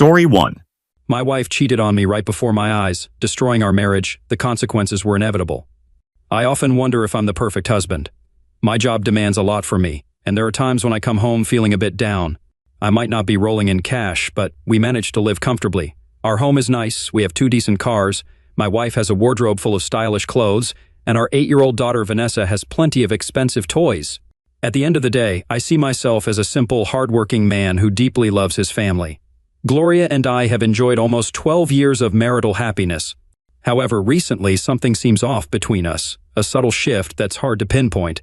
Story 1. My wife cheated on me right before my eyes, destroying our marriage. The consequences were inevitable. I often wonder if I'm the perfect husband. My job demands a lot from me, and there are times when I come home feeling a bit down. I might not be rolling in cash, but we manage to live comfortably. Our home is nice, we have 2 decent cars, my wife has a wardrobe full of stylish clothes, and our 8-year-old daughter Vanessa has plenty of expensive toys. At the end of the day, I see myself as a simple, hardworking man who deeply loves his family. Gloria and I have enjoyed almost 12 years of marital happiness. However, recently something seems off between us, a subtle shift that's hard to pinpoint.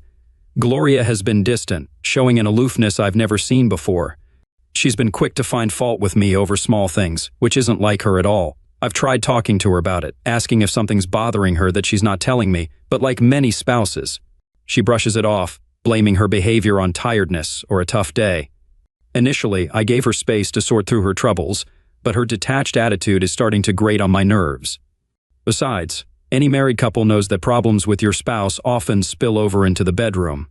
Gloria has been distant, showing an aloofness I've never seen before. She's been quick to find fault with me over small things, which isn't like her at all. I've tried talking to her about it, asking if something's bothering her that she's not telling me, but like many spouses, she brushes it off, blaming her behavior on tiredness or a tough day. Initially, I gave her space to sort through her troubles, but her detached attitude is starting to grate on my nerves. Besides, any married couple knows that problems with your spouse often spill over into the bedroom.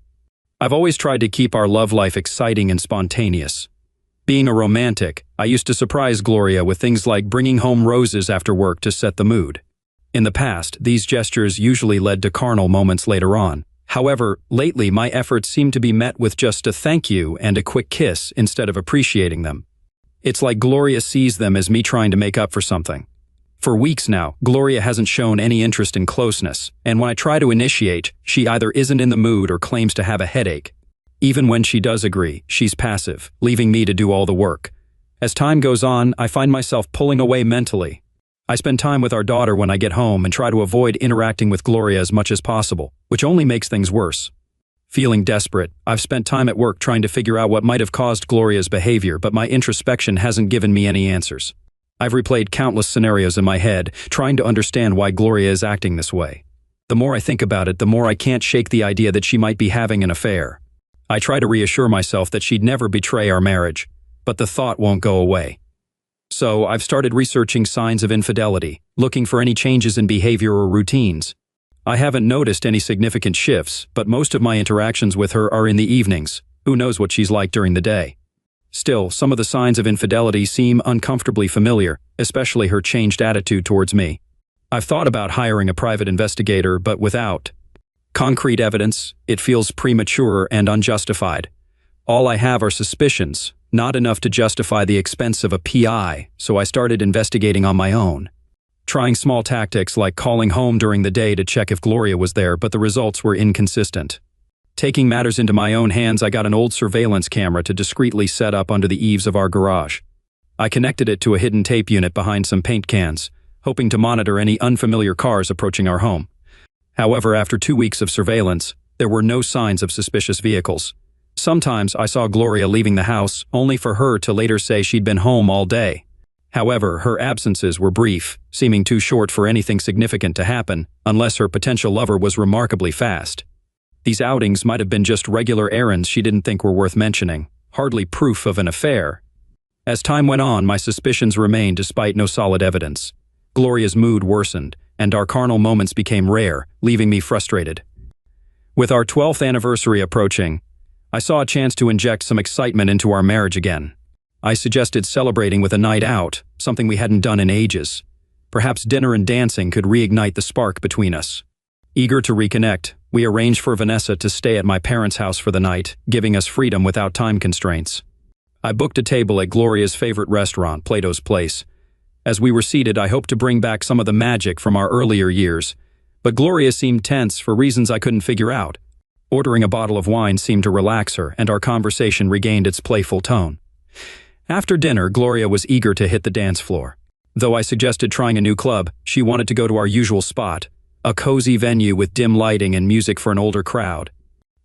I've always tried to keep our love life exciting and spontaneous. Being a romantic, I used to surprise Gloria with things like bringing home roses after work to set the mood. In the past, these gestures usually led to carnal moments later on. However, lately my efforts seem to be met with just a thank you and a quick kiss instead of appreciating them. It's like Gloria sees them as me trying to make up for something. For weeks now, Gloria hasn't shown any interest in closeness, and when I try to initiate, she either isn't in the mood or claims to have a headache. Even when she does agree, she's passive, leaving me to do all the work. As time goes on, I find myself pulling away mentally. I spend time with our daughter when I get home and try to avoid interacting with Gloria as much as possible, which only makes things worse. Feeling desperate, I've spent time at work trying to figure out what might have caused Gloria's behavior, but my introspection hasn't given me any answers. I've replayed countless scenarios in my head, trying to understand why Gloria is acting this way. The more I think about it, the more I can't shake the idea that she might be having an affair. I try to reassure myself that she'd never betray our marriage, but the thought won't go away. So I've started researching signs of infidelity, looking for any changes in behavior or routines. I haven't noticed any significant shifts, but most of my interactions with her are in the evenings. Who knows what she's like during the day? Still, some of the signs of infidelity seem uncomfortably familiar, especially her changed attitude towards me. I've thought about hiring a private investigator, but without concrete evidence, it feels premature and unjustified. All I have are suspicions, not enough to justify the expense of a PI, so I started investigating on my own. Trying small tactics like calling home during the day to check if Gloria was there, but the results were inconsistent. Taking matters into my own hands, I got an old surveillance camera to discreetly set up under the eaves of our garage. I connected it to a hidden tape unit behind some paint cans, hoping to monitor any unfamiliar cars approaching our home. However, after 2 weeks of surveillance, there were no signs of suspicious vehicles. Sometimes I saw Gloria leaving the house, only for her to later say she'd been home all day. However, her absences were brief, seeming too short for anything significant to happen, unless her potential lover was remarkably fast. These outings might have been just regular errands she didn't think were worth mentioning, hardly proof of an affair. As time went on, my suspicions remained despite no solid evidence. Gloria's mood worsened, and our carnal moments became rare, leaving me frustrated. With our 12th anniversary approaching, I saw a chance to inject some excitement into our marriage again. I suggested celebrating with a night out, something we hadn't done in ages. Perhaps dinner and dancing could reignite the spark between us. Eager to reconnect, we arranged for Vanessa to stay at my parents' house for the night, giving us freedom without time constraints. I booked a table at Gloria's favorite restaurant, Plato's Place. As we were seated, I hoped to bring back some of the magic from our earlier years, but Gloria seemed tense for reasons I couldn't figure out. Ordering a bottle of wine seemed to relax her, and our conversation regained its playful tone. After dinner, Gloria was eager to hit the dance floor. Though I suggested trying a new club, she wanted to go to our usual spot, a cozy venue with dim lighting and music for an older crowd.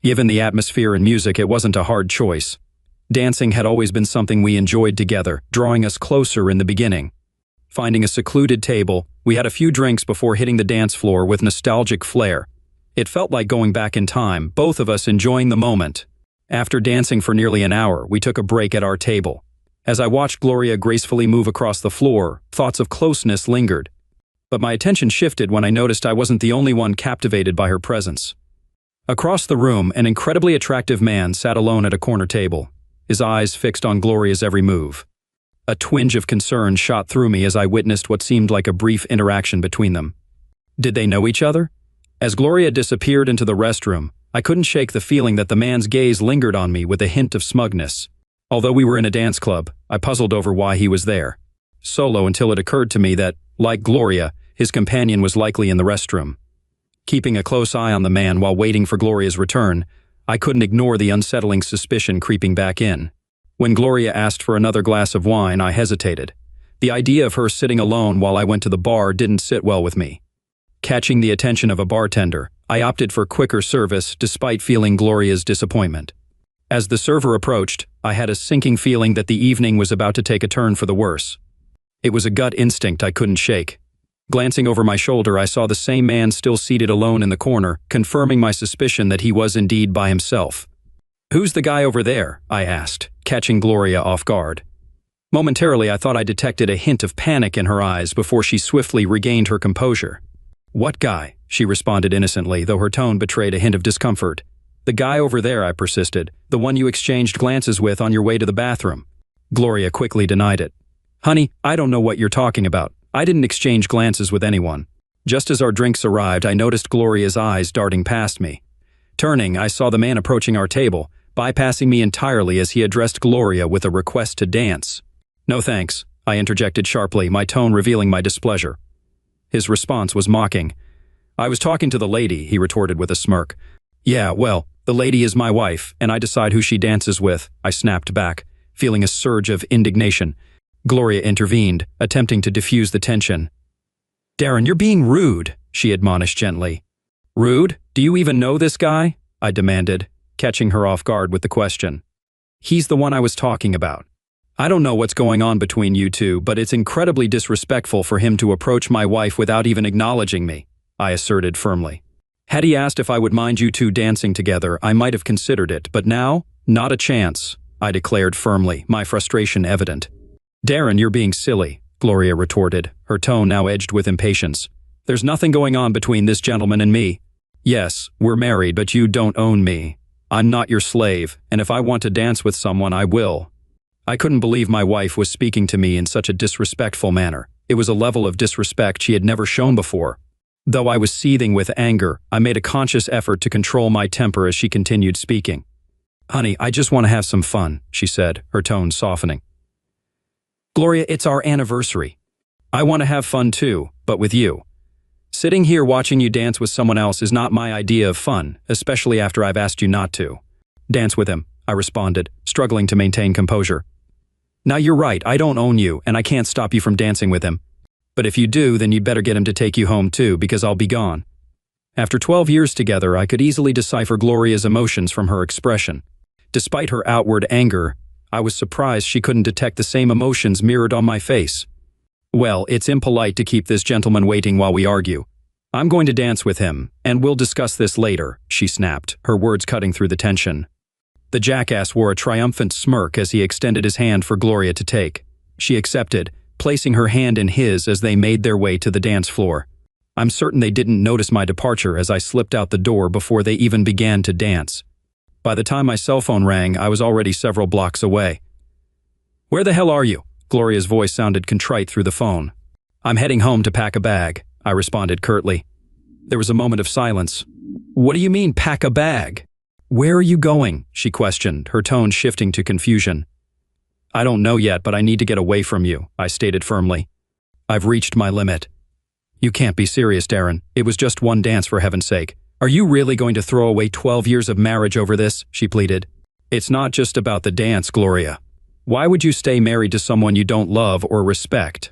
Given the atmosphere and music, it wasn't a hard choice. Dancing had always been something we enjoyed together, drawing us closer in the beginning. Finding a secluded table, we had a few drinks before hitting the dance floor with nostalgic flair. It felt like going back in time, both of us enjoying the moment. After dancing for nearly an hour, we took a break at our table. As I watched Gloria gracefully move across the floor, thoughts of closeness lingered. But my attention shifted when I noticed I wasn't the only one captivated by her presence. Across the room, an incredibly attractive man sat alone at a corner table, his eyes fixed on Gloria's every move. A twinge of concern shot through me as I witnessed what seemed like a brief interaction between them. Did they know each other? As Gloria disappeared into the restroom, I couldn't shake the feeling that the man's gaze lingered on me with a hint of smugness. Although we were in a dance club, I puzzled over why he was there. Solo until it occurred to me that, like Gloria, his companion was likely in the restroom. Keeping a close eye on the man while waiting for Gloria's return, I couldn't ignore the unsettling suspicion creeping back in. When Gloria asked for another glass of wine, I hesitated. The idea of her sitting alone while I went to the bar didn't sit well with me. Catching the attention of a bartender, I opted for quicker service despite feeling Gloria's disappointment. As the server approached, I had a sinking feeling that the evening was about to take a turn for the worse. It was a gut instinct I couldn't shake. Glancing over my shoulder, I saw the same man still seated alone in the corner, confirming my suspicion that he was indeed by himself. "Who's the guy over there?" I asked, catching Gloria off guard. Momentarily, I thought I detected a hint of panic in her eyes before she swiftly regained her composure. "What guy?" she responded innocently, though her tone betrayed a hint of discomfort. "The guy over there," I persisted, "the one you exchanged glances with on your way to the bathroom." Gloria quickly denied it. "Honey, I don't know what you're talking about. I didn't exchange glances with anyone." Just as our drinks arrived, I noticed Gloria's eyes darting past me. Turning, I saw the man approaching our table, bypassing me entirely as he addressed Gloria with a request to dance. "No thanks," I interjected sharply, my tone revealing my displeasure. His response was mocking. "I was talking to the lady," he retorted with a smirk. "Yeah, well, the lady is my wife, and I decide who she dances with," I snapped back, feeling a surge of indignation. Gloria intervened, attempting to diffuse the tension. "Darren, you're being rude," she admonished gently. "Rude? Do you even know this guy?" I demanded, catching her off guard with the question. "He's the one I was talking about. I don't know what's going on between you two, but it's incredibly disrespectful for him to approach my wife without even acknowledging me," I asserted firmly. "Had he asked if I would mind you two dancing together, I might have considered it, but now, not a chance," I declared firmly, my frustration evident. "Darren, you're being silly," Gloria retorted, her tone now edged with impatience. "There's nothing going on between this gentleman and me. Yes, we're married, but you don't own me. I'm not your slave, and if I want to dance with someone, I will." I couldn't believe my wife was speaking to me in such a disrespectful manner. It was a level of disrespect she had never shown before. Though I was seething with anger, I made a conscious effort to control my temper as she continued speaking. "Honey, I just want to have some fun," she said, her tone softening. "Gloria, it's our anniversary. I want to have fun too, but with you. Sitting here watching you dance with someone else is not my idea of fun, especially after I've asked you not to." "Dance with him," I responded, struggling to maintain composure. "Now you're right, I don't own you, and I can't stop you from dancing with him. But if you do, then you'd better get him to take you home too, because I'll be gone." After 12 years together, I could easily decipher Gloria's emotions from her expression. Despite her outward anger, I was surprised she couldn't detect the same emotions mirrored on my face. "Well, it's impolite to keep this gentleman waiting while we argue. I'm going to dance with him, and we'll discuss this later," she snapped, her words cutting through the tension. The jackass wore a triumphant smirk as he extended his hand for Gloria to take. She accepted, placing her hand in his as they made their way to the dance floor. I'm certain they didn't notice my departure as I slipped out the door before they even began to dance. By the time my cell phone rang, I was already several blocks away. "Where the hell are you?" Gloria's voice sounded contrite through the phone. "I'm heading home to pack a bag," I responded curtly. There was a moment of silence. "What do you mean, pack a bag? Where are you going?" she questioned, her tone shifting to confusion. "I don't know yet, but I need to get away from you," I stated firmly. "I've reached my limit." "You can't be serious, Darren. It was just one dance, for heaven's sake. Are you really going to throw away 12 years of marriage over this?" she pleaded. "It's not just about the dance, Gloria. Why would you stay married to someone you don't love or respect?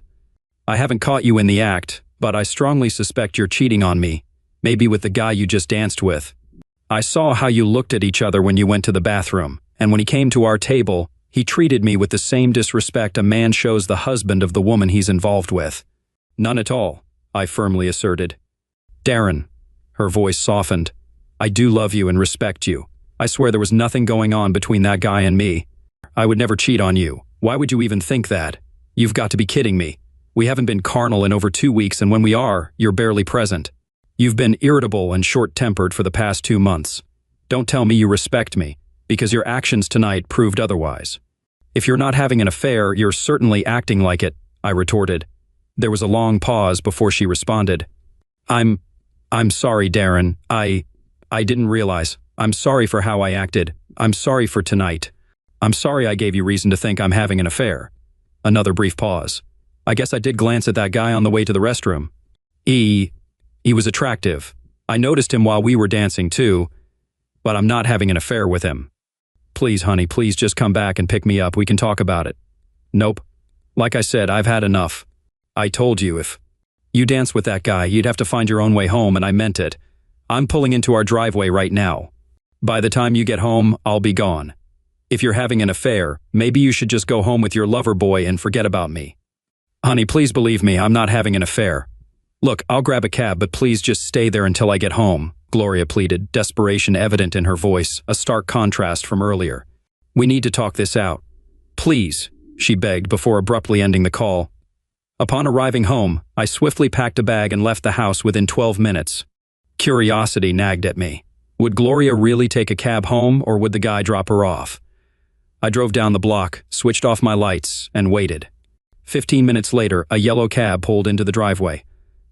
I haven't caught you in the act, but I strongly suspect you're cheating on me, maybe with the guy you just danced with. I saw how you looked at each other when you went to the bathroom, and when he came to our table, he treated me with the same disrespect a man shows the husband of the woman he's involved with." "None at all," I firmly asserted. "Darren," her voice softened, "I do love you and respect you. I swear there was nothing going on between that guy and me. I would never cheat on you. Why would you even think that? You've got to be kidding me. We haven't been carnal in over 2 weeks, and when we are, you're barely present. You've been irritable and short-tempered for the past 2 months. Don't tell me you respect me, because your actions tonight proved otherwise." If you're not having an affair, you're certainly acting like it, I retorted. There was a long pause before she responded. I'm sorry, Darren. I didn't realize. I'm sorry for how I acted. I'm sorry for tonight. I'm sorry I gave you reason to think I'm having an affair. Another brief pause. I guess I did glance at that guy on the way to the restroom. He was attractive. I noticed him while we were dancing too, but I'm not having an affair with him. Please, honey, please just come back and pick me up. We can talk about it. Nope. Like I said, I've had enough. I told you if you dance with that guy, you'd have to find your own way home, and I meant it. I'm pulling into our driveway right now. By the time you get home, I'll be gone. If you're having an affair, maybe you should just go home with your lover boy and forget about me. Honey, please believe me, I'm not having an affair. Look, I'll grab a cab, but please just stay there until I get home, Gloria pleaded, desperation evident in her voice, a stark contrast from earlier. We need to talk this out. Please, she begged before abruptly ending the call. Upon arriving home, I swiftly packed a bag and left the house within 12 minutes. Curiosity nagged at me. Would Gloria really take a cab home, or would the guy drop her off? I drove down the block, switched off my lights, and waited. 15 minutes later, a yellow cab pulled into the driveway.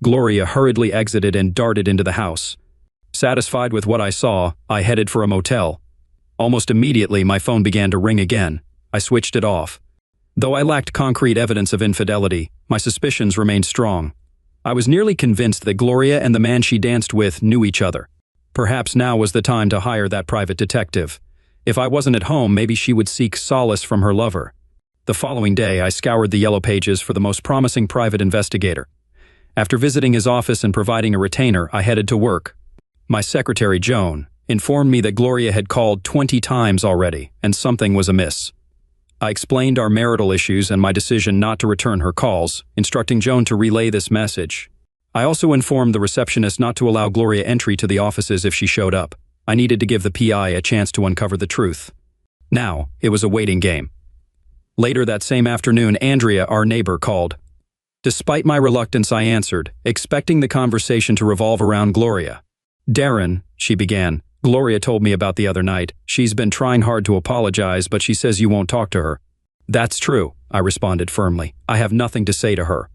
Gloria hurriedly exited and darted into the house. Satisfied with what I saw, I headed for a motel. Almost immediately, my phone began to ring again. I switched it off. Though I lacked concrete evidence of infidelity, my suspicions remained strong. I was nearly convinced that Gloria and the man she danced with knew each other. Perhaps now was the time to hire that private detective. If I wasn't at home, maybe she would seek solace from her lover. The following day, I scoured the yellow pages for the most promising private investigator. After visiting his office and providing a retainer, I headed to work. My secretary, Joan, informed me that Gloria had called 20 times already, and something was amiss. I explained our marital issues and my decision not to return her calls, instructing Joan to relay this message. I also informed the receptionist not to allow Gloria entry to the offices if she showed up. I needed to give the PI a chance to uncover the truth. Now, it was a waiting game. Later that same afternoon, Andrea, our neighbor, called. Despite my reluctance, I answered, expecting the conversation to revolve around Gloria. Darren, she began, Gloria told me about the other night. She's been trying hard to apologize, but she says you won't talk to her. That's true, I responded firmly. I have nothing to say to her.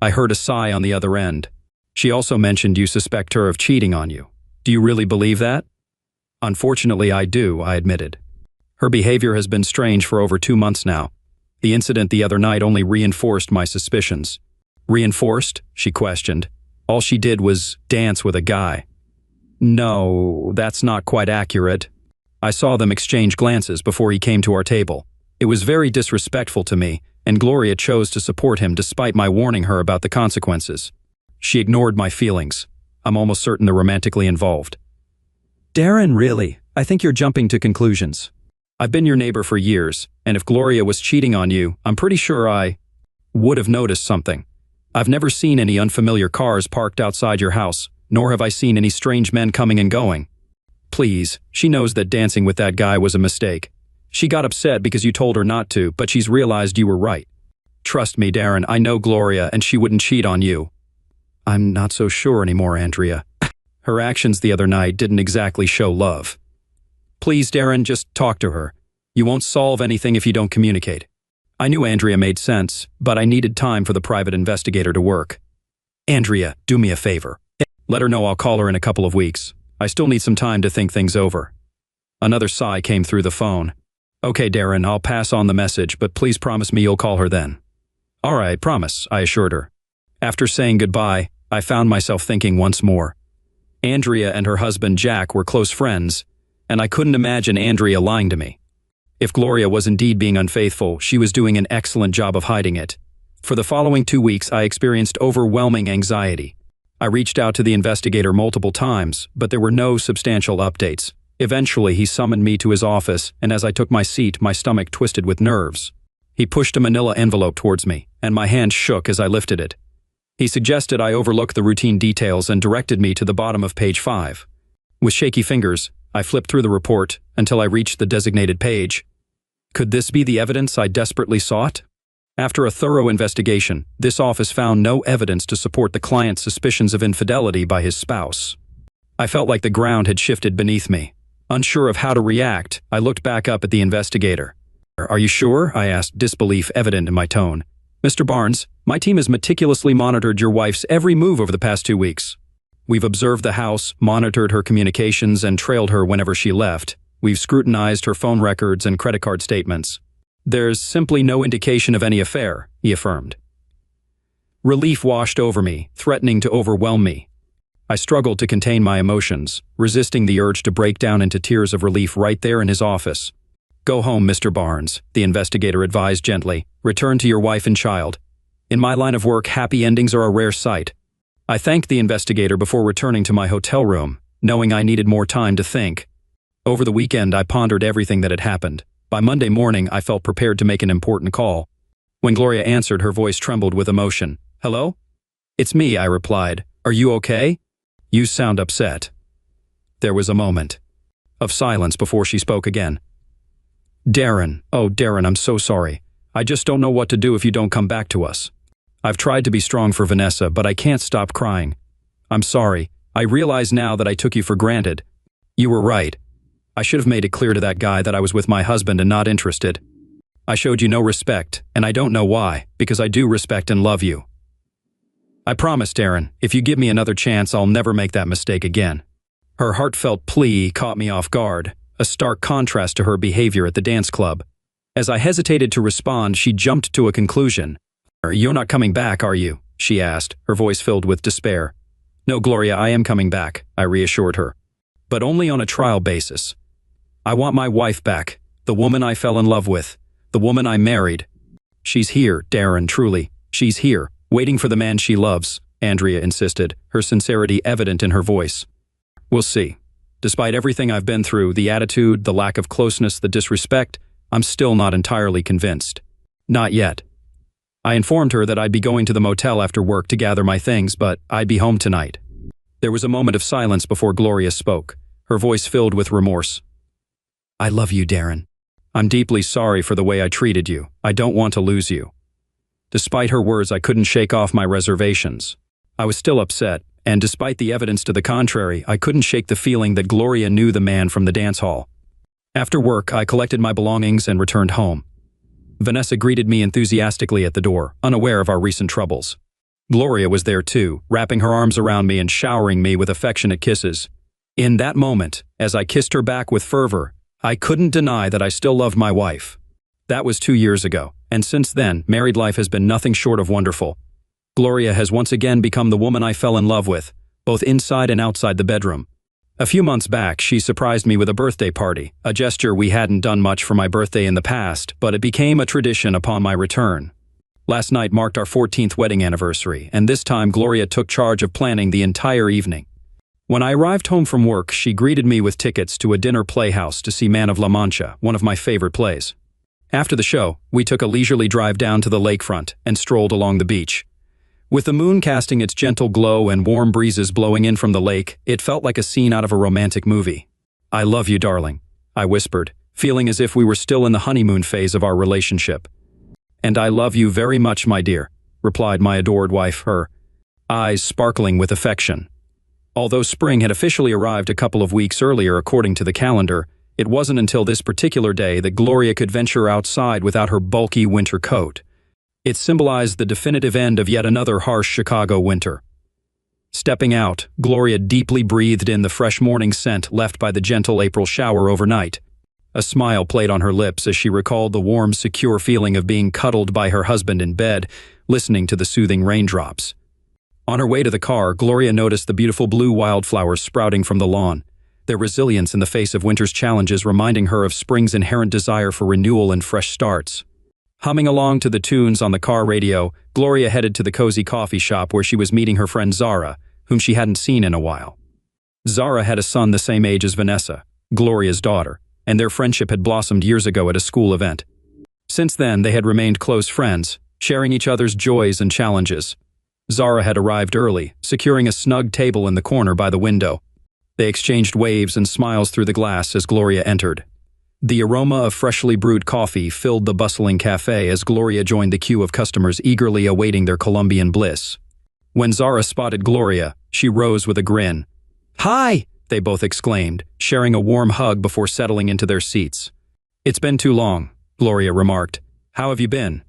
I heard a sigh on the other end. She also mentioned you suspect her of cheating on you. Do you really believe that? Unfortunately, I do, I admitted. Her behavior has been strange for over 2 months now. The incident the other night only reinforced my suspicions. Reinforced? She questioned. All she did was dance with a guy. No, that's not quite accurate. I saw them exchange glances before he came to our table. It was very disrespectful to me, and Gloria chose to support him despite my warning her about the consequences. She ignored my feelings. I'm almost certain they're romantically involved. Darren, really? I think you're jumping to conclusions. I've been your neighbor for years, and if Gloria was cheating on you, I'm pretty sure I would have noticed something. I've never seen any unfamiliar cars parked outside your house, nor have I seen any strange men coming and going. Please, she knows that dancing with that guy was a mistake. She got upset because you told her not to, but she's realized you were right. Trust me, Darren, I know Gloria, and she wouldn't cheat on you. I'm not so sure anymore, Andrea. Her actions the other night didn't exactly show love. Please, Darren, just talk to her. You won't solve anything if you don't communicate. I knew Andrea made sense, but I needed time for the private investigator to work. Andrea, do me a favor. Let her know I'll call her in a couple of weeks. I still need some time to think things over. Another sigh came through the phone. Okay, Darren, I'll pass on the message, but please promise me you'll call her then. All right, promise, I assured her. After saying goodbye, I found myself thinking once more. Andrea and her husband Jack were close friends, and I couldn't imagine Andrea lying to me. If Gloria was indeed being unfaithful, she was doing an excellent job of hiding it. For the following 2 weeks, I experienced overwhelming anxiety. I reached out to the investigator multiple times, but there were no substantial updates. Eventually, he summoned me to his office, and as I took my seat, my stomach twisted with nerves. He pushed a manila envelope towards me, and my hand shook as I lifted it. He suggested I overlook the routine details and directed me to the bottom of page 5. With shaky fingers, I flipped through the report until I reached the designated page. Could this be the evidence I desperately sought? After a thorough investigation, this office found no evidence to support the client's suspicions of infidelity by his spouse. I felt like the ground had shifted beneath me. Unsure of how to react, I looked back up at the investigator. Are you sure? I asked, disbelief evident in my tone. Mr. Barnes, my team has meticulously monitored your wife's every move over the past 2 weeks. We've observed the house, monitored her communications, and trailed her whenever she left. We've scrutinized her phone records and credit card statements. There's simply no indication of any affair, he affirmed. Relief washed over me, threatening to overwhelm me. I struggled to contain my emotions, resisting the urge to break down into tears of relief right there in his office. Go home, Mr. Barnes, the investigator advised gently. Return to your wife and child. In my line of work, happy endings are a rare sight. I thanked the investigator before returning to my hotel room, knowing I needed more time to think. Over the weekend, I pondered everything that had happened. By Monday morning, I felt prepared to make an important call. When Gloria answered, her voice trembled with emotion. Hello? It's me, I replied. Are you okay? You sound upset. There was a moment of silence before she spoke again. Darren, oh Darren, I'm so sorry. I just don't know what to do if you don't come back to us. I've tried to be strong for Vanessa, but I can't stop crying. I'm sorry. I realize now that I took you for granted. You were right. I should have made it clear to that guy that I was with my husband and not interested. I showed you no respect, and I don't know why, because I do respect and love you. I promise, Darren, if you give me another chance, I'll never make that mistake again. Her heartfelt plea caught me off guard, a stark contrast to her behavior at the dance club. As I hesitated to respond, she jumped to a conclusion. You're not coming back, are you? She asked, her voice filled with despair. No, Gloria, I am coming back, I reassured her. But only on a trial basis. I want my wife back, the woman I fell in love with, the woman I married. She's here, Darren, truly. She's here, waiting for the man she loves, Andrea insisted, her sincerity evident in her voice. We'll see. Despite everything I've been through, the attitude, the lack of closeness, the disrespect, I'm still not entirely convinced. Not yet. I informed her that I'd be going to the motel after work to gather my things, but I'd be home tonight. There was a moment of silence before Gloria spoke, her voice filled with remorse. I love you, Darren. I'm deeply sorry for the way I treated you. I don't want to lose you. Despite her words, I couldn't shake off my reservations. I was still upset, and despite the evidence to the contrary, I couldn't shake the feeling that Gloria knew the man from the dance hall. After work, I collected my belongings and returned home. Vanessa greeted me enthusiastically at the door, unaware of our recent troubles. Gloria was there too, wrapping her arms around me and showering me with affectionate kisses. In that moment, as I kissed her back with fervor, I couldn't deny that I still loved my wife. That was 2 years ago, and since then, married life has been nothing short of wonderful. Gloria has once again become the woman I fell in love with, both inside and outside the bedroom. A few months back, she surprised me with a birthday party, a gesture we hadn't done much for my birthday in the past, but it became a tradition upon my return. Last night marked our 14th wedding anniversary, and this time Gloria took charge of planning the entire evening. When I arrived home from work, she greeted me with tickets to a dinner playhouse to see Man of La Mancha, one of my favorite plays. After the show, we took a leisurely drive down to the lakefront and strolled along the beach. With the moon casting its gentle glow and warm breezes blowing in from the lake, it felt like a scene out of a romantic movie. I love you, darling, I whispered, feeling as if we were still in the honeymoon phase of our relationship. And I love you very much, my dear, replied my adored wife, her eyes sparkling with affection. Although spring had officially arrived a couple of weeks earlier according to the calendar, it wasn't until this particular day that Gloria could venture outside without her bulky winter coat. It symbolized the definitive end of yet another harsh Chicago winter. Stepping out, Gloria deeply breathed in the fresh morning scent left by the gentle April shower overnight. A smile played on her lips as she recalled the warm, secure feeling of being cuddled by her husband in bed, listening to the soothing raindrops. On her way to the car, Gloria noticed the beautiful blue wildflowers sprouting from the lawn, their resilience in the face of winter's challenges reminding her of spring's inherent desire for renewal and fresh starts. Humming along to the tunes on the car radio, Gloria headed to the cozy coffee shop where she was meeting her friend Zara, whom she hadn't seen in a while. Zara had a son the same age as Vanessa, Gloria's daughter, and their friendship had blossomed years ago at a school event. Since then, they had remained close friends, sharing each other's joys and challenges. Zara had arrived early, securing a snug table in the corner by the window. They exchanged waves and smiles through the glass as Gloria entered. The aroma of freshly brewed coffee filled the bustling cafe as Gloria joined the queue of customers eagerly awaiting their Colombian bliss. When Zara spotted Gloria, she rose with a grin. "Hi!" they both exclaimed, sharing a warm hug before settling into their seats. "It's been too long," Gloria remarked. How have you been?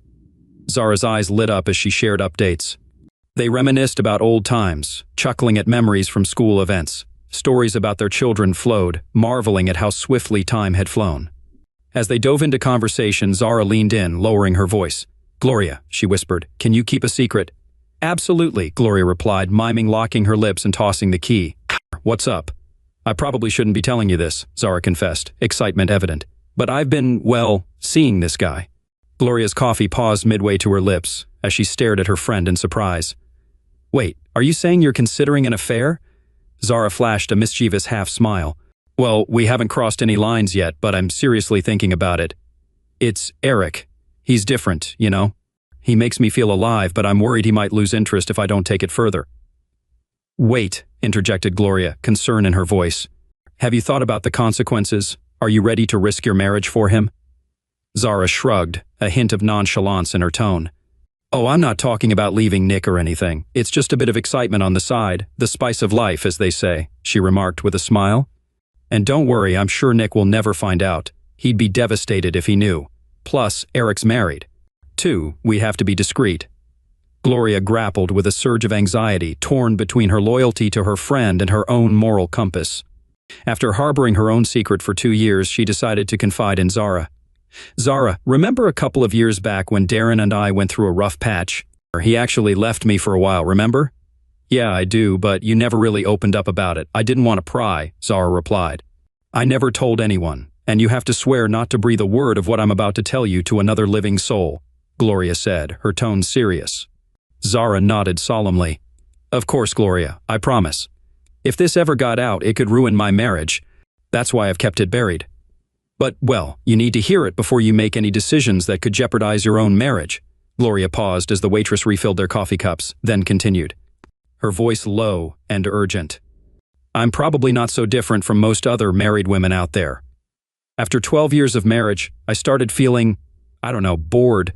Zara's eyes lit up as she shared updates. They reminisced about old times, chuckling at memories from school events. Stories about their children flowed, marveling at how swiftly time had flown. As they dove into conversation, Zara leaned in, lowering her voice. Gloria, she whispered, can you keep a secret? Absolutely, Gloria replied, miming locking her lips and tossing the key. What's up? I probably shouldn't be telling you this, Zara confessed, excitement evident. But I've been, well, seeing this guy. Gloria's coffee paused midway to her lips, as she stared at her friend in surprise. Wait, are you saying you're considering an affair? Zara flashed a mischievous half-smile. Well, we haven't crossed any lines yet, but I'm seriously thinking about it. It's Eric. He's different, you know? He makes me feel alive, but I'm worried he might lose interest if I don't take it further. Wait, interjected Gloria, concern in her voice. Have you thought about the consequences? Are you ready to risk your marriage for him? Zara shrugged, a hint of nonchalance in her tone. Oh, I'm not talking about leaving Nick or anything. It's just a bit of excitement on the side, the spice of life, as they say, she remarked with a smile. And don't worry, I'm sure Nick will never find out. He'd be devastated if he knew. Plus, Eric's married. 2, we have to be discreet. Gloria grappled with a surge of anxiety, torn between her loyalty to her friend and her own moral compass. After harboring her own secret for 2 years, she decided to confide in Zara. Zara, remember a couple of years back when Darren and I went through a rough patch? He actually left me for a while, remember? Yeah, I do, but you never really opened up about it. I didn't want to pry, Zara replied. I never told anyone, and you have to swear not to breathe a word of what I'm about to tell you to another living soul, Gloria said, her tone serious. Zara nodded solemnly. Of course, Gloria, I promise. If this ever got out, it could ruin my marriage. That's why I've kept it buried. But, well, you need to hear it before you make any decisions that could jeopardize your own marriage. Gloria paused as the waitress refilled their coffee cups, then continued, her voice low and urgent. I'm probably not so different from most other married women out there. After 12 years of marriage, I started feeling, bored.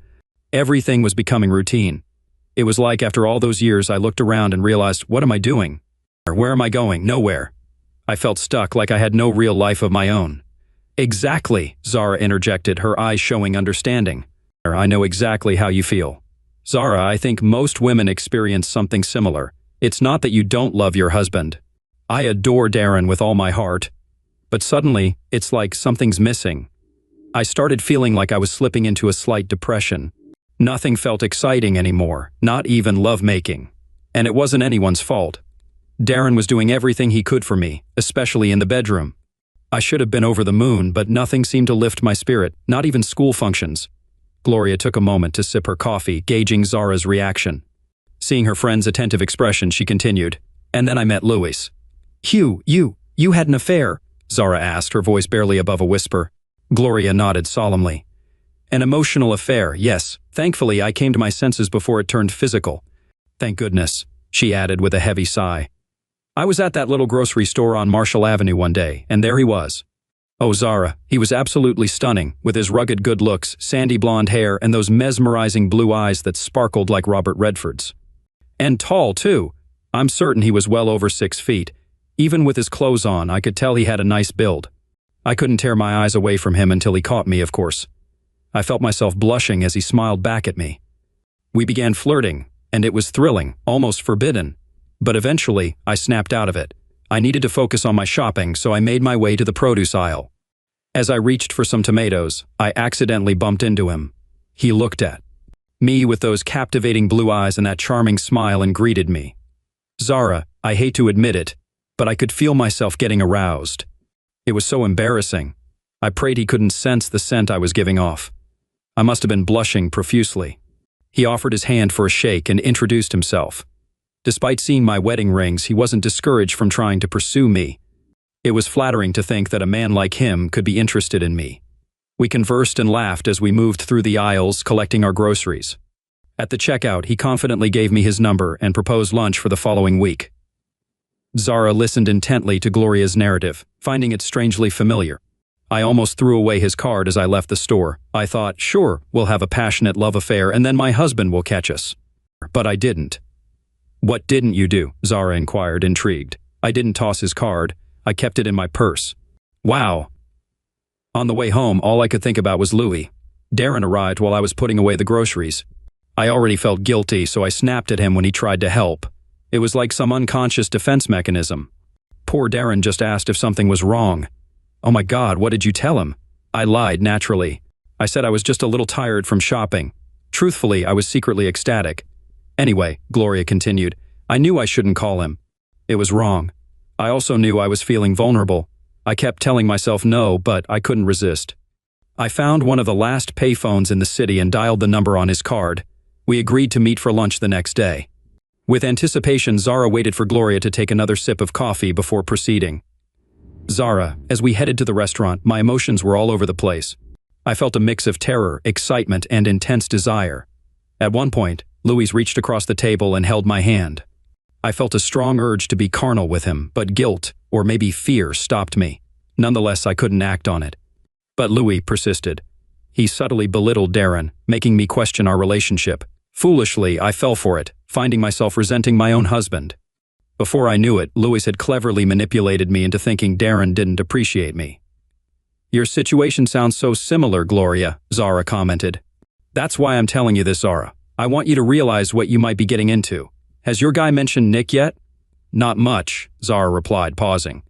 Everything was becoming routine. It was like after all those years I looked around and realized, what am I doing? Where am I going? Nowhere. I felt stuck, like I had no real life of my own. Exactly, Zara interjected, her eyes showing understanding. I know exactly how you feel. Zara, I think most women experience something similar. It's not that you don't love your husband. I adore Darren with all my heart. But suddenly, it's like something's missing. I started feeling like I was slipping into a slight depression. Nothing felt exciting anymore, not even lovemaking. And it wasn't anyone's fault. Darren was doing everything he could for me, especially in the bedroom. I should have been over the moon, but nothing seemed to lift my spirit, not even school functions. Gloria took a moment to sip her coffee, gauging Zara's reaction. Seeing her friend's attentive expression, she continued, and then I met Louis. You had an affair? Zara asked, her voice barely above a whisper. Gloria nodded solemnly. An emotional affair, yes. Thankfully, I came to my senses before it turned physical. Thank goodness, she added with a heavy sigh. I was at that little grocery store on Marshall Avenue one day, and there he was. Oh, Zara, he was absolutely stunning, with his rugged good looks, sandy blonde hair, and those mesmerizing blue eyes that sparkled like Robert Redford's. And tall, too. I'm certain he was well over 6 feet. Even with his clothes on, I could tell he had a nice build. I couldn't tear my eyes away from him until he caught me, of course. I felt myself blushing as he smiled back at me. We began flirting, and it was thrilling, almost forbidden. But eventually, I snapped out of it. I needed to focus on my shopping, so I made my way to the produce aisle. As I reached for some tomatoes, I accidentally bumped into him. He looked at me with those captivating blue eyes and that charming smile and greeted me. Zara, I hate to admit it, but I could feel myself getting aroused. It was so embarrassing. I prayed he couldn't sense the scent I was giving off. I must have been blushing profusely. He offered his hand for a shake and introduced himself. Despite seeing my wedding rings, he wasn't discouraged from trying to pursue me. It was flattering to think that a man like him could be interested in me. We conversed and laughed as we moved through the aisles collecting our groceries. At the checkout, he confidently gave me his number and proposed lunch for the following week. Zara listened intently to Gloria's narrative, finding it strangely familiar. I almost threw away his card as I left the store. I thought, sure, we'll have a passionate love affair and then my husband will catch us. But I didn't. What didn't you do? Zara inquired, intrigued. I didn't toss his card. I kept it in my purse. Wow. On the way home, all I could think about was Louis. Darren arrived while I was putting away the groceries. I already felt guilty, so I snapped at him when he tried to help. It was like some unconscious defense mechanism. Poor Darren just asked if something was wrong. Oh my God, what did you tell him? I lied, naturally. I said I was just a little tired from shopping. Truthfully, I was secretly ecstatic. Anyway, Gloria continued, I knew I shouldn't call him. It was wrong. I also knew I was feeling vulnerable. I kept telling myself no, but I couldn't resist. I found one of the last payphones in the city and dialed the number on his card. We agreed to meet for lunch the next day. With anticipation, Zara waited for Gloria to take another sip of coffee before proceeding. Zara, as we headed to the restaurant, my emotions were all over the place. I felt a mix of terror, excitement, and intense desire. At one point, Louis reached across the table and held my hand. I felt a strong urge to be carnal with him, but guilt, or maybe fear, stopped me. Nonetheless, I couldn't act on it. But Louis persisted. He subtly belittled Darren, making me question our relationship. Foolishly, I fell for it, finding myself resenting my own husband. Before I knew it, Louis had cleverly manipulated me into thinking Darren didn't appreciate me. Your situation sounds so similar, Gloria, Zara commented. That's why I'm telling you this, Zara. I want you to realize what you might be getting into. Has your guy mentioned Nick yet? Not much, Zara replied, pausing.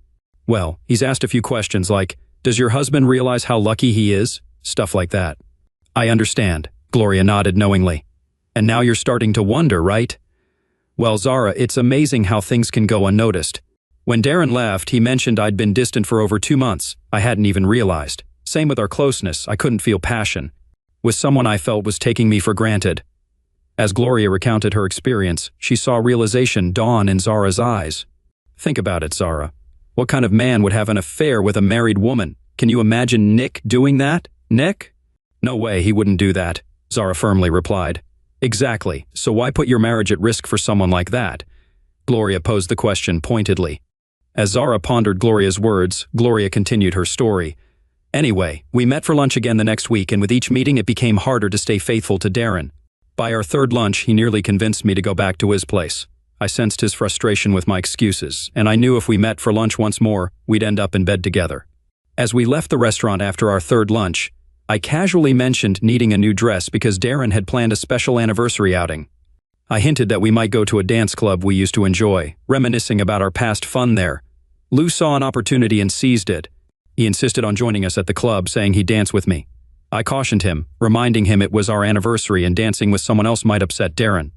Well, he's asked a few questions like, does your husband realize how lucky he is? Stuff like that. I understand, Gloria nodded knowingly. And now you're starting to wonder, right? Well, Zara, it's amazing how things can go unnoticed. When Darren left, he mentioned I'd been distant for over 2 months. I hadn't even realized. Same with our closeness, I couldn't feel passion. With someone I felt was taking me for granted. As Gloria recounted her experience, she saw realization dawn in Zara's eyes. Think about it, Zara. What kind of man would have an affair with a married woman? Can you imagine Nick doing that? Nick? No way, he wouldn't do that, Zara firmly replied. Exactly, so why put your marriage at risk for someone like that? Gloria posed the question pointedly. As Zara pondered Gloria's words, Gloria continued her story. Anyway, we met for lunch again the next week, and with each meeting it became harder to stay faithful to Darren. By our third lunch, he nearly convinced me to go back to his place. I sensed his frustration with my excuses, and I knew if we met for lunch once more, we'd end up in bed together. As we left the restaurant after our third lunch, I casually mentioned needing a new dress because Darren had planned a special anniversary outing. I hinted that we might go to a dance club we used to enjoy, reminiscing about our past fun there. Lou saw an opportunity and seized it. He insisted on joining us at the club, saying he'd dance with me. I cautioned him, reminding him it was our anniversary and dancing with someone else might upset Darren.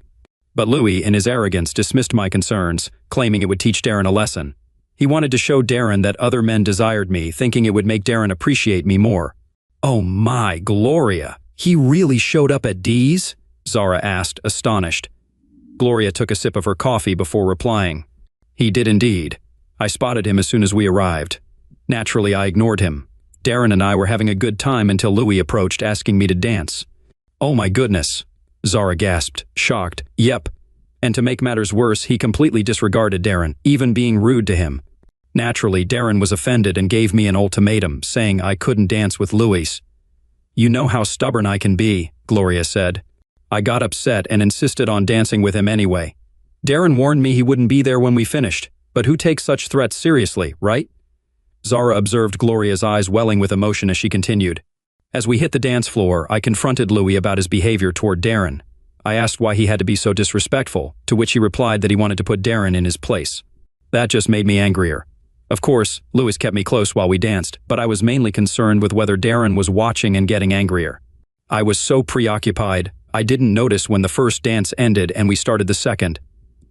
But Louis, in his arrogance, dismissed my concerns, claiming it would teach Darren a lesson. He wanted to show Darren that other men desired me, thinking it would make Darren appreciate me more. Oh my, Gloria, he really showed up at Dee's? Zara asked, astonished. Gloria took a sip of her coffee before replying. He did indeed. I spotted him as soon as we arrived. Naturally, I ignored him. Darren and I were having a good time until Louis approached asking me to dance. Oh my goodness, Zara gasped, shocked. Yep. And to make matters worse, he completely disregarded Darren, even being rude to him. Naturally, Darren was offended and gave me an ultimatum, saying I couldn't dance with Louis. You know how stubborn I can be, Gloria said. I got upset and insisted on dancing with him anyway. Darren warned me he wouldn't be there when we finished, but who takes such threats seriously, right? Zara observed Gloria's eyes welling with emotion as she continued. As we hit the dance floor, I confronted Louis about his behavior toward Darren. I asked why he had to be so disrespectful, to which he replied that he wanted to put Darren in his place. That just made me angrier. Of course, Louis kept me close while we danced, but I was mainly concerned with whether Darren was watching and getting angrier. I was so preoccupied, I didn't notice when the first dance ended and we started the second.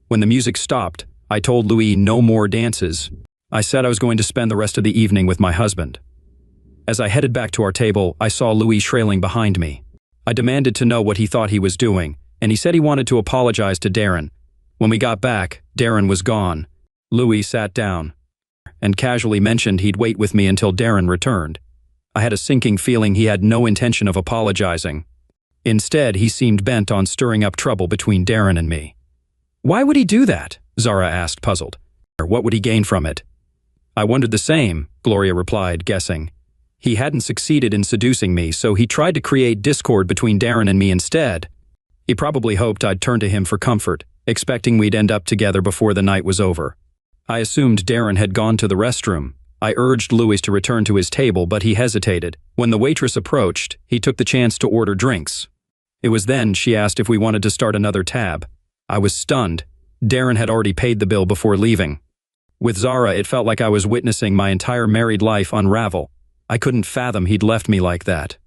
When the music stopped, I told Louis no more dances. I said I was going to spend the rest of the evening with my husband. As I headed back to our table, I saw Louis trailing behind me. I demanded to know what he thought he was doing, and he said he wanted to apologize to Darren. When we got back, Darren was gone. Louis sat down and casually mentioned he'd wait with me until Darren returned. I had a sinking feeling he had no intention of apologizing. Instead, he seemed bent on stirring up trouble between Darren and me. Why would he do that? Zara asked, puzzled. What would he gain from it? I wondered the same, Gloria replied, guessing. He hadn't succeeded in seducing me, so he tried to create discord between Darren and me instead. He probably hoped I'd turn to him for comfort, expecting we'd end up together before the night was over. I assumed Darren had gone to the restroom. I urged Louis to return to his table, but he hesitated. When the waitress approached, he took the chance to order drinks. It was then she asked if we wanted to start another tab. I was stunned. Darren had already paid the bill before leaving. With Zara, it felt like I was witnessing my entire married life unravel. I couldn't fathom he'd left me like that.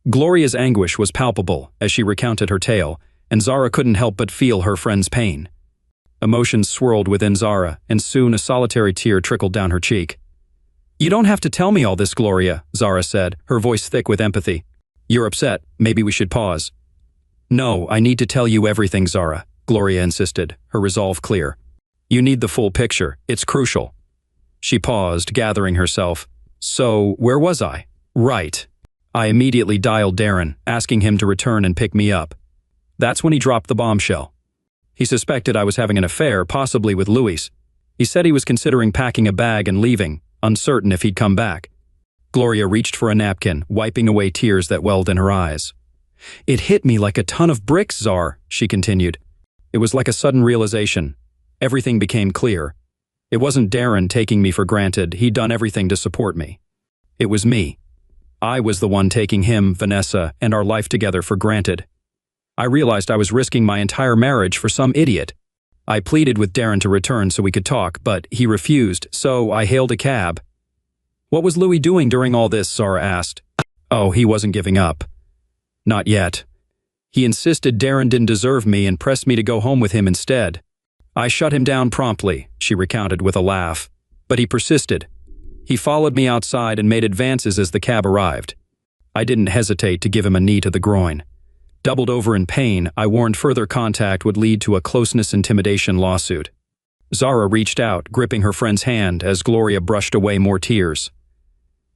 Gloria's anguish was palpable as she recounted her tale, and Zara couldn't help but feel her friend's pain. Emotions swirled within Zara, and soon a solitary tear trickled down her cheek. "You don't have to tell me all this, Gloria," Zara said, her voice thick with empathy. "You're upset. Maybe we should pause." "No, I need to tell you everything, Zara," Gloria insisted, her resolve clear. "You need the full picture. It's crucial." She paused, gathering herself. "So, where was I?" "Right." I immediately dialed Darren, asking him to return and pick me up. That's when he dropped the bombshell. He suspected I was having an affair, possibly with Louis. He said he was considering packing a bag and leaving, uncertain if he'd come back. Gloria reached for a napkin, wiping away tears that welled in her eyes. "It hit me like a ton of bricks, Zar," she continued. It was like a sudden realization. Everything became clear. It wasn't Darren taking me for granted. He'd done everything to support me. It was me. I was the one taking him, Vanessa, and our life together for granted. I realized I was risking my entire marriage for some idiot. I pleaded with Darren to return so we could talk, but he refused, so I hailed a cab. "What was Louis doing during all this?" Zara asked. "Oh, he wasn't giving up. Not yet. He insisted Darren didn't deserve me and pressed me to go home with him instead. I shut him down promptly," she recounted with a laugh. "But he persisted. He followed me outside and made advances as the cab arrived. I didn't hesitate to give him a knee to the groin. Doubled over in pain, I warned further contact would lead to a closeness intimidation lawsuit." Zara reached out, gripping her friend's hand as Gloria brushed away more tears.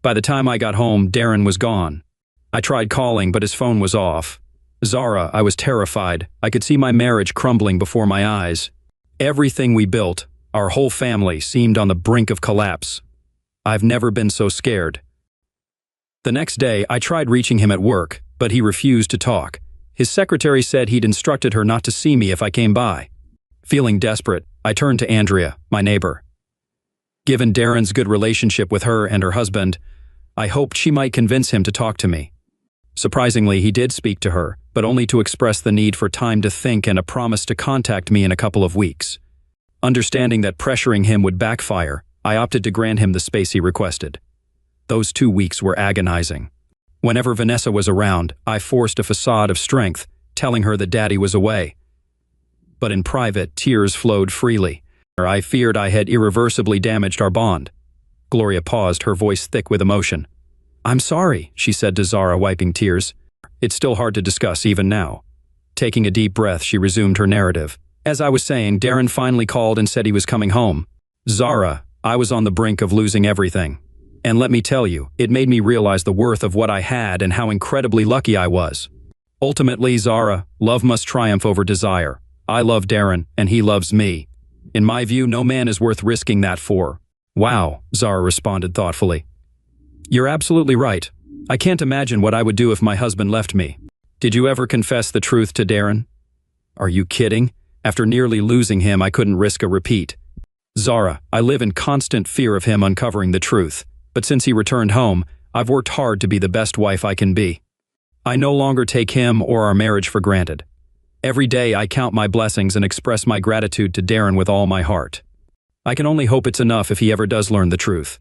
By the time I got home, Darren was gone. I tried calling, but his phone was off. Zara, I was terrified. I could see my marriage crumbling before my eyes. Everything we built, our whole family, seemed on the brink of collapse. I've never been so scared. The next day, I tried reaching him at work, but he refused to talk. His secretary said he'd instructed her not to see me if I came by. Feeling desperate, I turned to Andrea, my neighbor. Given Darren's good relationship with her and her husband, I hoped she might convince him to talk to me. Surprisingly, he did speak to her, but only to express the need for time to think and a promise to contact me in a couple of weeks. Understanding that pressuring him would backfire, I opted to grant him the space he requested. Those 2 weeks were agonizing. Whenever Vanessa was around, I forced a facade of strength, telling her that Daddy was away. But in private, tears flowed freely. I feared I had irreversibly damaged our bond. Gloria paused, her voice thick with emotion. "I'm sorry," she said to Zara, wiping tears. "It's still hard to discuss even now." Taking a deep breath, she resumed her narrative. "As I was saying, Darren finally called and said he was coming home. Zara, I was on the brink of losing everything. And let me tell you, it made me realize the worth of what I had and how incredibly lucky I was. Ultimately, Zara, love must triumph over desire. I love Darren, and he loves me. In my view, no man is worth risking that for." "Wow," Zara responded thoughtfully. "You're absolutely right. I can't imagine what I would do if my husband left me. Did you ever confess the truth to Darren?" "Are you kidding? After nearly losing him, I couldn't risk a repeat. Zara, I live in constant fear of him uncovering the truth. But since he returned home, I've worked hard to be the best wife I can be. I no longer take him or our marriage for granted. Every day I count my blessings and express my gratitude to Darren with all my heart. I can only hope it's enough if he ever does learn the truth."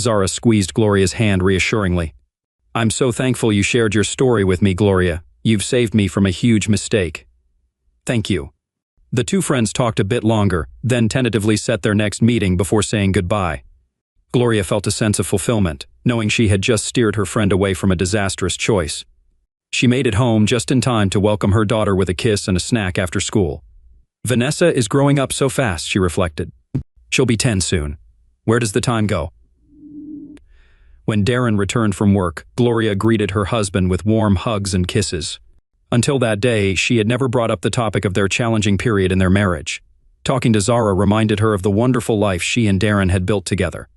Zara squeezed Gloria's hand reassuringly. "I'm so thankful you shared your story with me, Gloria. You've saved me from a huge mistake." "Thank you." The two friends talked a bit longer, then tentatively set their next meeting before saying goodbye. Gloria felt a sense of fulfillment, knowing she had just steered her friend away from a disastrous choice. She made it home just in time to welcome her daughter with a kiss and a snack after school. Vanessa is growing up so fast, she reflected. She'll be 10 soon. Where does the time go? When Darren returned from work, Gloria greeted her husband with warm hugs and kisses. Until that day, she had never brought up the topic of their challenging period in their marriage. Talking to Zara reminded her of the wonderful life she and Darren had built together.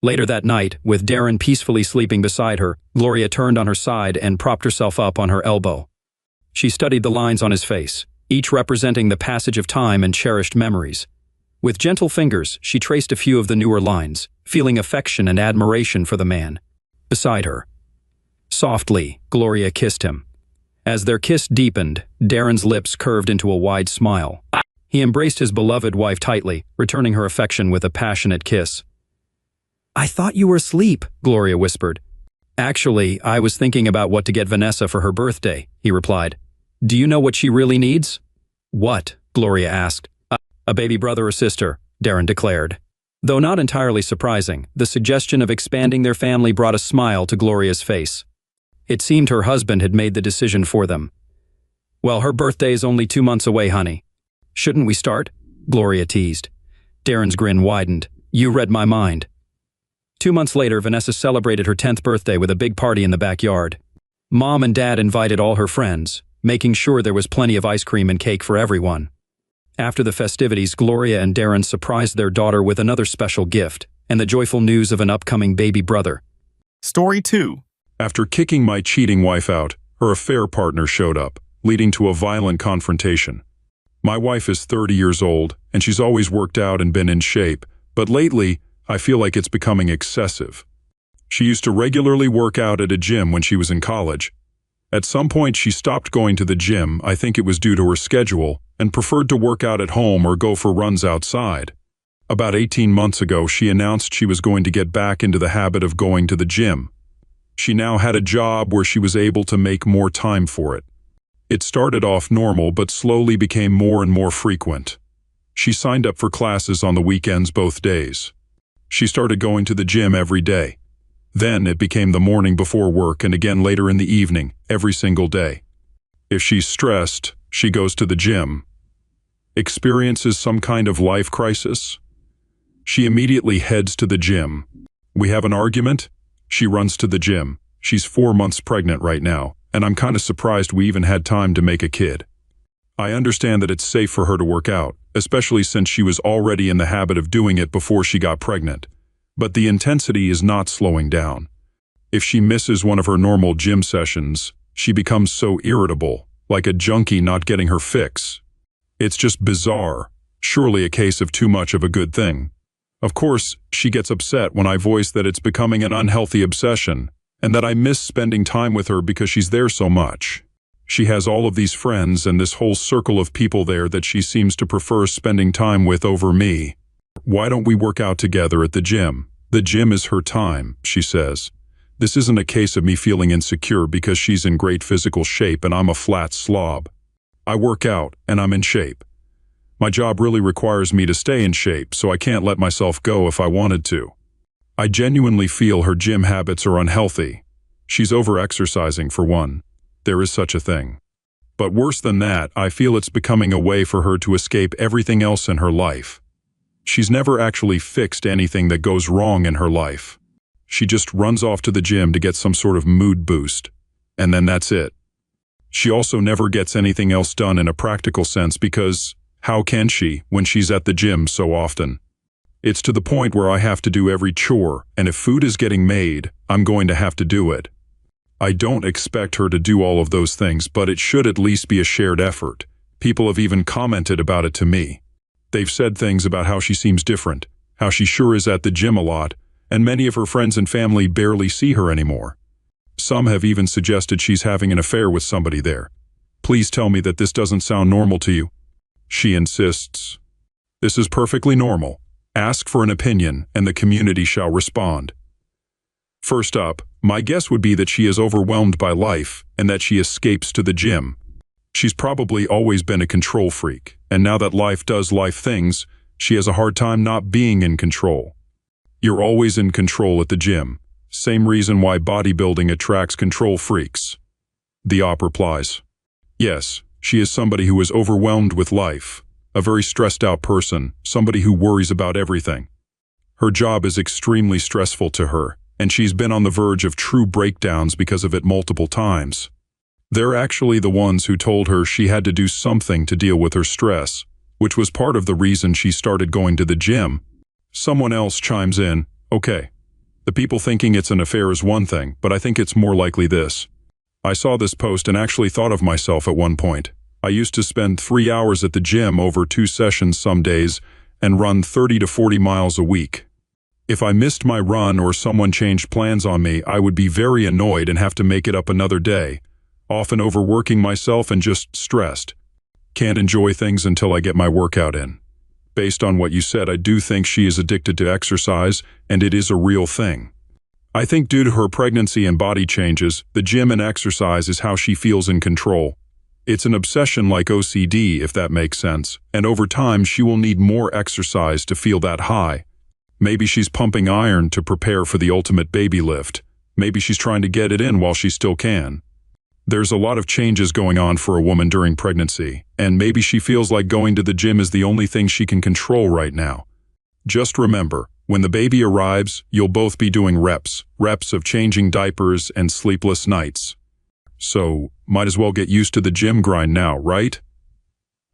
Later that night, with Darren peacefully sleeping beside her, Gloria turned on her side and propped herself up on her elbow. She studied the lines on his face, each representing the passage of time and cherished memories. With gentle fingers, she traced a few of the newer lines, feeling affection and admiration for the man beside her. Softly, Gloria kissed him. As their kiss deepened, Darren's lips curved into a wide smile. He embraced his beloved wife tightly, returning her affection with a passionate kiss. "I thought you were asleep," Gloria whispered. "Actually, I was thinking about what to get Vanessa for her birthday," he replied. "Do you know what she really needs?" "What?" Gloria asked. A baby brother or sister," Darren declared. Though not entirely surprising, the suggestion of expanding their family brought a smile to Gloria's face. It seemed her husband had made the decision for them. "Well, her birthday is only 2 months away, honey. Shouldn't we start?" Gloria teased. Darren's grin widened. "You read my mind." 2 months later, Vanessa celebrated her 10th birthday with a big party in the backyard. Mom and Dad invited all her friends, making sure there was plenty of ice cream and cake for everyone. After the festivities, Gloria and Darren surprised their daughter with another special gift and the joyful news of an upcoming baby brother. Story 2. After kicking my cheating wife out, her affair partner showed up, leading to a violent confrontation. My wife is 30 years old, and she's always worked out and been in shape, but lately, I feel like it's becoming excessive. She used to regularly work out at a gym when she was in college. At some point, she stopped going to the gym. I think it was due to her schedule, and preferred to work out at home or go for runs outside. About 18 months ago, she announced she was going to get back into the habit of going to the gym. She now had a job where she was able to make more time for it. It started off normal but slowly became more and more frequent. She signed up for classes on the weekends both days. She started going to the gym every day. Then it became the morning before work and again later in the evening, every single day. If she's stressed, she goes to the gym. Experiences some kind of life crisis? She immediately heads to the gym. We have an argument? She runs to the gym. She's 4 months pregnant right now, and I'm kind of surprised we even had time to make a kid. I understand that it's safe for her to work out, especially since she was already in the habit of doing it before she got pregnant. But the intensity is not slowing down. If she misses one of her normal gym sessions, she becomes so irritable, like a junkie not getting her fix. It's just bizarre, surely a case of too much of a good thing. Of course, she gets upset when I voice that it's becoming an unhealthy obsession, and that I miss spending time with her because she's there so much. She has all of these friends and this whole circle of people there that she seems to prefer spending time with over me. "Why don't we work out together at the gym? The gym is her time," she says. This isn't a case of me feeling insecure because she's in great physical shape and I'm a flat slob. I work out and I'm in shape. My job really requires me to stay in shape, so I can't let myself go if I wanted to. I genuinely feel her gym habits are unhealthy. She's over-exercising for one. There is such a thing. But worse than that, I feel it's becoming a way for her to escape everything else in her life. She's never actually fixed anything that goes wrong in her life. She just runs off to the gym to get some sort of mood boost, and then that's it. She also never gets anything else done in a practical sense because, how can she when she's at the gym so often? It's to the point where I have to do every chore, and if food is getting made, I'm going to have to do it. I don't expect her to do all of those things, but it should at least be a shared effort. People have even commented about it to me. They've said things about how she seems different, how she sure is at the gym a lot, and many of her friends and family barely see her anymore. Some have even suggested she's having an affair with somebody there. Please tell me that this doesn't sound normal to you. She insists. This is perfectly normal. Ask for an opinion, and the community shall respond. First up, my guess would be that she is overwhelmed by life and that she escapes to the gym. She's probably always been a control freak, and now that life does life things, she has a hard time not being in control. You're always in control at the gym. Same reason why bodybuilding attracts control freaks. The op replies. Yes, she is somebody who is overwhelmed with life, a very stressed out person, somebody who worries about everything. Her job is extremely stressful to her, and she's been on the verge of true breakdowns because of it multiple times. They're actually the ones who told her she had to do something to deal with her stress, which was part of the reason she started going to the gym. Someone else chimes in, okay, the people thinking it's an affair is one thing, but I think it's more likely this. I saw this post and actually thought of myself at one point. I used to spend 3 hours at the gym over 2 sessions some days, and run 30 to 40 miles a week. If I missed my run or someone changed plans on me, I would be very annoyed and have to make it up another day, often overworking myself and just stressed. Can't enjoy things until I get my workout in. Based on what you said, I do think she is addicted to exercise, and it is a real thing. I think due to her pregnancy and body changes, the gym and exercise is how she feels in control. It's an obsession like OCD, if that makes sense, and over time she will need more exercise to feel that high. Maybe she's pumping iron to prepare for the ultimate baby lift. Maybe she's trying to get it in while she still can. There's a lot of changes going on for a woman during pregnancy, and maybe she feels like going to the gym is the only thing she can control right now. Just remember, when the baby arrives, you'll both be doing reps of changing diapers and sleepless nights. So, might as well get used to the gym grind now, right?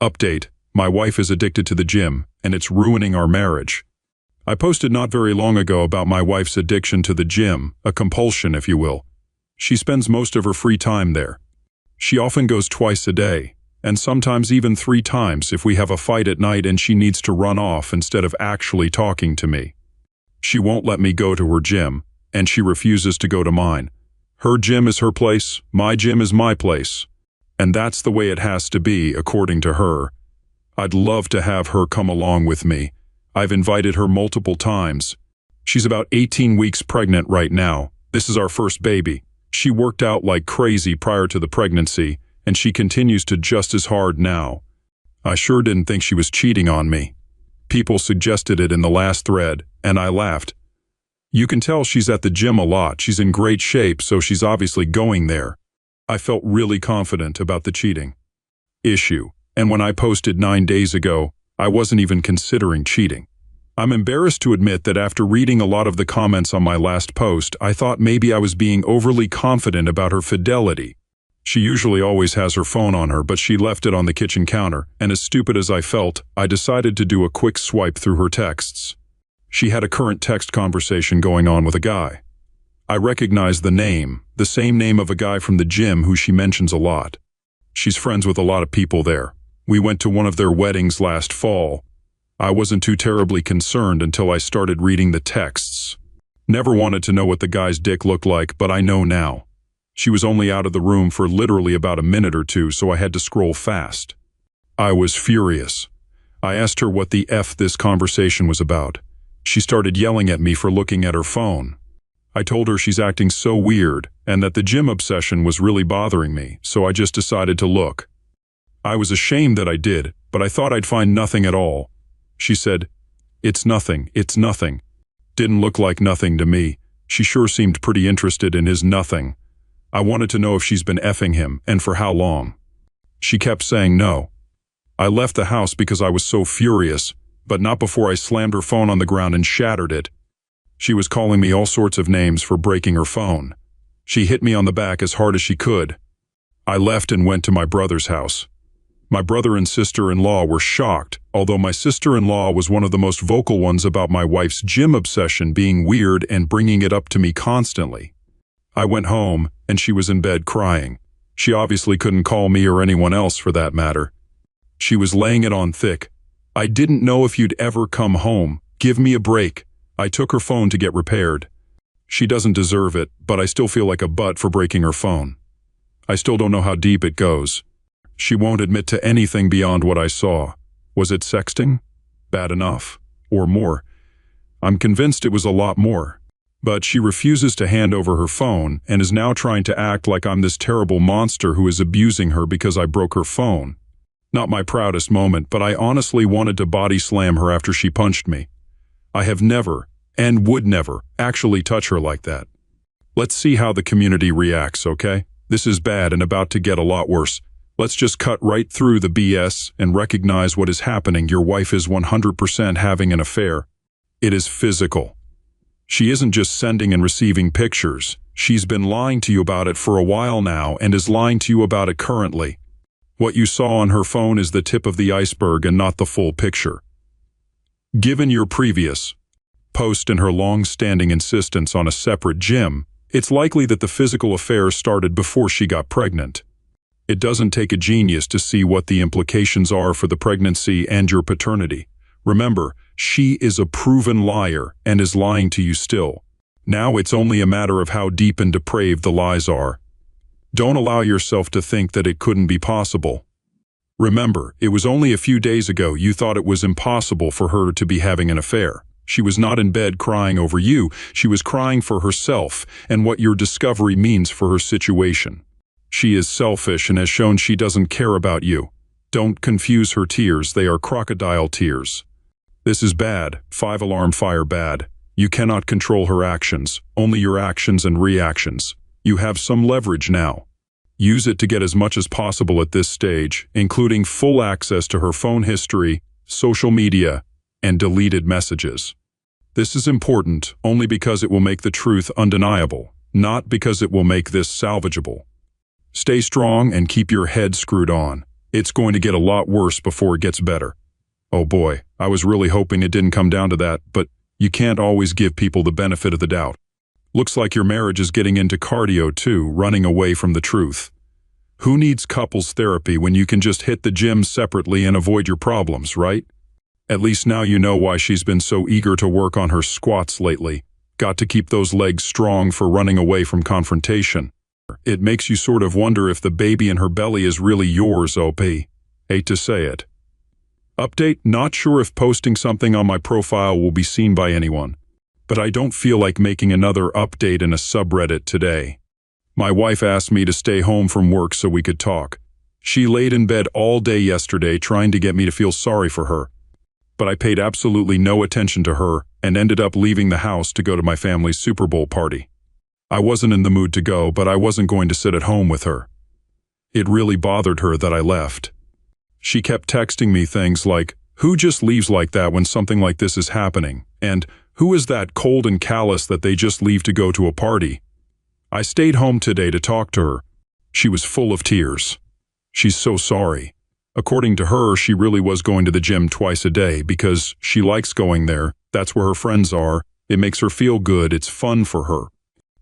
Update: my wife is addicted to the gym, and it's ruining our marriage. I posted not very long ago about my wife's addiction to the gym, a compulsion, if you will. She spends most of her free time there. She often goes twice a day, and sometimes even 3 times if we have a fight at night and she needs to run off instead of actually talking to me. She won't let me go to her gym, and she refuses to go to mine. Her gym is her place, my gym is my place. And that's the way it has to be, according to her. I'd love to have her come along with me. I've invited her multiple times. She's about 18 weeks pregnant right now. This is our first baby. She worked out like crazy prior to the pregnancy, and she continues to just as hard now. I sure didn't think she was cheating on me. People suggested it in the last thread, and I laughed. You can tell she's at the gym a lot. She's in great shape, so she's obviously going there. I felt really confident about the cheating issue, and when I posted 9 days ago, I wasn't even considering cheating. I'm embarrassed to admit that after reading a lot of the comments on my last post, I thought maybe I was being overly confident about her fidelity. She usually always has her phone on her, but she left it on the kitchen counter, and as stupid as I felt, I decided to do a quick swipe through her texts. She had a current text conversation going on with a guy. I recognized the name, the same name of a guy from the gym who she mentions a lot. She's friends with a lot of people there. We went to one of their weddings last fall. I wasn't too terribly concerned until I started reading the texts. Never wanted to know what the guy's dick looked like, but I know now. She was only out of the room for literally about a minute or two, so I had to scroll fast. I was furious. I asked her what the F this conversation was about. She started yelling at me for looking at her phone. I told her she's acting so weird, and that the gym obsession was really bothering me, so I just decided to look. I was ashamed that I did, but I thought I'd find nothing at all. She said, "It's nothing, it's nothing." Didn't look like nothing to me. She sure seemed pretty interested in his nothing. I wanted to know if she's been effing him, and for how long. She kept saying no. I left the house because I was so furious, but not before I slammed her phone on the ground and shattered it. She was calling me all sorts of names for breaking her phone. She hit me on the back as hard as she could. I left and went to my brother's house. My brother and sister-in-law were shocked, although my sister-in-law was one of the most vocal ones about my wife's gym obsession being weird and bringing it up to me constantly. I went home, and she was in bed crying. She obviously couldn't call me or anyone else for that matter. She was laying it on thick. "I didn't know if you'd ever come home. Give me a break." I took her phone to get repaired. She doesn't deserve it, but I still feel like a butt for breaking her phone. I still don't know how deep it goes. She won't admit to anything beyond what I saw. Was it sexting? Bad enough. Or more. I'm convinced it was a lot more. But she refuses to hand over her phone and is now trying to act like I'm this terrible monster who is abusing her because I broke her phone. Not my proudest moment, but I honestly wanted to body slam her after she punched me. I have never, and would never, actually touch her like that. Let's see how the community reacts, okay? This is bad and about to get a lot worse. Let's just cut right through the BS and recognize what is happening. Your wife is 100% having an affair. It is physical. She isn't just sending and receiving pictures. She's been lying to you about it for a while now and is lying to you about it currently. What you saw on her phone is the tip of the iceberg and not the full picture. Given your previous post and her long-standing insistence on a separate gym, it's likely that the physical affair started before she got pregnant. It doesn't take a genius to see what the implications are for the pregnancy and your paternity. Remember, she is a proven liar and is lying to you still. Now it's only a matter of how deep and depraved the lies are. Don't allow yourself to think that it couldn't be possible. Remember, it was only a few days ago you thought it was impossible for her to be having an affair. She was not in bed crying over you, she was crying for herself and what your discovery means for her situation. She is selfish and has shown she doesn't care about you. Don't confuse her tears, they are crocodile tears. This is bad, 5-alarm fire bad. You cannot control her actions, only your actions and reactions. You have some leverage now. Use it to get as much as possible at this stage, including full access to her phone history, social media, and deleted messages. This is important only because it will make the truth undeniable, not because it will make this salvageable. Stay strong and keep your head screwed on. It's going to get a lot worse before it gets better. Oh boy, I was really hoping it didn't come down to that, but you can't always give people the benefit of the doubt. Looks like your marriage is getting into cardio too, running away from the truth. Who needs couples therapy when you can just hit the gym separately and avoid your problems, right? At least now you know why she's been so eager to work on her squats lately. Got to keep those legs strong for running away from confrontation. It makes you sort of wonder if the baby in her belly is really yours, OP. Hate to say it. Update, not sure if posting something on my profile will be seen by anyone, but I don't feel like making another update in a subreddit today. My wife asked me to stay home from work so we could talk. She laid in bed all day yesterday trying to get me to feel sorry for her, but I paid absolutely no attention to her and ended up leaving the house to go to my family's Super Bowl party. I wasn't in the mood to go, but I wasn't going to sit at home with her. It really bothered her that I left. She kept texting me things like, "Who just leaves like that when something like this is happening?" And, "Who is that cold and callous that they just leave to go to a party?" I stayed home today to talk to her. She was full of tears. She's so sorry. According to her, she really was going to the gym twice a day because she likes going there. That's where her friends are. It makes her feel good. It's fun for her.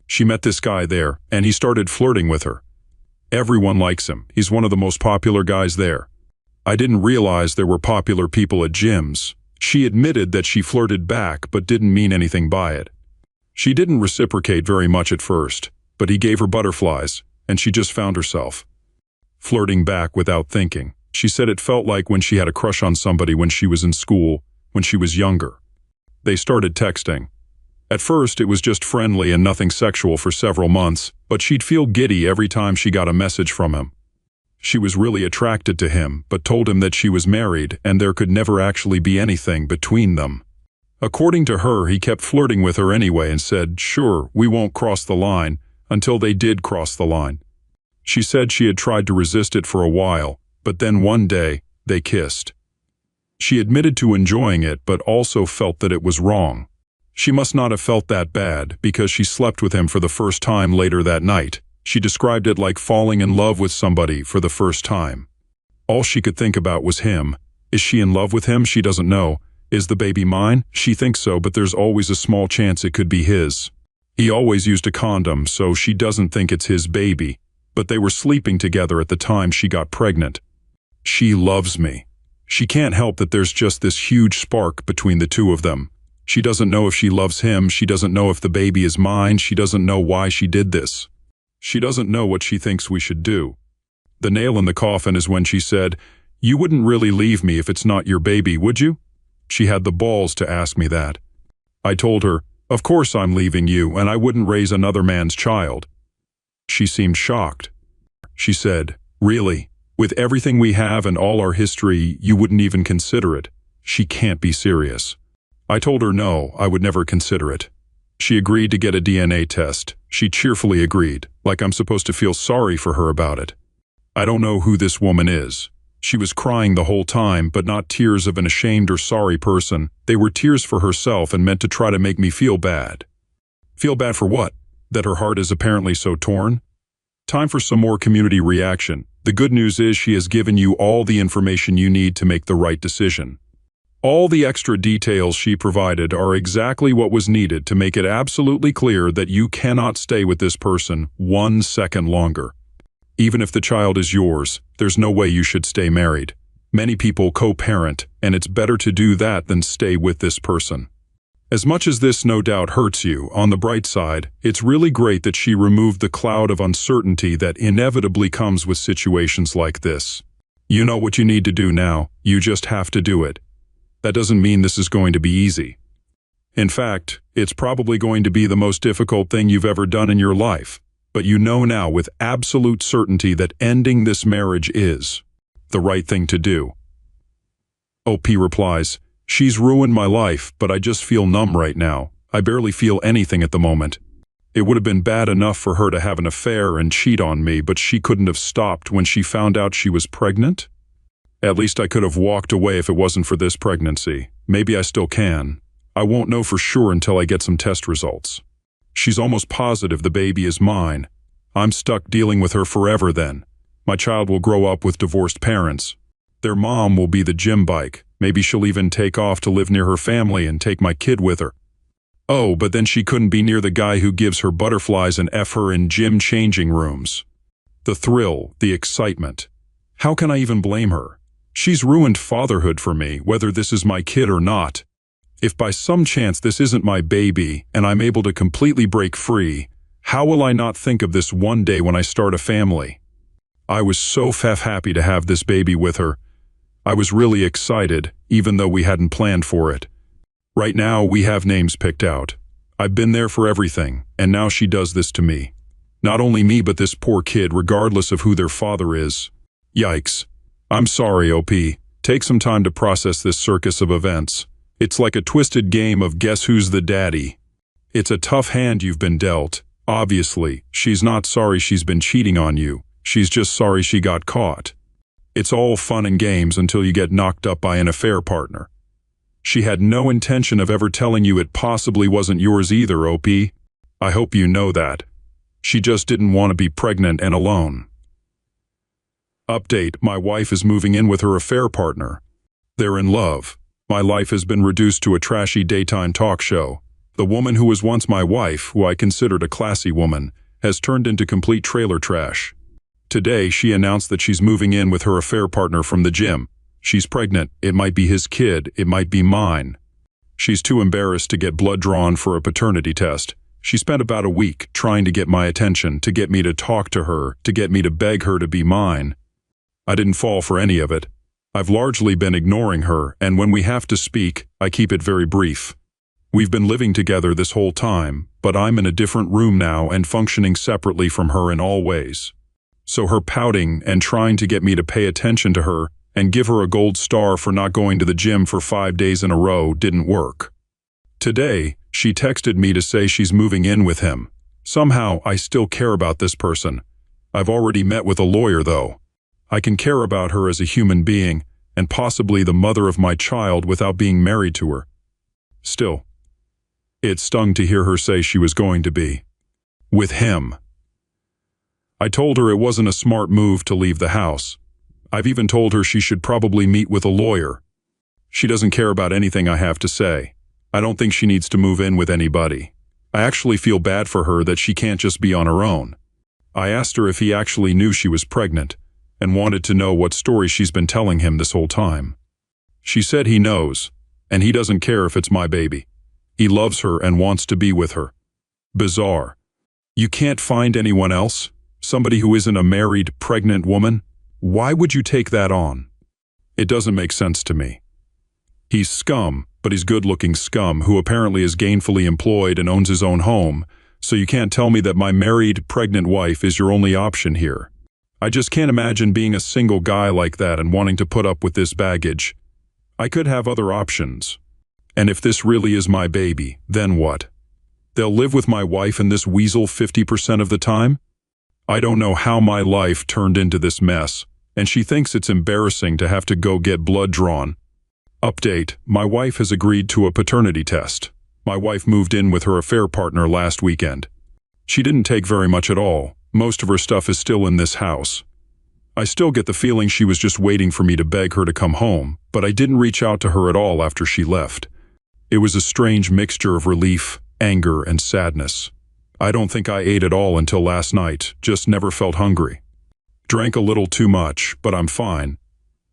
She met this guy there, and he started flirting with her. Everyone likes him. He's one of the most popular guys there. I didn't realize there were popular people at gyms. She admitted that she flirted back but didn't mean anything by it. She didn't reciprocate very much at first, but he gave her butterflies, and she just found herself flirting back without thinking. She said it felt like when she had a crush on somebody when she was in school, when she was younger. They started texting. At first, it was just friendly and nothing sexual for several months, but she'd feel giddy every time she got a message from him. She was really attracted to him, but told him that she was married and there could never actually be anything between them. According to her, he kept flirting with her anyway and said, "Sure, we won't cross the line," until they did cross the line. She said she had tried to resist it for a while, but then one day, they kissed. She admitted to enjoying it, but also felt that it was wrong. She must not have felt that bad because she slept with him for the first time later that night. She described it like falling in love with somebody for the first time. All she could think about was him. Is she in love with him? She doesn't know. Is the baby mine? She thinks so, but there's always a small chance it could be his. He always used a condom, so she doesn't think it's his baby. But they were sleeping together at the time she got pregnant. She loves me. She can't help that there's just this huge spark between the two of them. She doesn't know if she loves him. She doesn't know if the baby is mine. She doesn't know why she did this. She doesn't know what she thinks we should do. The nail in the coffin is when she said, "You wouldn't really leave me if it's not your baby, would you?" She had the balls to ask me that. I told her, "Of course I'm leaving you, and I wouldn't raise another man's child." She seemed shocked. She said, "Really? With everything we have and all our history, you wouldn't even consider it? She can't be serious." I told her no, I would never consider it. She agreed to get a DNA test. She cheerfully agreed, like I'm supposed to feel sorry for her about it. I don't know who this woman is. She was crying the whole time, but not tears of an ashamed or sorry person. They were tears for herself and meant to try to make me feel bad. Feel bad for what? That her heart is apparently so torn? Time for some more community reaction. The good news is she has given you all the information you need to make the right decision. All the extra details she provided are exactly what was needed to make it absolutely clear that you cannot stay with this person 1 second longer. Even if the child is yours, there's no way you should stay married. Many people co-parent, and it's better to do that than stay with this person. As much as this no doubt hurts you, on the bright side, it's really great that she removed the cloud of uncertainty that inevitably comes with situations like this. You know what you need to do now, you just have to do it. That doesn't mean this is going to be easy. In fact, it's probably going to be the most difficult thing you've ever done in your life, but you know now with absolute certainty that ending this marriage is the right thing to do. OP replies, "She's ruined my life, but I just feel numb right now. I barely feel anything at the moment. It would have been bad enough for her to have an affair and cheat on me, but she couldn't have stopped when she found out she was pregnant? At least I could have walked away if it wasn't for this pregnancy. Maybe I still can. I won't know for sure until I get some test results. She's almost positive the baby is mine. I'm stuck dealing with her forever then. My child will grow up with divorced parents. Their mom will be the gym bike. Maybe she'll even take off to live near her family and take my kid with her. Oh, but then she couldn't be near the guy who gives her butterflies and F her in gym changing rooms. The thrill, the excitement. How can I even blame her? She's ruined fatherhood for me, whether this is my kid or not. If by some chance this isn't my baby and I'm able to completely break free, how will I not think of this one day when I start a family? I was so happy to have this baby with her. I was really excited, even though we hadn't planned for it. Right now, we have names picked out. I've been there for everything, and now she does this to me. Not only me, but this poor kid, regardless of who their father is. Yikes. I'm sorry, OP. Take some time to process this circus of events. It's like a twisted game of guess who's the daddy. It's a tough hand you've been dealt. Obviously, she's not sorry she's been cheating on you. She's just sorry she got caught. It's all fun and games until you get knocked up by an affair partner. She had no intention of ever telling you it possibly wasn't yours either, OP. I hope you know that. She just didn't want to be pregnant and alone. Update: my wife is moving in with her affair partner. They're in love. My life has been reduced to a trashy daytime talk show. The woman who was once my wife, who I considered a classy woman, has turned into complete trailer trash. Today, she announced that she's moving in with her affair partner from the gym. She's pregnant. It might be his kid. It might be mine. She's too embarrassed to get blood drawn for a paternity test. She spent about a week trying to get my attention, to get me to talk to her, to get me to beg her to be mine. I didn't fall for any of it. I've largely been ignoring her, and when we have to speak, I keep it very brief. We've been living together this whole time, but I'm in a different room now and functioning separately from her in all ways. So her pouting and trying to get me to pay attention to her and give her a gold star for not going to the gym for 5 days in a row didn't work. Today, she texted me to say she's moving in with him. Somehow, I still care about this person. I've already met with a lawyer, though. I can care about her as a human being and possibly the mother of my child without being married to her. Still, it stung to hear her say she was going to be with him. I told her it wasn't a smart move to leave the house. I've even told her she should probably meet with a lawyer. She doesn't care about anything I have to say. I don't think she needs to move in with anybody. I actually feel bad for her that she can't just be on her own. I asked her if he actually knew she was pregnant and wanted to know what story she's been telling him this whole time. She said he knows, and he doesn't care if it's my baby. He loves her and wants to be with her. Bizarre. You can't find anyone else? Somebody who isn't a married, pregnant woman? Why would you take that on? It doesn't make sense to me. He's scum, but he's good-looking scum who apparently is gainfully employed and owns his own home, so you can't tell me that my married, pregnant wife is your only option here. I just can't imagine being a single guy like that and wanting to put up with this baggage. I could have other options. And if this really is my baby, then what? They'll live with my wife and this weasel 50% of the time? I don't know how my life turned into this mess, and she thinks it's embarrassing to have to go get blood drawn. Update: my wife has agreed to a paternity test. My wife moved in with her affair partner last weekend. She didn't take very much at all. Most of her stuff is still in this house. I still get the feeling she was just waiting for me to beg her to come home, but I didn't reach out to her at all after she left. It was a strange mixture of relief, anger, and sadness. I don't think I ate at all until last night, just never felt hungry. Drank a little too much, but I'm fine.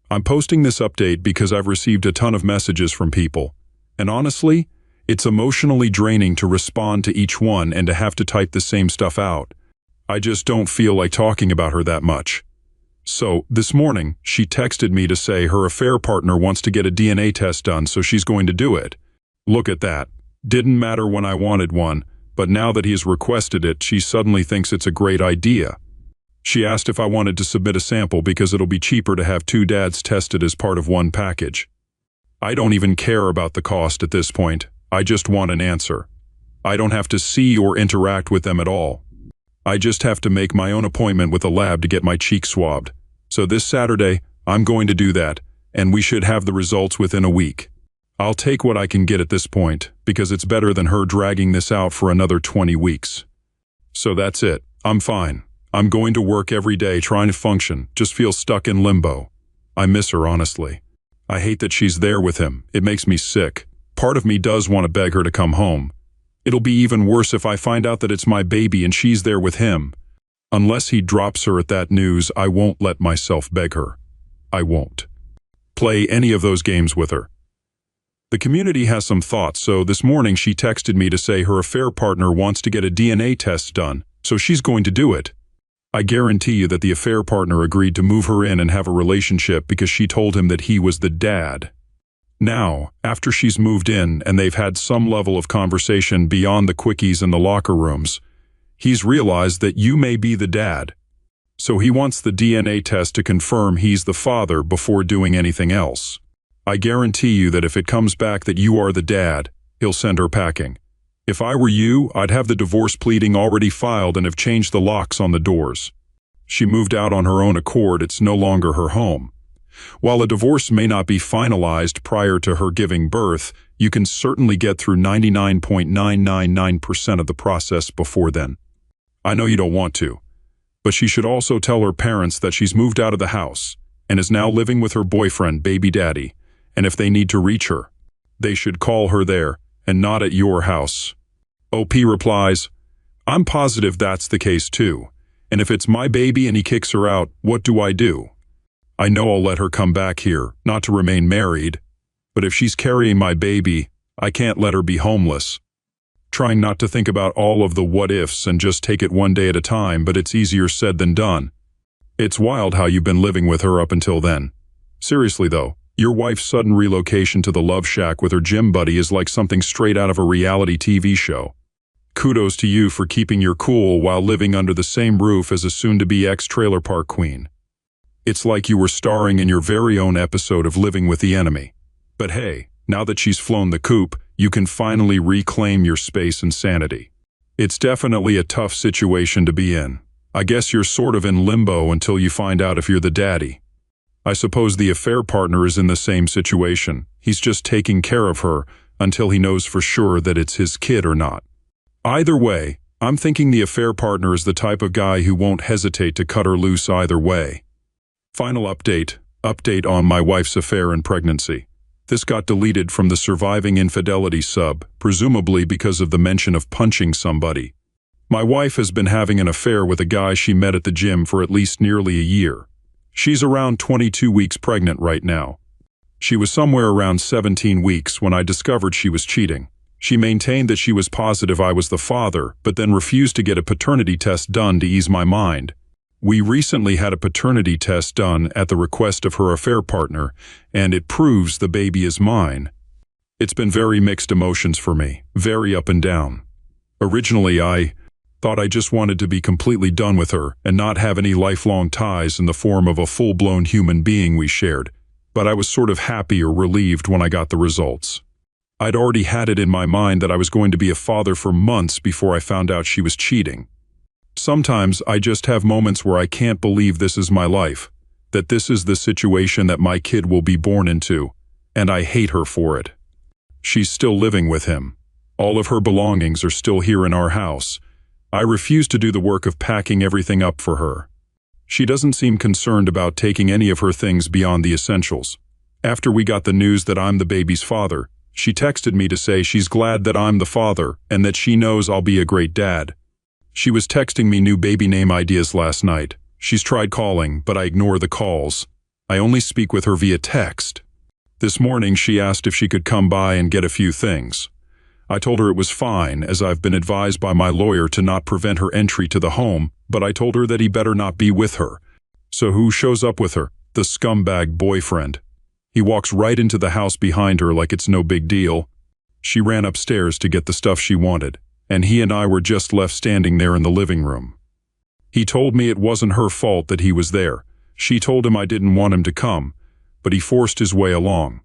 I'm posting this update because I've received a ton of messages from people, and honestly, it's emotionally draining to respond to each one and to have to type the same stuff out. I just don't feel like talking about her that much. So, this morning, she texted me to say her affair partner wants to get a DNA test done, so she's going to do it. Look at that. Didn't matter when I wanted one, but now that he has requested it, she suddenly thinks it's a great idea. She asked if I wanted to submit a sample because it'll be cheaper to have two dads tested as part of one package. I don't even care about the cost at this point. I just want an answer. I don't have to see or interact with them at all. I just have to make my own appointment with a lab to get my cheek swabbed. So this Saturday, I'm going to do that, and we should have the results within a week. I'll take what I can get at this point, because it's better than her dragging this out for another 20 weeks. So that's it. I'm fine. I'm going to work every day trying to function, just feel stuck in limbo. I miss her, honestly. I hate that she's there with him. It makes me sick. Part of me does want to beg her to come home. It'll be even worse if I find out that it's my baby and she's there with him. Unless he drops her at that news, I won't let myself beg her. I won't play any of those games with her. The community has some thoughts, so this morning she texted me to say her affair partner wants to get a DNA test done, so she's going to do it. I guarantee you that the affair partner agreed to move her in and have a relationship because she told him that he was the dad. Now, after she's moved in and they've had some level of conversation beyond the quickies in the locker rooms, he's realized that you may be the dad. So he wants the DNA test to confirm he's the father before doing anything else. I guarantee you that if it comes back that you are the dad, he'll send her packing. If I were you, I'd have the divorce pleading already filed and have changed the locks on the doors. She moved out on her own accord. It's no longer her home. While a divorce may not be finalized prior to her giving birth, you can certainly get through 99.999% of the process before then. I know you don't want to, but she should also tell her parents that she's moved out of the house and is now living with her boyfriend, baby daddy, and if they need to reach her, they should call her there and not at your house. OP replies, I'm positive that's the case too, and if it's my baby and he kicks her out, what do I do? I know I'll let her come back here, not to remain married, but if she's carrying my baby, I can't let her be homeless. Trying not to think about all of the what-ifs and just take it one day at a time, but it's easier said than done. It's wild how you've been living with her up until then. Seriously though, your wife's sudden relocation to the love shack with her gym buddy is like something straight out of a reality TV show. Kudos to you for keeping your cool while living under the same roof as a soon-to-be ex-trailer park queen. It's like you were starring in your very own episode of Living with the Enemy. But hey, now that she's flown the coop, you can finally reclaim your space and sanity. It's definitely a tough situation to be in. I guess you're sort of in limbo until you find out if you're the daddy. I suppose the affair partner is in the same situation. He's just taking care of her until he knows for sure that it's his kid or not. Either way, I'm thinking the affair partner is the type of guy who won't hesitate to cut her loose either way. Final update on my wife's affair and pregnancy. This got deleted from the surviving infidelity sub, presumably because of the mention of punching somebody. My wife has been having an affair with a guy she met at the gym for at least nearly a year. She's around 22 weeks pregnant right now. She was somewhere around 17 weeks when I discovered she was cheating. She maintained that she was positive I was the father, but then refused to get a paternity test done to ease my mind. We recently had a paternity test done at the request of her affair partner, and it proves the baby is mine. It's been very mixed emotions for me, very up and down. Originally, I thought I just wanted to be completely done with her and not have any lifelong ties in the form of a full-blown human being we shared, but I was sort of happy or relieved when I got the results. I'd already had it in my mind that I was going to be a father for months before I found out she was cheating. Sometimes I just have moments where I can't believe this is my life, that this is the situation that my kid will be born into, and I hate her for it. She's still living with him. All of her belongings are still here in our house. I refuse to do the work of packing everything up for her. She doesn't seem concerned about taking any of her things beyond the essentials. After we got the news that I'm the baby's father, she texted me to say she's glad that I'm the father and that she knows I'll be a great dad. She was texting me new baby name ideas last night. She's tried calling, but I ignore the calls. I only speak with her via text. This morning she asked if she could come by and get a few things. I told her it was fine, as I've been advised by my lawyer to not prevent her entry to the home, but I told her that he better not be with her. So who shows up with her? The scumbag boyfriend. He walks right into the house behind her like it's no big deal. She ran upstairs to get the stuff she wanted, and he and I were just left standing there in the living room. He told me it wasn't her fault that he was there. She told him I didn't want him to come, but he forced his way along.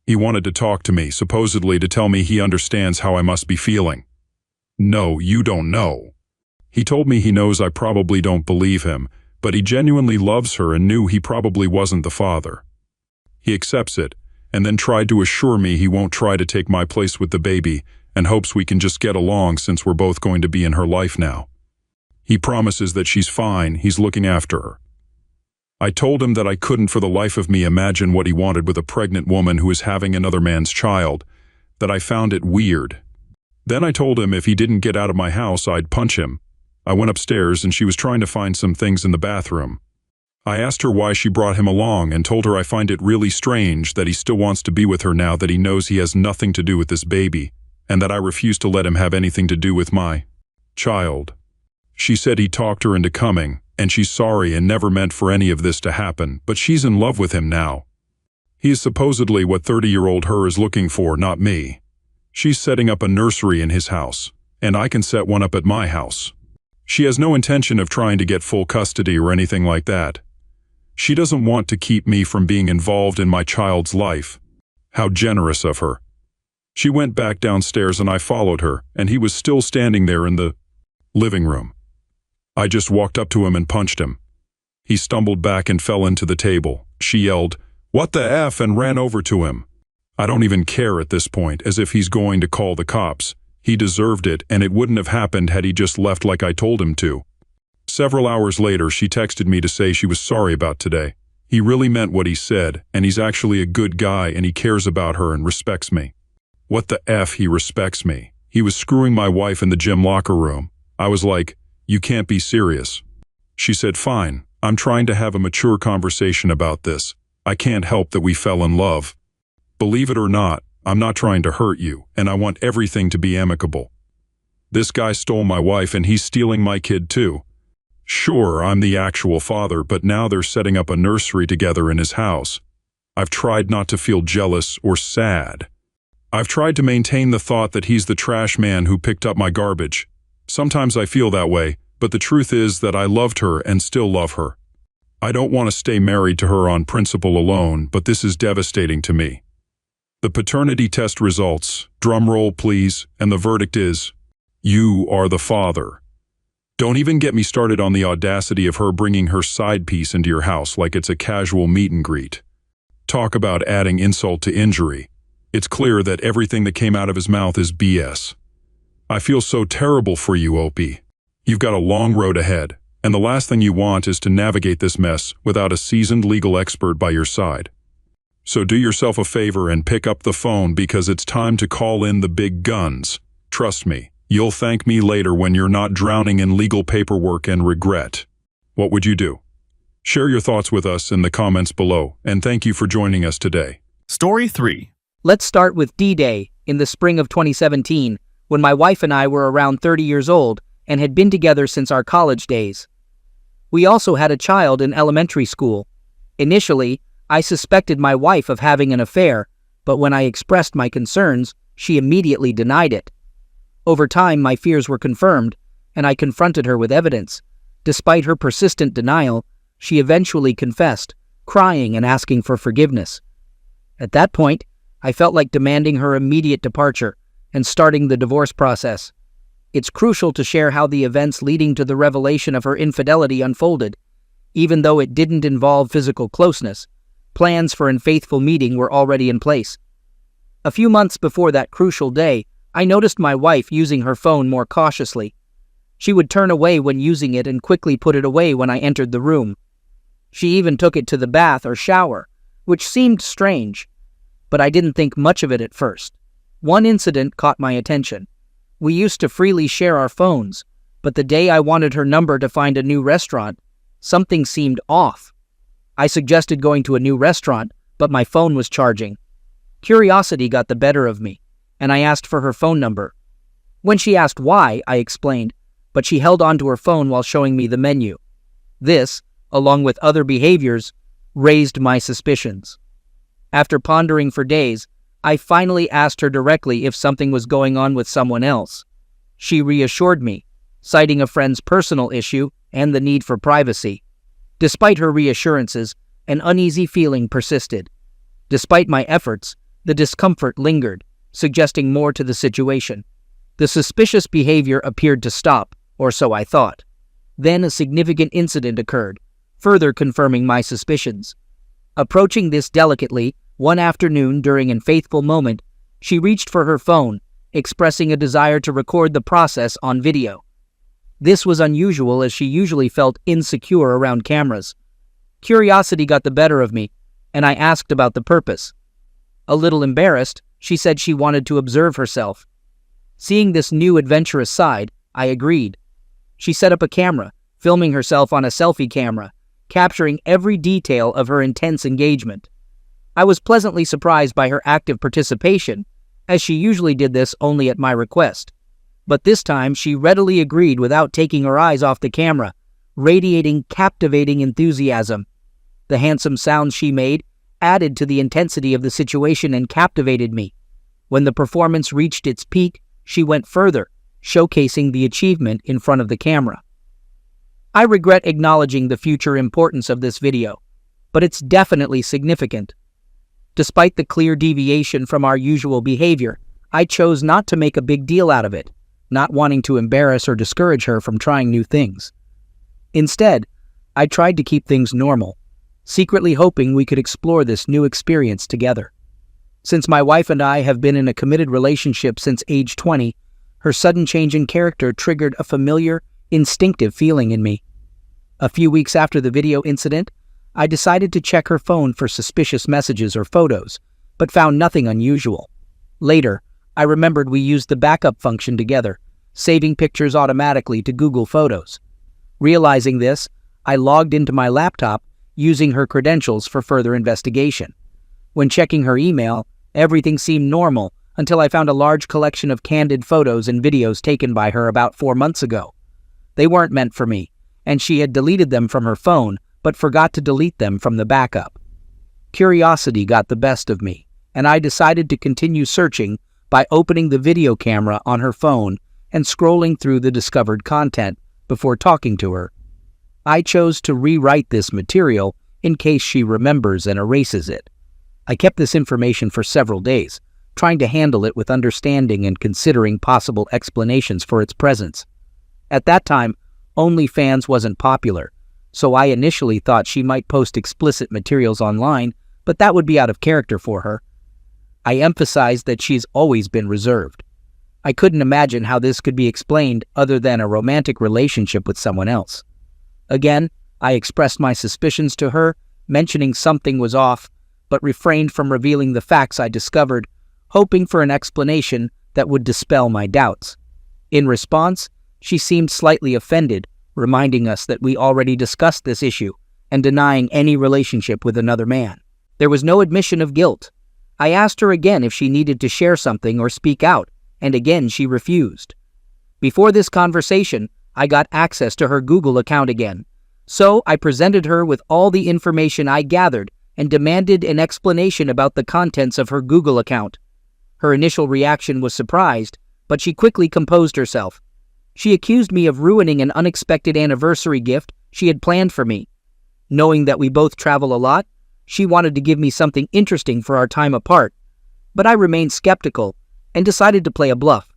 He wanted to talk to me, supposedly to tell me he understands how I must be feeling. No, you don't know. He told me he knows I probably don't believe him, but he genuinely loves her and knew he probably wasn't the father. He accepts it, and then tried to assure me he won't try to take my place with the baby and hopes we can just get along since we're both going to be in her life now. He promises that she's fine, he's looking after her. I told him that I couldn't for the life of me imagine what he wanted with a pregnant woman who is having another man's child, that I found it weird. Then I told him if he didn't get out of my house, I'd punch him. I went upstairs and she was trying to find some things in the bathroom. I asked her why she brought him along and told her I find it really strange that he still wants to be with her now that he knows he has nothing to do with this baby, and that I refuse to let him have anything to do with my child. She said he talked her into coming, and she's sorry and never meant for any of this to happen, but she's in love with him now. He is supposedly what 30-year-old her is looking for, not me. She's setting up a nursery in his house, and I can set one up at my house. She has no intention of trying to get full custody or anything like that. She doesn't want to keep me from being involved in my child's life. How generous of her. She went back downstairs and I followed her, and he was still standing there in the living room. I just walked up to him and punched him. He stumbled back and fell into the table. She yelled, "What the F?" and ran over to him. I don't even care at this point, as if he's going to call the cops. He deserved it, and it wouldn't have happened had he just left like I told him to. Several hours later, she texted me to say she was sorry about today. He really meant what he said, and he's actually a good guy and he cares about her and respects me. What the F, he respects me? He was screwing my wife in the gym locker room. I was like, "You can't be serious." She said, "Fine, I'm trying to have a mature conversation about this. I can't help that we fell in love. Believe it or not, I'm not trying to hurt you, and I want everything to be amicable. This guy stole my wife and he's stealing my kid too. Sure, I'm the actual father, but now they're setting up a nursery together in his house. I've tried not to feel jealous or sad. I've tried to maintain the thought that he's the trash man who picked up my garbage. Sometimes I feel that way, but the truth is that I loved her and still love her. I don't want to stay married to her on principle alone, but this is devastating to me. The paternity test results, drum roll please, and the verdict is, you are the father. Don't even get me started on the audacity of her bringing her side piece into your house like it's a casual meet and greet. Talk about adding insult to injury. It's clear that everything that came out of his mouth is BS. I feel so terrible for you, Opie. You've got a long road ahead, and the last thing you want is to navigate this mess without a seasoned legal expert by your side. So do yourself a favor and pick up the phone because it's time to call in the big guns. Trust me, you'll thank me later when you're not drowning in legal paperwork and regret. What would you do? Share your thoughts with us in the comments below, and thank you for joining us today. Story 3. Let's start with D-Day in the spring of 2017, when my wife and I were around 30 years old and had been together since our college days. We also had a child in elementary school. Initially, I suspected my wife of having an affair, but when I expressed my concerns, she immediately denied it. Over time, my fears were confirmed, and I confronted her with evidence. Despite her persistent denial, she eventually confessed, crying and asking for forgiveness. At that point, I felt like demanding her immediate departure and starting the divorce process. It's crucial to share how the events leading to the revelation of her infidelity unfolded. Even though it didn't involve physical closeness, plans for an unfaithful meeting were already in place. A few months before that crucial day, I noticed my wife using her phone more cautiously. She would turn away when using it and quickly put it away when I entered the room. She even took it to the bath or shower, which seemed strange, but I didn't think much of it at first. One incident caught my attention. We used to freely share our phones, but the day I wanted her number to find a new restaurant, something seemed off. I suggested going to a new restaurant, but my phone was charging. Curiosity got the better of me, and I asked for her phone number. When she asked why, I explained, but she held onto her phone while showing me the menu. This, along with other behaviors, raised my suspicions. After pondering for days, I finally asked her directly if something was going on with someone else. She reassured me, citing a friend's personal issue and the need for privacy. Despite her reassurances, an uneasy feeling persisted. Despite my efforts, the discomfort lingered, suggesting more to the situation. The suspicious behavior appeared to stop, or so I thought. Then a significant incident occurred, further confirming my suspicions. Approaching this delicately, one afternoon during an unfaithful moment, she reached for her phone, expressing a desire to record the process on video. This was unusual as she usually felt insecure around cameras. Curiosity got the better of me, and I asked about the purpose. A little embarrassed, she said she wanted to observe herself. Seeing this new adventurous side, I agreed. She set up a camera, filming herself on a selfie camera, capturing every detail of her intense engagement. I was pleasantly surprised by her active participation, as she usually did this only at my request. But this time she readily agreed without taking her eyes off the camera, radiating captivating enthusiasm. The handsome sounds she made added to the intensity of the situation and captivated me. When the performance reached its peak, she went further, showcasing the achievement in front of the camera. I regret acknowledging the future importance of this video, but it's definitely significant. Despite the clear deviation from our usual behavior, I chose not to make a big deal out of it, not wanting to embarrass or discourage her from trying new things. Instead, I tried to keep things normal, secretly hoping we could explore this new experience together. Since my wife and I have been in a committed relationship since age 20, her sudden change in character triggered a familiar, instinctive feeling in me. A few weeks after the video incident, I decided to check her phone for suspicious messages or photos, but found nothing unusual. Later, I remembered we used the backup function together, saving pictures automatically to Google Photos. Realizing this, I logged into my laptop using her credentials for further investigation. When checking her email, everything seemed normal until I found a large collection of candid photos and videos taken by her about 4 months ago. They weren't meant for me, and she had deleted them from her phone, but forgot to delete them from the backup. Curiosity got the best of me, and I decided to continue searching by opening the video camera on her phone and scrolling through the discovered content before talking to her. I chose to rewrite this material in case she remembers and erases it. I kept this information for several days, trying to handle it with understanding and considering possible explanations for its presence. At that time, OnlyFans wasn't popular, so I initially thought she might post explicit materials online, but that would be out of character for her. I emphasized that she's always been reserved. I couldn't imagine how this could be explained other than a romantic relationship with someone else. Again, I expressed my suspicions to her, mentioning something was off, but refrained from revealing the facts I discovered, hoping for an explanation that would dispel my doubts. In response, she seemed slightly offended, reminding us that we already discussed this issue and denying any relationship with another man. There was no admission of guilt. I asked her again if she needed to share something or speak out, and again she refused. Before this conversation, I got access to her Google account again, so I presented her with all the information I gathered and demanded an explanation about the contents of her Google account. Her initial reaction was surprised, but she quickly composed herself. She accused me of ruining an unexpected anniversary gift she had planned for me. Knowing that we both travel a lot, she wanted to give me something interesting for our time apart, but I remained skeptical and decided to play a bluff.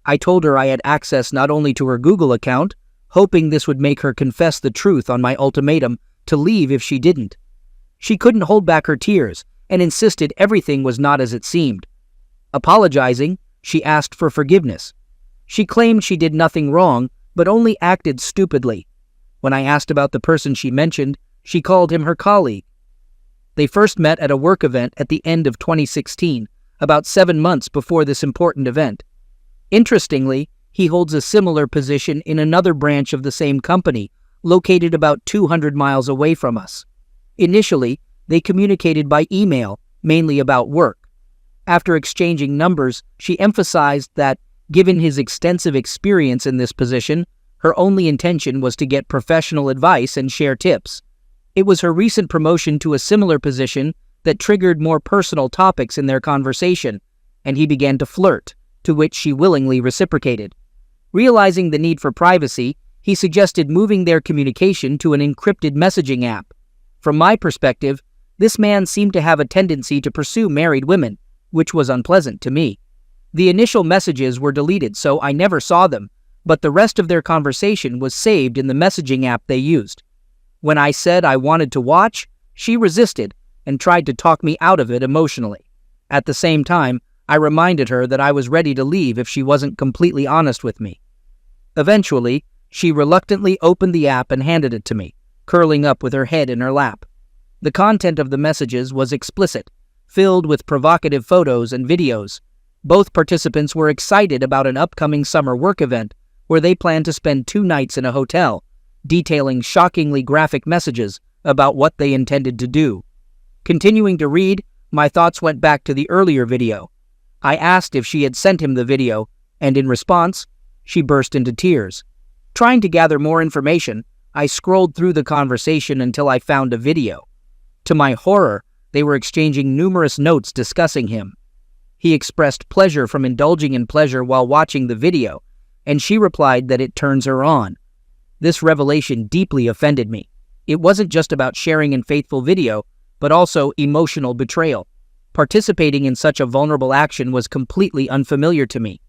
I told her I had access not only to her Google account, hoping this would make her confess the truth on my ultimatum to leave if she didn't. She couldn't hold back her tears and insisted everything was not as it seemed. Apologizing, she asked for forgiveness. She claimed she did nothing wrong, but only acted stupidly. When I asked about the person she mentioned, she called him her colleague. They first met at a work event at the end of 2016, about 7 months before this important event. Interestingly, he holds a similar position in another branch of the same company, located about 200 miles away from us. Initially, they communicated by email, mainly about work. After exchanging numbers, she emphasized that, given his extensive experience in this position, her only intention was to get professional advice and share tips. It was her recent promotion to a similar position that triggered more personal topics in their conversation, and he began to flirt, to which she willingly reciprocated. Realizing the need for privacy, he suggested moving their communication to an encrypted messaging app. From my perspective, this man seemed to have a tendency to pursue married women, which was unpleasant to me. The initial messages were deleted, so I never saw them, but the rest of their conversation was saved in the messaging app they used. When I said I wanted to watch, she resisted and tried to talk me out of it emotionally. At the same time, I reminded her that I was ready to leave if she wasn't completely honest with me. Eventually, she reluctantly opened the app and handed it to me, curling up with her head in her lap. The content of the messages was explicit, filled with provocative photos and videos. Both participants were excited about an upcoming summer work event where they planned to spend 2 nights in a hotel, detailing shockingly graphic messages about what they intended to do. Continuing to read, my thoughts went back to the earlier video. I asked if she had sent him the video, and in response, she burst into tears. Trying to gather more information, I scrolled through the conversation until I found a video. To my horror, they were exchanging numerous notes discussing him. He expressed pleasure from indulging in pleasure while watching the video, and she replied that it turns her on. This revelation deeply offended me. It wasn't just about sharing a faithful video, but also emotional betrayal. Participating in such a vulnerable action was completely unfamiliar to me.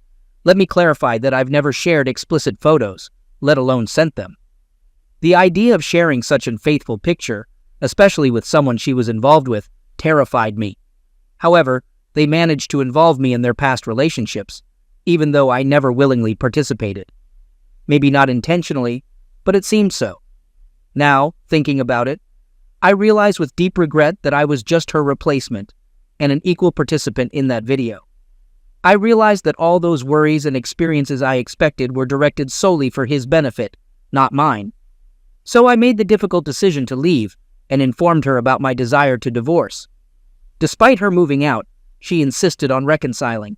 Let me clarify that I've never shared explicit photos, let alone sent them. The idea of sharing such an unfaithful picture, especially with someone she was involved with, terrified me. However, they managed to involve me in their past relationships, even though I never willingly participated. Maybe not intentionally, but it seemed so. Now, thinking about it, I realize with deep regret that I was just her replacement and an equal participant in that video. I realized that all those worries and experiences I expected were directed solely for his benefit, not mine. So I made the difficult decision to leave and informed her about my desire to divorce. Despite her moving out, she insisted on reconciling.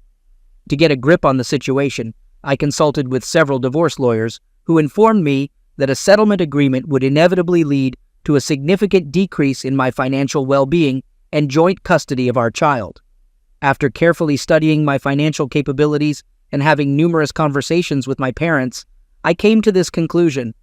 To get a grip on the situation, I consulted with several divorce lawyers who informed me that a settlement agreement would inevitably lead to a significant decrease in my financial well-being and joint custody of our child. After carefully studying my financial capabilities and having numerous conversations with my parents, I came to this conclusion.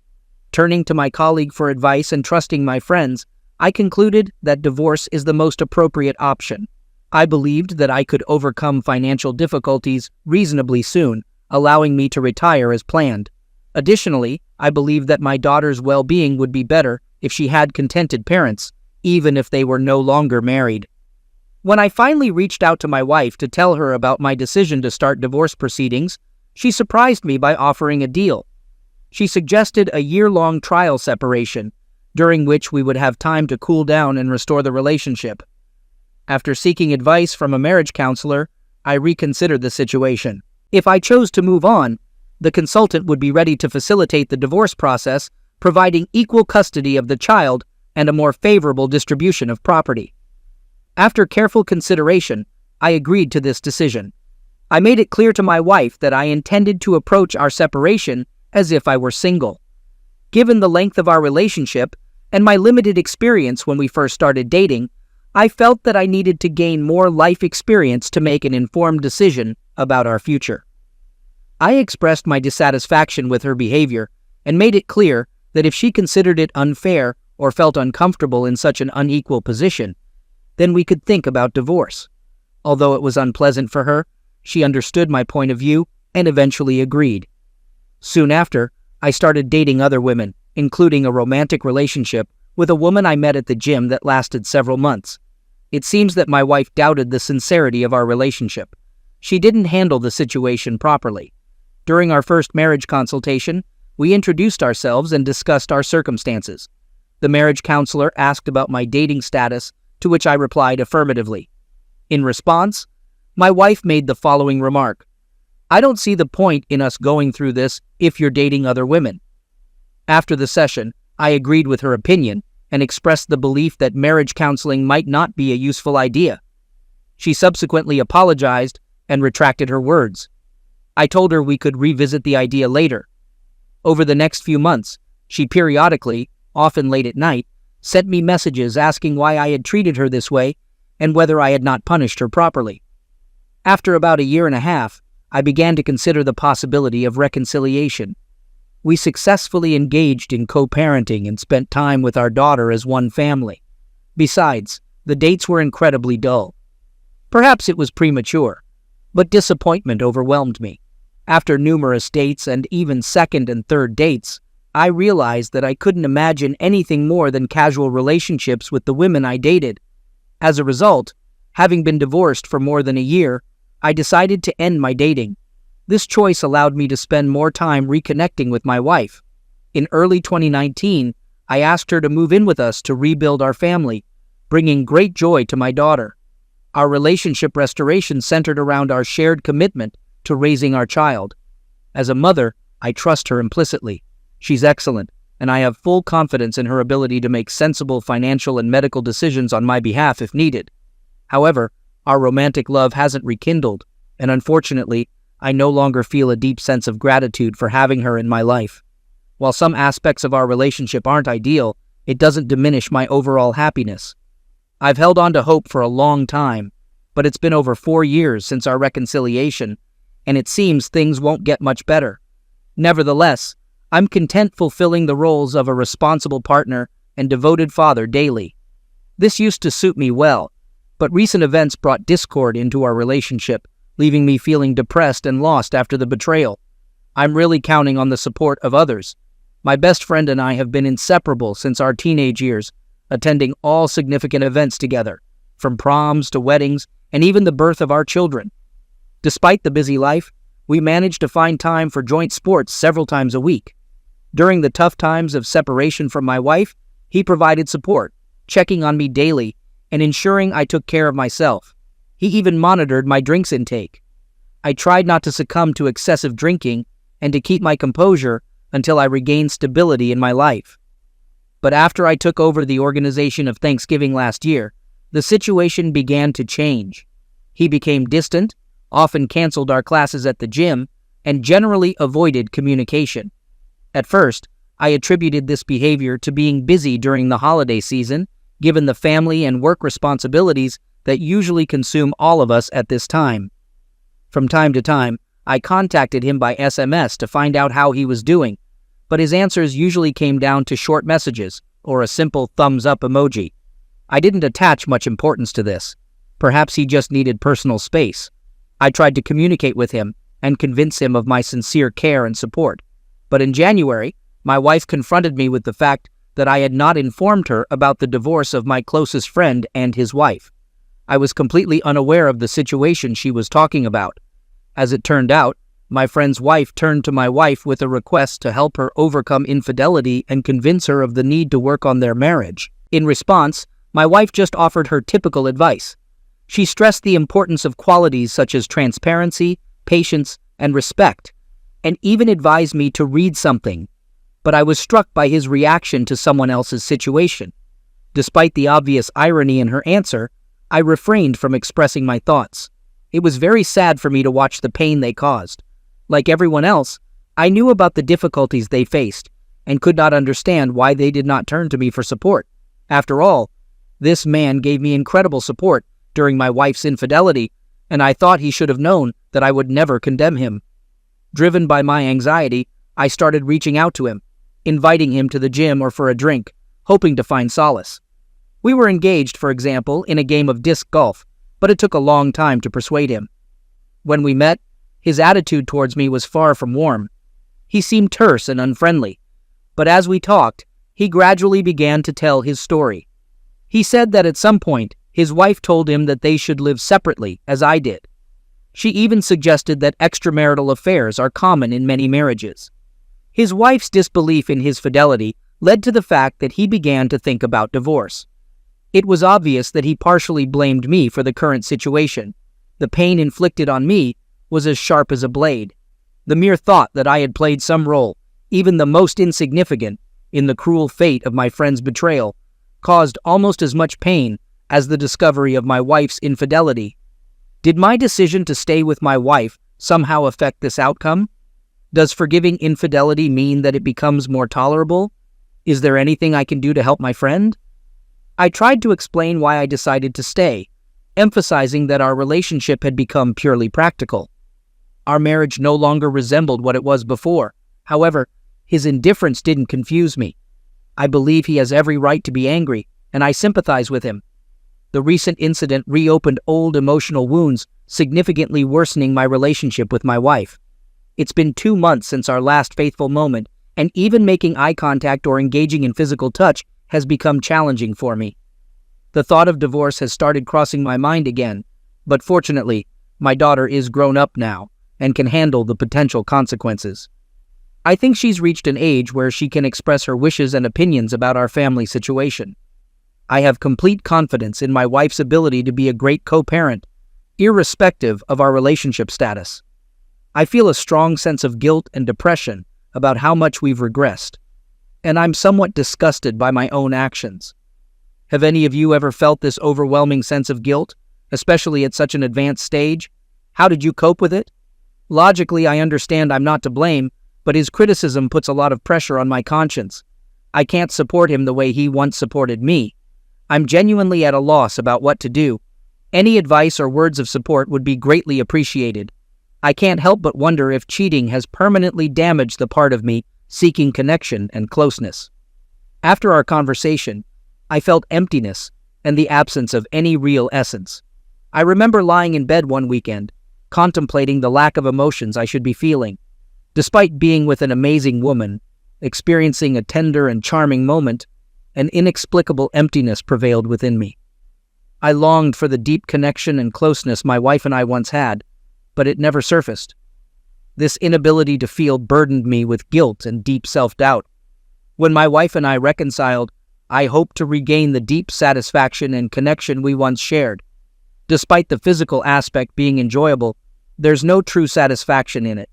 Turning to my colleague for advice and trusting my friends, I concluded that divorce is the most appropriate option. I believed that I could overcome financial difficulties reasonably soon, allowing me to retire as planned. Additionally, I believed that my daughter's well-being would be better if she had contented parents, even if they were no longer married. When I finally reached out to my wife to tell her about my decision to start divorce proceedings, she surprised me by offering a deal. She suggested a year-long trial separation, during which we would have time to cool down and restore the relationship. After seeking advice from a marriage counselor, I reconsidered the situation. If I chose to move on, the consultant would be ready to facilitate the divorce process, providing equal custody of the child and a more favorable distribution of property. After careful consideration, I agreed to this decision. I made it clear to my wife that I intended to approach our separation as if I were single. Given the length of our relationship and my limited experience when we first started dating, I felt that I needed to gain more life experience to make an informed decision about our future. I expressed my dissatisfaction with her behavior and made it clear that if she considered it unfair or felt uncomfortable in such an unequal position, then we could think about divorce. Although it was unpleasant for her, she understood my point of view and eventually agreed. Soon after, I started dating other women, including a romantic relationship with a woman I met at the gym that lasted several months. It seems that my wife doubted the sincerity of our relationship. She didn't handle the situation properly. During our first marriage consultation, we introduced ourselves and discussed our circumstances. The marriage counselor asked about my dating status, to which I replied affirmatively. In response, my wife made the following remark: "I don't see the point in us going through this if you're dating other women." After the session, I agreed with her opinion and expressed the belief that marriage counseling might not be a useful idea. She subsequently apologized and retracted her words. I told her we could revisit the idea later. Over the next few months, she periodically, often late at night, sent me messages asking why I had treated her this way and whether I had not punished her properly. After about a year and a half, I began to consider the possibility of reconciliation. We successfully engaged in co-parenting and spent time with our daughter as one family. Besides, the dates were incredibly dull. Perhaps it was premature, but disappointment overwhelmed me. After numerous dates and even second and third dates, I realized that I couldn't imagine anything more than casual relationships with the women I dated. As a result, having been divorced for more than a year, I decided to end my dating. This choice allowed me to spend more time reconnecting with my wife. In early 2019, I asked her to move in with us to rebuild our family, bringing great joy to my daughter. Our relationship restoration centered around our shared commitment to raising our child. As a mother, I trust her implicitly. She's excellent, and I have full confidence in her ability to make sensible financial and medical decisions on my behalf if needed. However, our romantic love hasn't rekindled, and unfortunately, I no longer feel a deep sense of gratitude for having her in my life. While some aspects of our relationship aren't ideal, it doesn't diminish my overall happiness. I've held on to hope for a long time, but it's been over 4 years since our reconciliation, and it seems things won't get much better. Nevertheless, I'm content fulfilling the roles of a responsible partner and devoted father daily. This used to suit me well, but recent events brought discord into our relationship, leaving me feeling depressed and lost after the betrayal. I'm really counting on the support of others. My best friend and I have been inseparable since our teenage years, attending all significant events together, from proms to weddings and even the birth of our children. Despite the busy life, we managed to find time for joint sports several times a week. During the tough times of separation from my wife, he provided support, checking on me daily and ensuring I took care of myself. He even monitored my drinks intake. I tried not to succumb to excessive drinking and to keep my composure until I regained stability in my life. But after I took over the organization of Thanksgiving last year, the situation began to change. He became distant, often canceled our classes at the gym, and generally avoided communication. At first, I attributed this behavior to being busy during the holiday season, given the family and work responsibilities that usually consume all of us at this time. From time to time, I contacted him by SMS to find out how he was doing, but his answers usually came down to short messages or a simple thumbs-up emoji. I didn't attach much importance to this. Perhaps he just needed personal space. I tried to communicate with him and convince him of my sincere care and support. But in January, my wife confronted me with the fact that I had not informed her about the divorce of my closest friend and his wife. I was completely unaware of the situation she was talking about. As it turned out, my friend's wife turned to my wife with a request to help her overcome infidelity and convince her of the need to work on their marriage. In response, my wife just offered her typical advice. She stressed the importance of qualities such as transparency, patience, and respect, and even advised me to read something. But I was struck by his reaction to someone else's situation. Despite the obvious irony in her answer, I refrained from expressing my thoughts. It was very sad for me to watch the pain they caused. Like everyone else, I knew about the difficulties they faced and could not understand why they did not turn to me for support. After all, this man gave me incredible support during my wife's infidelity, and I thought he should have known that I would never condemn him. Driven by my anxiety, I started reaching out to him, inviting him to the gym or for a drink, hoping to find solace. We were engaged, for example, in a game of disc golf, but it took a long time to persuade him. When we met, his attitude towards me was far from warm. He seemed terse and unfriendly, but as we talked, he gradually began to tell his story. He said that at some point, his wife told him that they should live separately, as I did. She even suggested that extramarital affairs are common in many marriages. His wife's disbelief in his fidelity led to the fact that he began to think about divorce. It was obvious that he partially blamed me for the current situation. The pain inflicted on me was as sharp as a blade. The mere thought that I had played some role, even the most insignificant, in the cruel fate of my friend's betrayal caused almost as much pain as the discovery of my wife's infidelity. Did my decision to stay with my wife somehow affect this outcome? Does forgiving infidelity mean that it becomes more tolerable? Is there anything I can do to help my friend? I tried to explain why I decided to stay, emphasizing that our relationship had become purely practical. Our marriage no longer resembled what it was before. However, his indifference didn't confuse me. I believe he has every right to be angry, and I sympathize with him. The recent incident reopened old emotional wounds, significantly worsening my relationship with my wife. It's been 2 months since our last faithful moment, and even making eye contact or engaging in physical touch has become challenging for me. The thought of divorce has started crossing my mind again, but fortunately, my daughter is grown up now and can handle the potential consequences. I think she's reached an age where she can express her wishes and opinions about our family situation. I have complete confidence in my wife's ability to be a great co-parent, irrespective of our relationship status. I feel a strong sense of guilt and depression about how much we've regressed, and I'm somewhat disgusted by my own actions. Have any of you ever felt this overwhelming sense of guilt, especially at such an advanced stage? How did you cope with it? Logically, I understand I'm not to blame, but his criticism puts a lot of pressure on my conscience. I can't support him the way he once supported me. I'm genuinely at a loss about what to do. Any advice or words of support would be greatly appreciated. I can't help but wonder if cheating has permanently damaged the part of me seeking connection and closeness. After our conversation, I felt emptiness and the absence of any real essence. I remember lying in bed one weekend, contemplating the lack of emotions I should be feeling. Despite being with an amazing woman, experiencing a tender and charming moment, an inexplicable emptiness prevailed within me. I longed for the deep connection and closeness my wife and I once had, but it never surfaced. This inability to feel burdened me with guilt and deep self-doubt. When my wife and I reconciled, I hoped to regain the deep satisfaction and connection we once shared. Despite the physical aspect being enjoyable, there's no true satisfaction in it.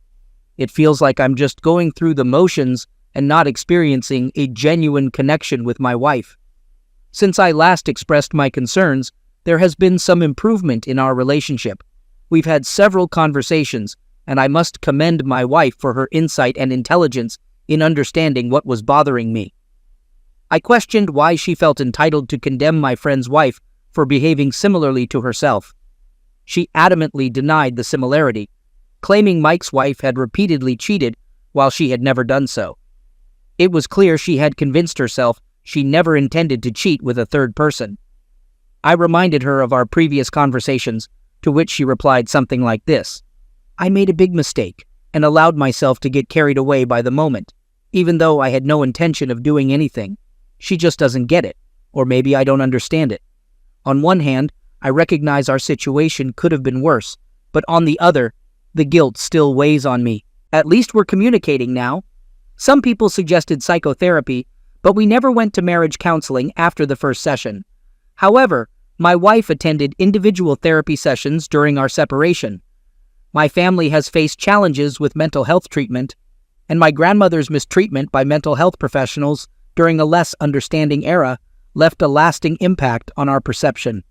It feels like I'm just going through the motions and not experiencing a genuine connection with my wife. Since I last expressed my concerns, there has been some improvement in our relationship. We've had several conversations, and I must commend my wife for her insight and intelligence in understanding what was bothering me. I questioned why she felt entitled to condemn my friend's wife for behaving similarly to herself. She adamantly denied the similarity, claiming Mike's wife had repeatedly cheated while she had never done so. It was clear she had convinced herself she never intended to cheat with a third person. I reminded her of our previous conversations, to which she replied something like this: "I made a big mistake and allowed myself to get carried away by the moment, even though I had no intention of doing anything. She just doesn't get it, or maybe I don't understand it. On one hand, I recognize our situation could have been worse, but on the other, the guilt still weighs on me. At least we're communicating now. Some people suggested psychotherapy, but we never went to marriage counseling after the first session. However, my wife attended individual therapy sessions during our separation. My family has faced challenges with mental health treatment, and my grandmother's mistreatment by mental health professionals during a less understanding era left a lasting impact on our perception.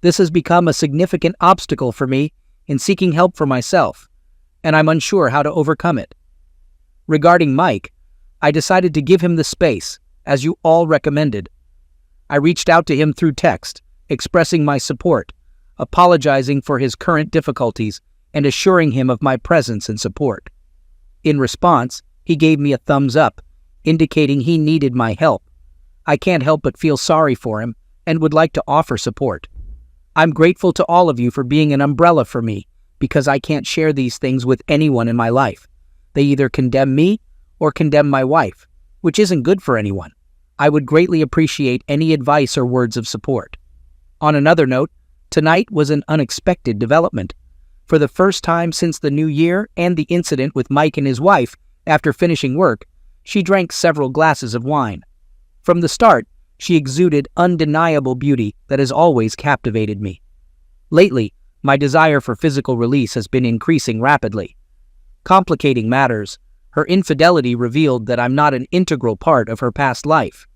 This has become a significant obstacle for me in seeking help for myself, and I'm unsure how to overcome it. Regarding Mike, I decided to give him the space, as you all recommended. I reached out to him through text, expressing my support, apologizing for his current difficulties, and assuring him of my presence and support. In response, he gave me a thumbs up, indicating he needed my help. I can't help but feel sorry for him and would like to offer support. I'm grateful to all of you for being an umbrella for me, because I can't share these things with anyone in my life. They either condemn me or condemn my wife, which isn't good for anyone. I would greatly appreciate any advice or words of support. On another note, tonight was an unexpected development. For the first time since the new year and the incident with Mike and his wife, after finishing work, she drank several glasses of wine. From the start, she exuded undeniable beauty that has always captivated me. Lately, my desire for physical release has been increasing rapidly. Complicating matters, her infidelity revealed that I'm not an integral part of her past life.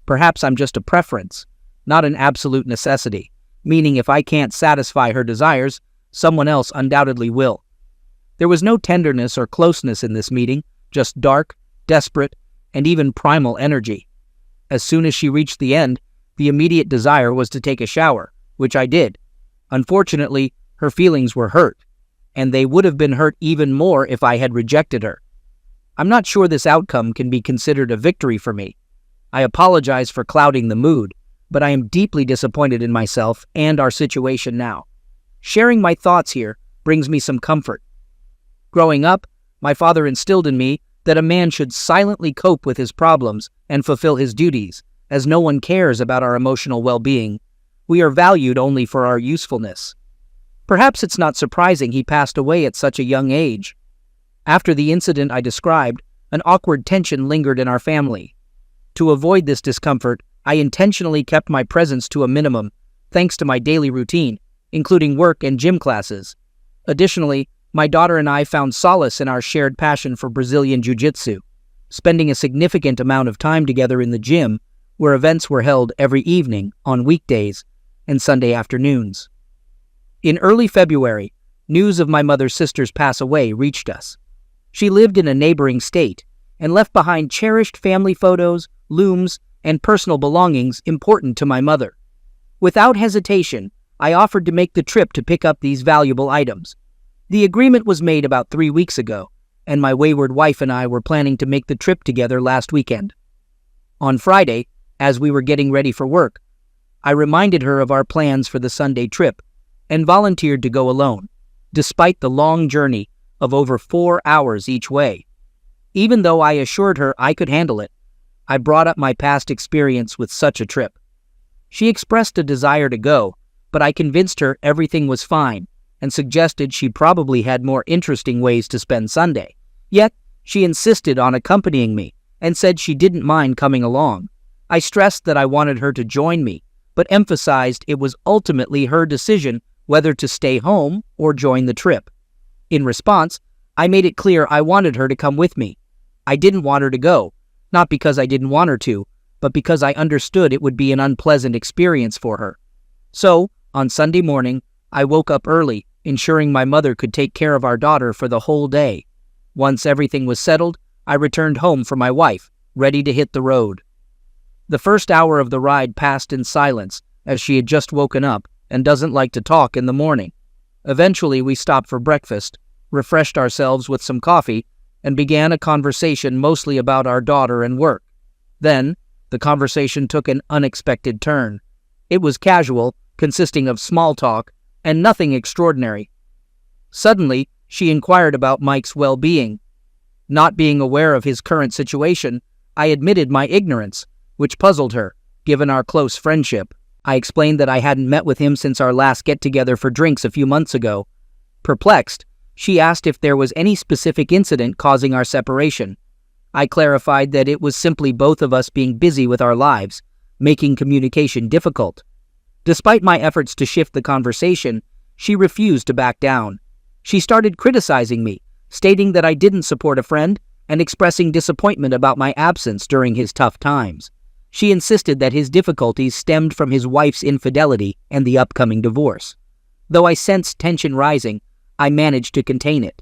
Perhaps I'm just a preference, not an absolute necessity, meaning if I can't satisfy her desires, someone else undoubtedly will. There was no tenderness or closeness in this meeting, just dark, desperate, and even primal energy. As soon as she reached the end, the immediate desire was to take a shower, which I did. Unfortunately, her feelings were hurt, and they would have been hurt even more if I had rejected her. I'm not sure this outcome can be considered a victory for me. I apologize for clouding the mood, but I am deeply disappointed in myself and our situation now. Sharing my thoughts here brings me some comfort. Growing up, my father instilled in me that a man should silently cope with his problems and fulfill his duties, as no one cares about our emotional well-being. We are valued only for our usefulness. Perhaps it's not surprising he passed away at such a young age. After the incident I described, an awkward tension lingered in our family. To avoid this discomfort, I intentionally kept my presence to a minimum, thanks to my daily routine, including work and gym classes. Additionally, my daughter and I found solace in our shared passion for Brazilian Jiu-Jitsu, spending a significant amount of time together in the gym, where events were held every evening, on weekdays, and Sunday afternoons. In early February, news of my mother's sister's pass away reached us. She lived in a neighboring state and left behind cherished family photos, looms, and personal belongings important to my mother. Without hesitation, I offered to make the trip to pick up these valuable items. The agreement was made about 3 weeks ago, and my wayward wife and I were planning to make the trip together last weekend. On Friday, as we were getting ready for work, I reminded her of our plans for the Sunday trip and volunteered to go alone, despite the long journey of over 4 hours each way. Even though I assured her I could handle it, I brought up my past experience with such a trip. She expressed a desire to go, but I convinced her everything was fine and suggested she probably had more interesting ways to spend Sunday. Yet, she insisted on accompanying me and said she didn't mind coming along. I stressed that I wanted her to join me, but emphasized it was ultimately her decision whether to stay home or join the trip. In response, I made it clear I wanted her to come with me. I didn't want her to go, not because I didn't want her to, but because I understood it would be an unpleasant experience for her. So, on Sunday morning, I woke up early, ensuring my mother could take care of our daughter for the whole day. Once everything was settled, I returned home for my wife, ready to hit the road. The first hour of the ride passed in silence, as she had just woken up and doesn't like to talk in the morning. Eventually, we stopped for breakfast, refreshed ourselves with some coffee, and began a conversation mostly about our daughter and work. Then, the conversation took an unexpected turn. It was casual, consisting of small talk, and nothing extraordinary. Suddenly, she inquired about Mike's well-being. Not being aware of his current situation, I admitted my ignorance, which puzzled her, given our close friendship. I explained that I hadn't met with him since our last get-together for drinks a few months ago. Perplexed, she asked if there was any specific incident causing our separation. I clarified that it was simply both of us being busy with our lives, making communication difficult. Despite my efforts to shift the conversation, she refused to back down. She started criticizing me, stating that I didn't support a friend and expressing disappointment about my absence during his tough times. She insisted that his difficulties stemmed from his wife's infidelity and the upcoming divorce. Though I sensed tension rising, I managed to contain it.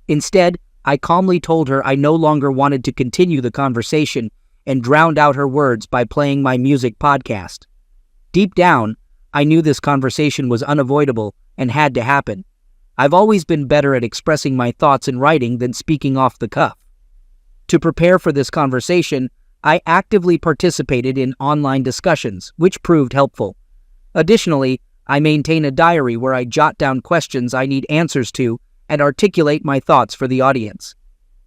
Instead, I calmly told her I no longer wanted to continue the conversation and drowned out her words by playing my music podcast. Deep down, I knew this conversation was unavoidable and had to happen. I've always been better at expressing my thoughts in writing than speaking off the cuff. To prepare for this conversation, I actively participated in online discussions, which proved helpful. Additionally, I maintain a diary where I jot down questions I need answers to and articulate my thoughts for the audience.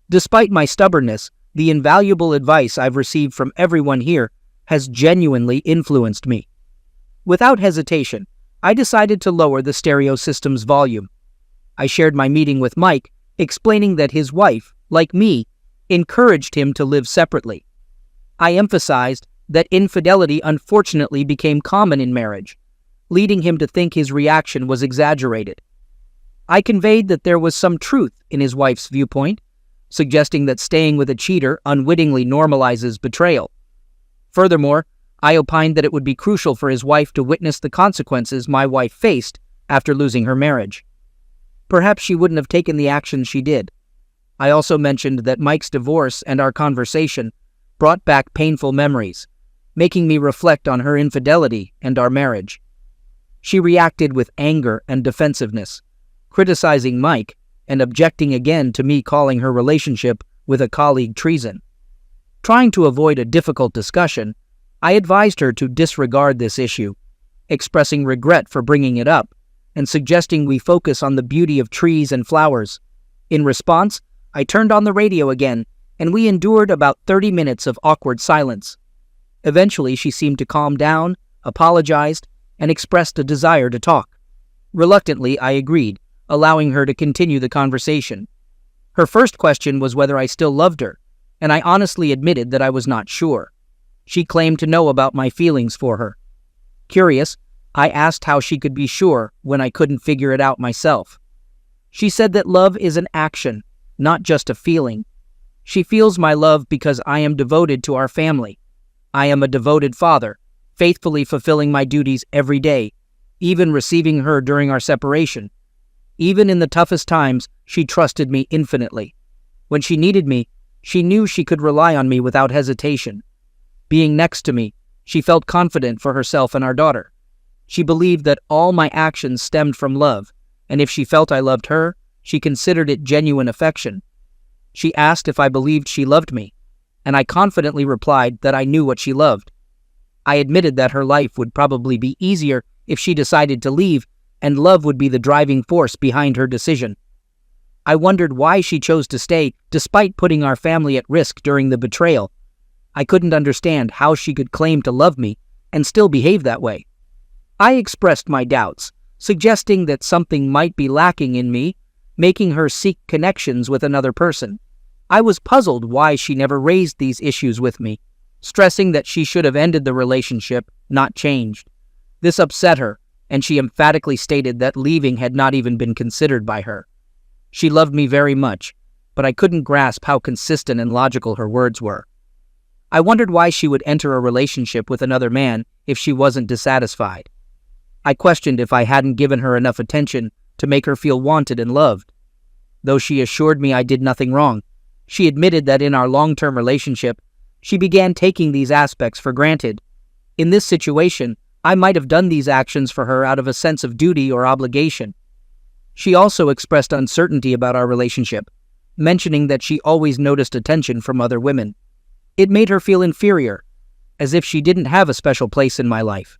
Despite my stubbornness, the invaluable advice I've received from everyone here has genuinely influenced me. Without hesitation, I decided to lower the stereo system's volume. I shared my meeting with Mike, explaining that his wife, like me, encouraged him to live separately. I emphasized that infidelity unfortunately became common in marriage, leading him to think his reaction was exaggerated. I conveyed that there was some truth in his wife's viewpoint, suggesting that staying with a cheater unwittingly normalizes betrayal. Furthermore, I opined that it would be crucial for his wife to witness the consequences my wife faced after losing her marriage. Perhaps she wouldn't have taken the action she did. I also mentioned that Mike's divorce and our conversation brought back painful memories, making me reflect on her infidelity and our marriage. She reacted with anger and defensiveness, criticizing Mike and objecting again to me calling her relationship with a colleague treason. Trying to avoid a difficult discussion, I advised her to disregard this issue, expressing regret for bringing it up and suggesting we focus on the beauty of trees and flowers. In response, I turned on the radio again, and we endured about 30 minutes of awkward silence. Eventually, she seemed to calm down, apologized, and expressed a desire to talk. Reluctantly, I agreed, allowing her to continue the conversation. Her first question was whether I still loved her, and I honestly admitted that I was not sure. She claimed to know about my feelings for her. Curious, I asked how she could be sure when I couldn't figure it out myself. She said that love is an action, not just a feeling. She feels my love because I am devoted to our family. I am a devoted father, faithfully fulfilling my duties every day, even receiving her during our separation. Even in the toughest times, she trusted me infinitely. When she needed me, she knew she could rely on me without hesitation. Being next to me, she felt confident for herself and our daughter. She believed that all my actions stemmed from love, and if she felt I loved her, she considered it genuine affection. She asked if I believed she loved me, and I confidently replied that I knew what she loved. I admitted that her life would probably be easier if she decided to leave, and love would be the driving force behind her decision. I wondered why she chose to stay despite putting our family at risk during the betrayal. I couldn't understand how she could claim to love me and still behave that way. I expressed my doubts, suggesting that something might be lacking in me, making her seek connections with another person. I was puzzled why she never raised these issues with me, stressing that she should have ended the relationship, not changed. This upset her, and she emphatically stated that leaving had not even been considered by her. She loved me very much, but I couldn't grasp how consistent and logical her words were. I wondered why she would enter a relationship with another man if she wasn't dissatisfied. I questioned if I hadn't given her enough attention to make her feel wanted and loved. Though she assured me I did nothing wrong, she admitted that in our long-term relationship, she began taking these aspects for granted. In this situation, I might have done these actions for her out of a sense of duty or obligation. She also expressed uncertainty about our relationship, mentioning that she always noticed attention from other women. It made her feel inferior, as if she didn't have a special place in my life.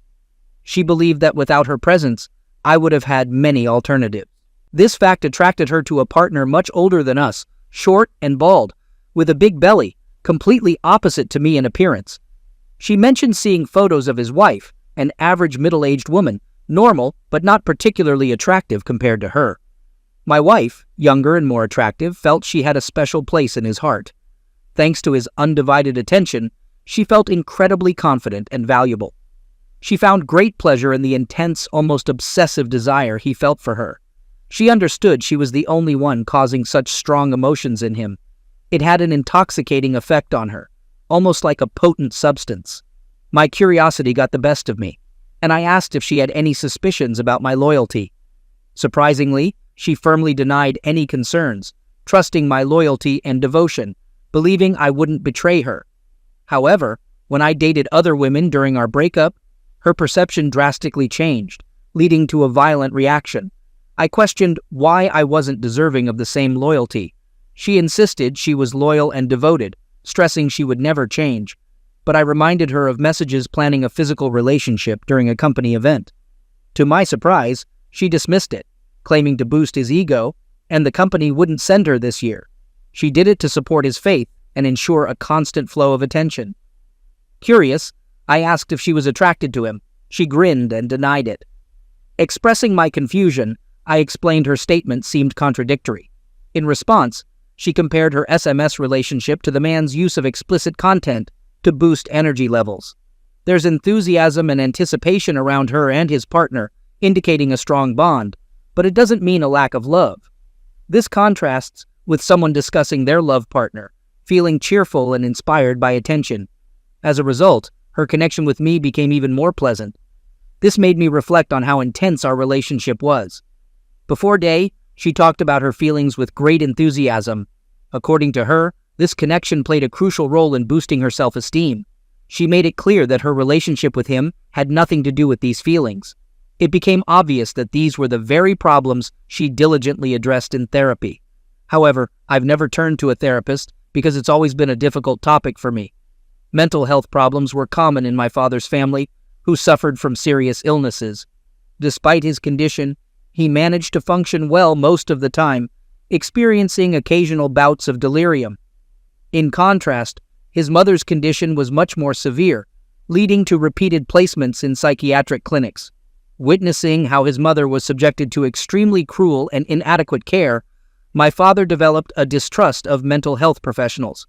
She believed that without her presence, I would have had many alternatives. This fact attracted her to a partner much older than us, short and bald, with a big belly, completely opposite to me in appearance. She mentioned seeing photos of his wife, an average middle-aged woman, normal but not particularly attractive compared to her. My wife, younger and more attractive, felt she had a special place in his heart. Thanks to his undivided attention, she felt incredibly confident and valuable. She found great pleasure in the intense, almost obsessive desire he felt for her. She understood she was the only one causing such strong emotions in him. It had an intoxicating effect on her, almost like a potent substance. My curiosity got the best of me, and I asked if she had any suspicions about my loyalty. Surprisingly, she firmly denied any concerns, trusting my loyalty and devotion, believing I wouldn't betray her. However, when I dated other women during our breakup, her perception drastically changed, leading to a violent reaction. I questioned why I wasn't deserving of the same loyalty. She insisted she was loyal and devoted, stressing she would never change, but I reminded her of messages planning a physical relationship during a company event. To my surprise, she dismissed it, claiming to boost his ego, and the company wouldn't send her this year. She did it to support his faith and ensure a constant flow of attention. Curious, I asked if she was attracted to him. She grinned and denied it. Expressing my confusion, I explained her statement seemed contradictory. In response, she compared her SMS relationship to the man's use of explicit content to boost energy levels. There's enthusiasm and anticipation around her and his partner, indicating a strong bond, but it doesn't mean a lack of love. This contrasts with someone discussing their love partner, feeling cheerful and inspired by attention. As a result, her connection with me became even more pleasant. This made me reflect on how intense our relationship was. Before day, she talked about her feelings with great enthusiasm. According to her, this connection played a crucial role in boosting her self-esteem. She made it clear that her relationship with him had nothing to do with these feelings. It became obvious that these were the very problems she diligently addressed in therapy. However, I've never turned to a therapist because it's always been a difficult topic for me. Mental health problems were common in my father's family, who suffered from serious illnesses. Despite his condition, he managed to function well most of the time, experiencing occasional bouts of delirium. In contrast, his mother's condition was much more severe, leading to repeated placements in psychiatric clinics. Witnessing how his mother was subjected to extremely cruel and inadequate care, my father developed a distrust of mental health professionals.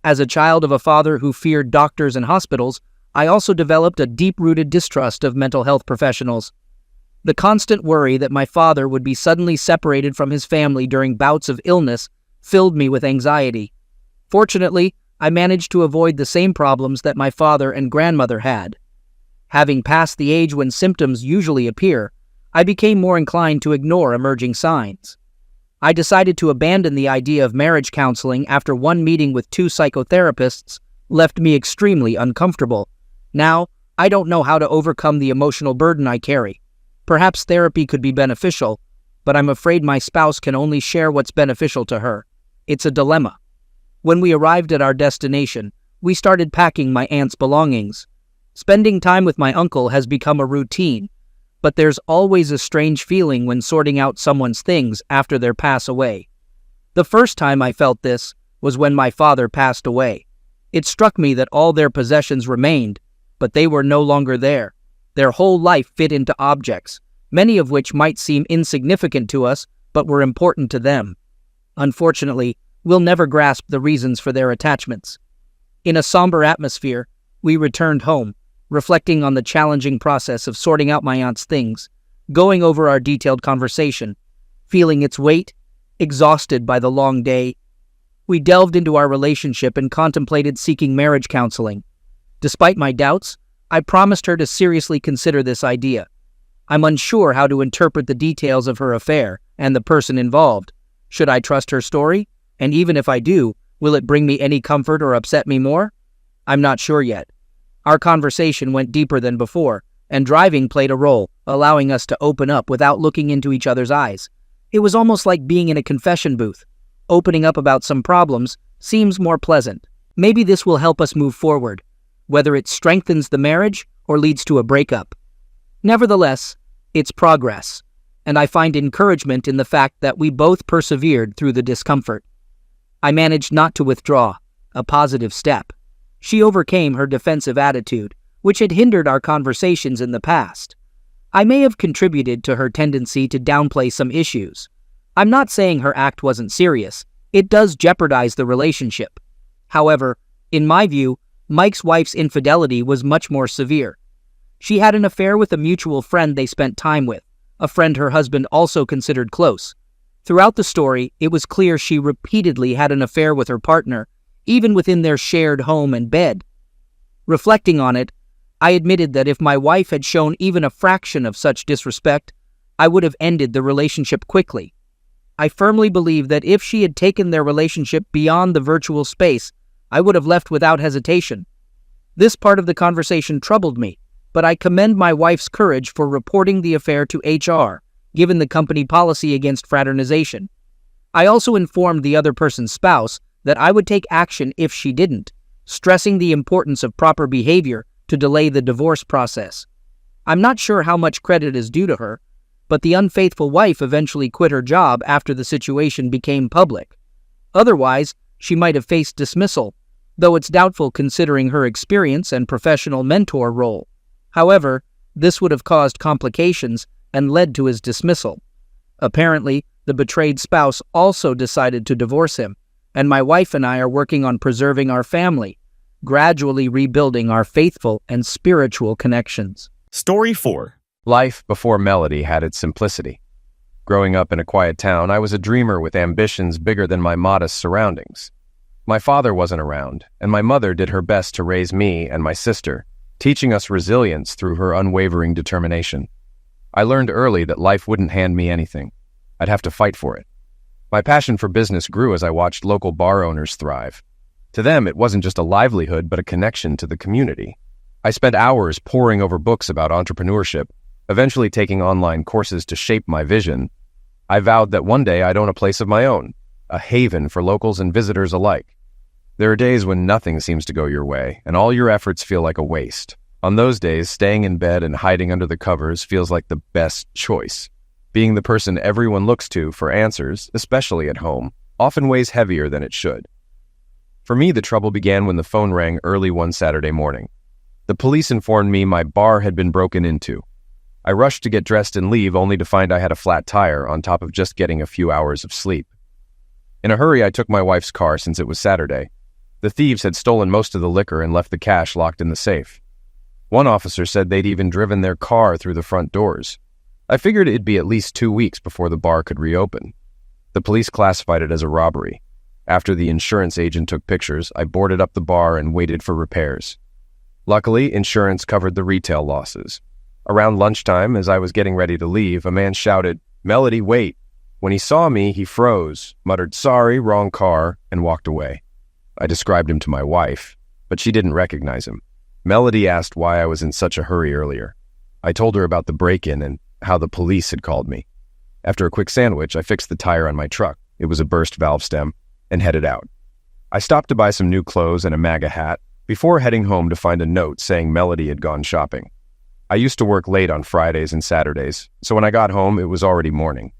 As a child of a father who feared doctors and hospitals, I also developed a deep-rooted distrust of mental health professionals. The constant worry that my father would be suddenly separated from his family during bouts of illness filled me with anxiety. Fortunately, I managed to avoid the same problems that my father and grandmother had. Having passed the age when symptoms usually appear, I became more inclined to ignore emerging signs. I decided to abandon the idea of marriage counseling after one meeting with 2 psychotherapists left me extremely uncomfortable. Now, I don't know how to overcome the emotional burden I carry. Perhaps therapy could be beneficial, but I'm afraid my spouse can only share what's beneficial to her. It's a dilemma. When we arrived at our destination, we started packing my aunt's belongings. Spending time with my uncle has become a routine, but there's always a strange feeling when sorting out someone's things after they pass away. The first time I felt this was when my father passed away. It struck me that all their possessions remained, but they were no longer there. Their whole life fit into objects, many of which might seem insignificant to us, but were important to them. Unfortunately, we'll never grasp the reasons for their attachments. In a somber atmosphere, we returned home, reflecting on the challenging process of sorting out my aunt's things, going over our detailed conversation, feeling its weight, exhausted by the long day. We delved into our relationship and contemplated seeking marriage counseling. Despite my doubts, I promised her to seriously consider this idea. I'm unsure how to interpret the details of her affair and the person involved. Should I trust her story? And even if I do, will it bring me any comfort or upset me more? I'm not sure yet. Our conversation went deeper than before, and driving played a role, allowing us to open up without looking into each other's eyes. It was almost like being in a confession booth. Opening up about some problems seems more pleasant. Maybe this will help us move forward, whether it strengthens the marriage or leads to a breakup. Nevertheless, it's progress, and I find encouragement in the fact that we both persevered through the discomfort. I managed not to withdraw, a positive step. She overcame her defensive attitude, which had hindered our conversations in the past. I may have contributed to her tendency to downplay some issues. I'm not saying her act wasn't serious. It does jeopardize the relationship. However, in my view, Mike's wife's infidelity was much more severe. She had an affair with a mutual friend they spent time with, a friend her husband also considered close. Throughout the story, it was clear she repeatedly had an affair with her partner, even within their shared home and bed. Reflecting on it, I admitted that if my wife had shown even a fraction of such disrespect, I would have ended the relationship quickly. I firmly believe that if she had taken their relationship beyond the virtual space, I would have left without hesitation. This part of the conversation troubled me, but I commend my wife's courage for reporting the affair to HR, given the company policy against fraternization. I also informed the other person's spouse that I would take action if she didn't, stressing the importance of proper behavior to delay the divorce process. I'm not sure how much credit is due to her, but the unfaithful wife eventually quit her job after the situation became public. Otherwise, she might have faced dismissal, though it's doubtful considering her experience and professional mentor role. However, this would have caused complications and led to his dismissal. Apparently, the betrayed spouse also decided to divorce him, and my wife and I are working on preserving our family, gradually rebuilding our faithful and spiritual connections. Story 4. Life before Melody had its simplicity. Growing up in a quiet town, I was a dreamer with ambitions bigger than my modest surroundings. My father wasn't around, and my mother did her best to raise me and my sister, teaching us resilience through her unwavering determination. I learned early that life wouldn't hand me anything. I'd have to fight for it. My passion for business grew as I watched local bar owners thrive. To them, it wasn't just a livelihood, but a connection to the community. I spent hours poring over books about entrepreneurship, eventually taking online courses to shape my vision. I vowed that one day I'd own a place of my own, a haven for locals and visitors alike. There are days when nothing seems to go your way, and all your efforts feel like a waste. On those days, staying in bed and hiding under the covers feels like the best choice. Being the person everyone looks to for answers, especially at home, often weighs heavier than it should. For me, the trouble began when the phone rang early one Saturday morning. The police informed me my bar had been broken into. I rushed to get dressed and leave, only to find I had a flat tire on top of just getting a few hours of sleep. In a hurry, I took my wife's car since it was Saturday. The thieves had stolen most of the liquor and left the cash locked in the safe. One officer said they'd even driven their car through the front doors. I figured it'd be at least 2 weeks before the bar could reopen. The police classified it as a robbery. After the insurance agent took pictures, I boarded up the bar and waited for repairs. Luckily, insurance covered the retail losses. Around lunchtime, as I was getting ready to leave, a man shouted, "Melody, wait." When he saw me, he froze, muttered, "Sorry, wrong car," and walked away. I described him to my wife, but she didn't recognize him. Melody asked why I was in such a hurry earlier. I told her about the break-in and how the police had called me. After a quick sandwich, I fixed the tire on my truck. It was a burst valve stem, and headed out. I stopped to buy some new clothes and a MAGA hat before heading home to find a note saying Melody had gone shopping. I used to work late on Fridays and Saturdays, so when I got home, it was already morning.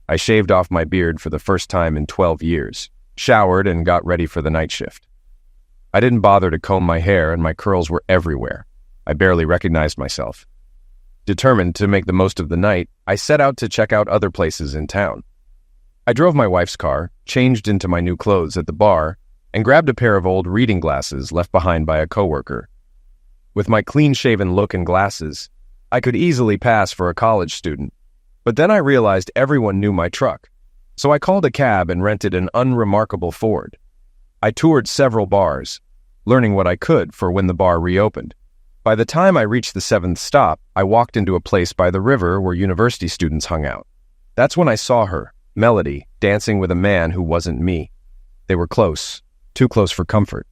I shaved off my beard for the first time in 12 years, showered, and got ready for the night shift. I didn't bother to comb my hair, and my curls were everywhere. I barely recognized myself. Determined to make the most of the night, I set out to check out other places in town. I drove my wife's car, changed into my new clothes at the bar, and grabbed a pair of old reading glasses left behind by a coworker. With my clean-shaven look and glasses, I could easily pass for a college student. But then I realized everyone knew my truck, so I called a cab and rented an unremarkable Ford. I toured several bars, learning what I could for when the bar reopened. By the time I reached the 7th stop, I walked into a place by the river where university students hung out. That's when I saw her, Melody, dancing with a man who wasn't me. They were close, too close for comfort.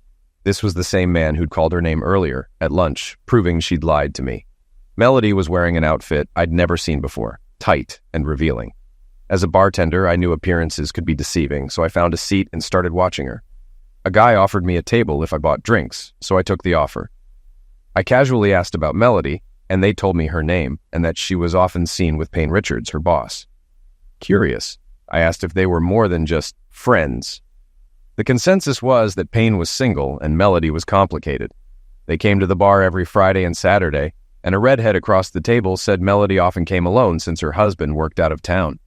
This was the same man who'd called her name earlier, at lunch, proving she'd lied to me. Melody was wearing an outfit I'd never seen before, tight and revealing. As a bartender, I knew appearances could be deceiving, so I found a seat and started watching her. A guy offered me a table if I bought drinks, so I took the offer. I casually asked about Melody, and they told me her name and that she was often seen with Payne Richards, her boss. Curious, I asked if they were more than just friends. The consensus was that Payne was single and Melody was complicated. They came to the bar every Friday and Saturday, and a redhead across the table said Melody often came alone since her husband worked out of town.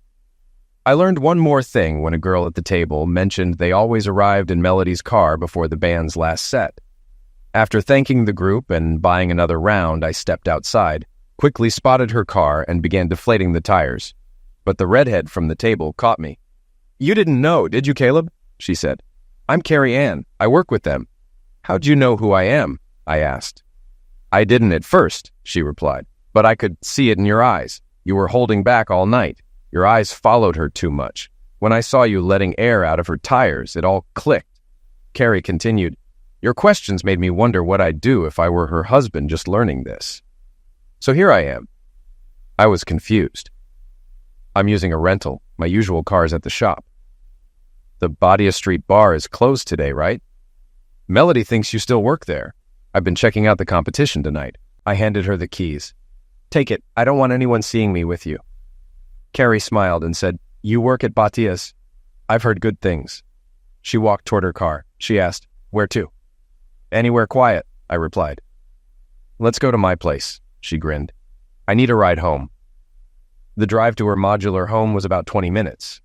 I learned one more thing when a girl at the table mentioned they always arrived in Melody's car before the band's last set. After thanking the group and buying another round, I stepped outside, quickly spotted her car, and began deflating the tires. But the redhead from the table caught me. "You didn't know, did you, Caleb?" she said. "I'm Carrie Ann. I work with them." "How'd you know who I am?" I asked. "I didn't at first," she replied, "but I could see it in your eyes. You were holding back all night. Your eyes followed her too much. When I saw you letting air out of her tires, it all clicked." Carrie continued, "Your questions made me wonder what I'd do if I were her husband just learning this. So here I am." I was confused. "I'm using a rental. My usual car is at the shop." "The Badia Street bar is closed today, right?" "Melody thinks you still work there. I've been checking out the competition tonight." I handed her the keys. "Take it. I don't want anyone seeing me with you." Carrie smiled and said, "You work at Batia's? I've heard good things." She walked toward her car. She asked, "Where to?" "Anywhere quiet," I replied. "Let's go to my place," she grinned. "I need a ride home." The drive to her modular home was about 20 minutes.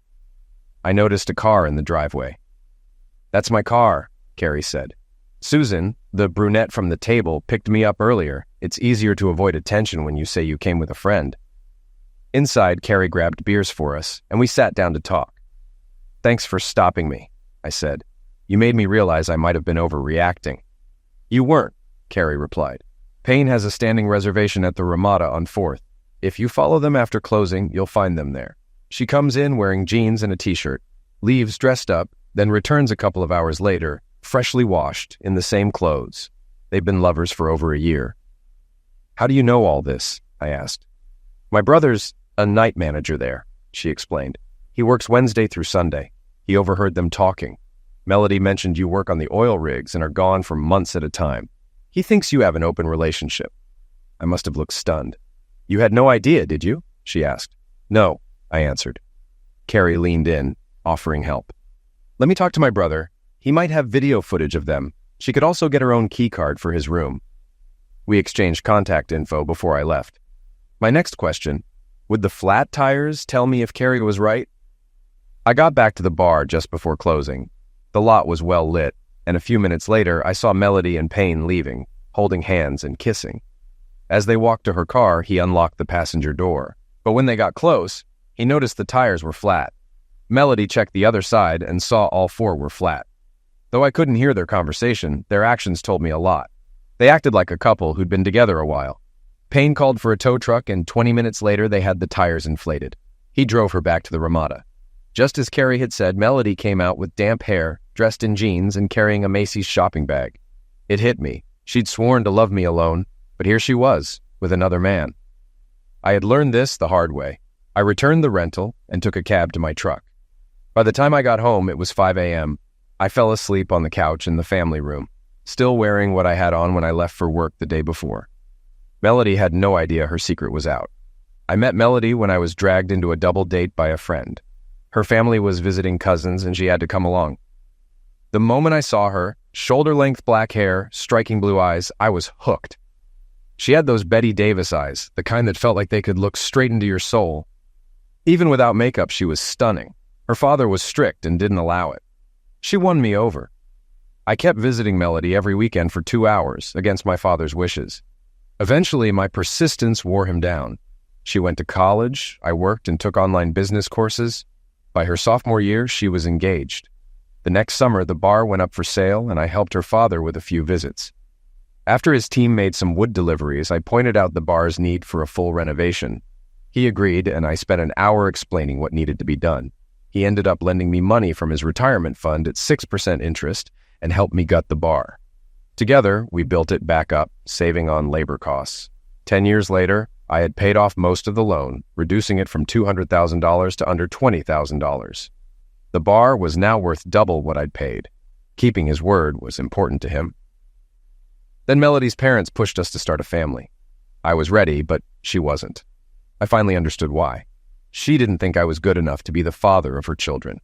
I noticed a car in the driveway. "That's my car," Carrie said. "Susan, the brunette from the table, picked me up earlier. It's easier to avoid attention when you say you came with a friend." Inside, Carrie grabbed beers for us, and we sat down to talk. "Thanks for stopping me," I said. "You made me realize I might have been overreacting." "You weren't," Carrie replied. Payne has a standing reservation at the Ramada on 4th. If you follow them after closing, you'll find them there. She comes in wearing jeans and a t-shirt, leaves dressed up, then returns a couple of hours later, freshly washed, in the same clothes. They've been lovers for over a year. How do you know all this? I asked. My brother's a night manager there, she explained. He works Wednesday through Sunday. He overheard them talking. Melody mentioned you work on the oil rigs and are gone for months at a time. He thinks you have an open relationship. I must have looked stunned. You had no idea, did you? She asked. No, I answered. Carrie leaned in, offering help. Let me talk to my brother. He might have video footage of them. She could also get her own key card for his room. We exchanged contact info before I left. My next question, would the flat tires tell me if Carrie was right? I got back to the bar just before closing. The lot was well lit, and a few minutes later I saw Melody and Payne leaving, holding hands and kissing. As they walked to her car, he unlocked the passenger door. But when they got close, he noticed the tires were flat. Melody checked the other side and saw all four were flat. Though I couldn't hear their conversation, their actions told me a lot. They acted like a couple who'd been together a while. Payne called for a tow truck, and 20 minutes later they had the tires inflated. He drove her back to the Ramada. Just as Carrie had said, Melody came out with damp hair, dressed in jeans, and carrying a Macy's shopping bag. It hit me. She'd sworn to love me alone, but here she was, with another man. I had learned this the hard way. I returned the rental and took a cab to my truck. By the time I got home, it was 5 a.m. I fell asleep on the couch in the family room, still wearing what I had on when I left for work the day before. Melody had no idea her secret was out. I met Melody when I was dragged into a double date by a friend. Her family was visiting cousins and she had to come along. The moment I saw her, shoulder-length black hair, striking blue eyes, I was hooked. She had those Betty Davis eyes, the kind that felt like they could look straight into your soul. Even without makeup, she was stunning. Her father was strict and didn't allow it. She won me over. I kept visiting Melody every weekend for 2 hours, against my father's wishes. Eventually, my persistence wore him down. She went to college, I worked and took online business courses. By her sophomore year, she was engaged. The next summer, the bar went up for sale, and I helped her father with a few visits. After his team made some wood deliveries, I pointed out the bar's need for a full renovation. He agreed, and I spent an hour explaining what needed to be done. He ended up lending me money from his retirement fund at 6% interest and helped me gut the bar. Together, we built it back up, saving on labor costs. 10 years later, I had paid off most of the loan, reducing it from $200,000 to under $20,000. The bar was now worth double what I'd paid. Keeping his word was important to him. Then Melody's parents pushed us to start a family. I was ready, but she wasn't. I finally understood why. She didn't think I was good enough to be the father of her children.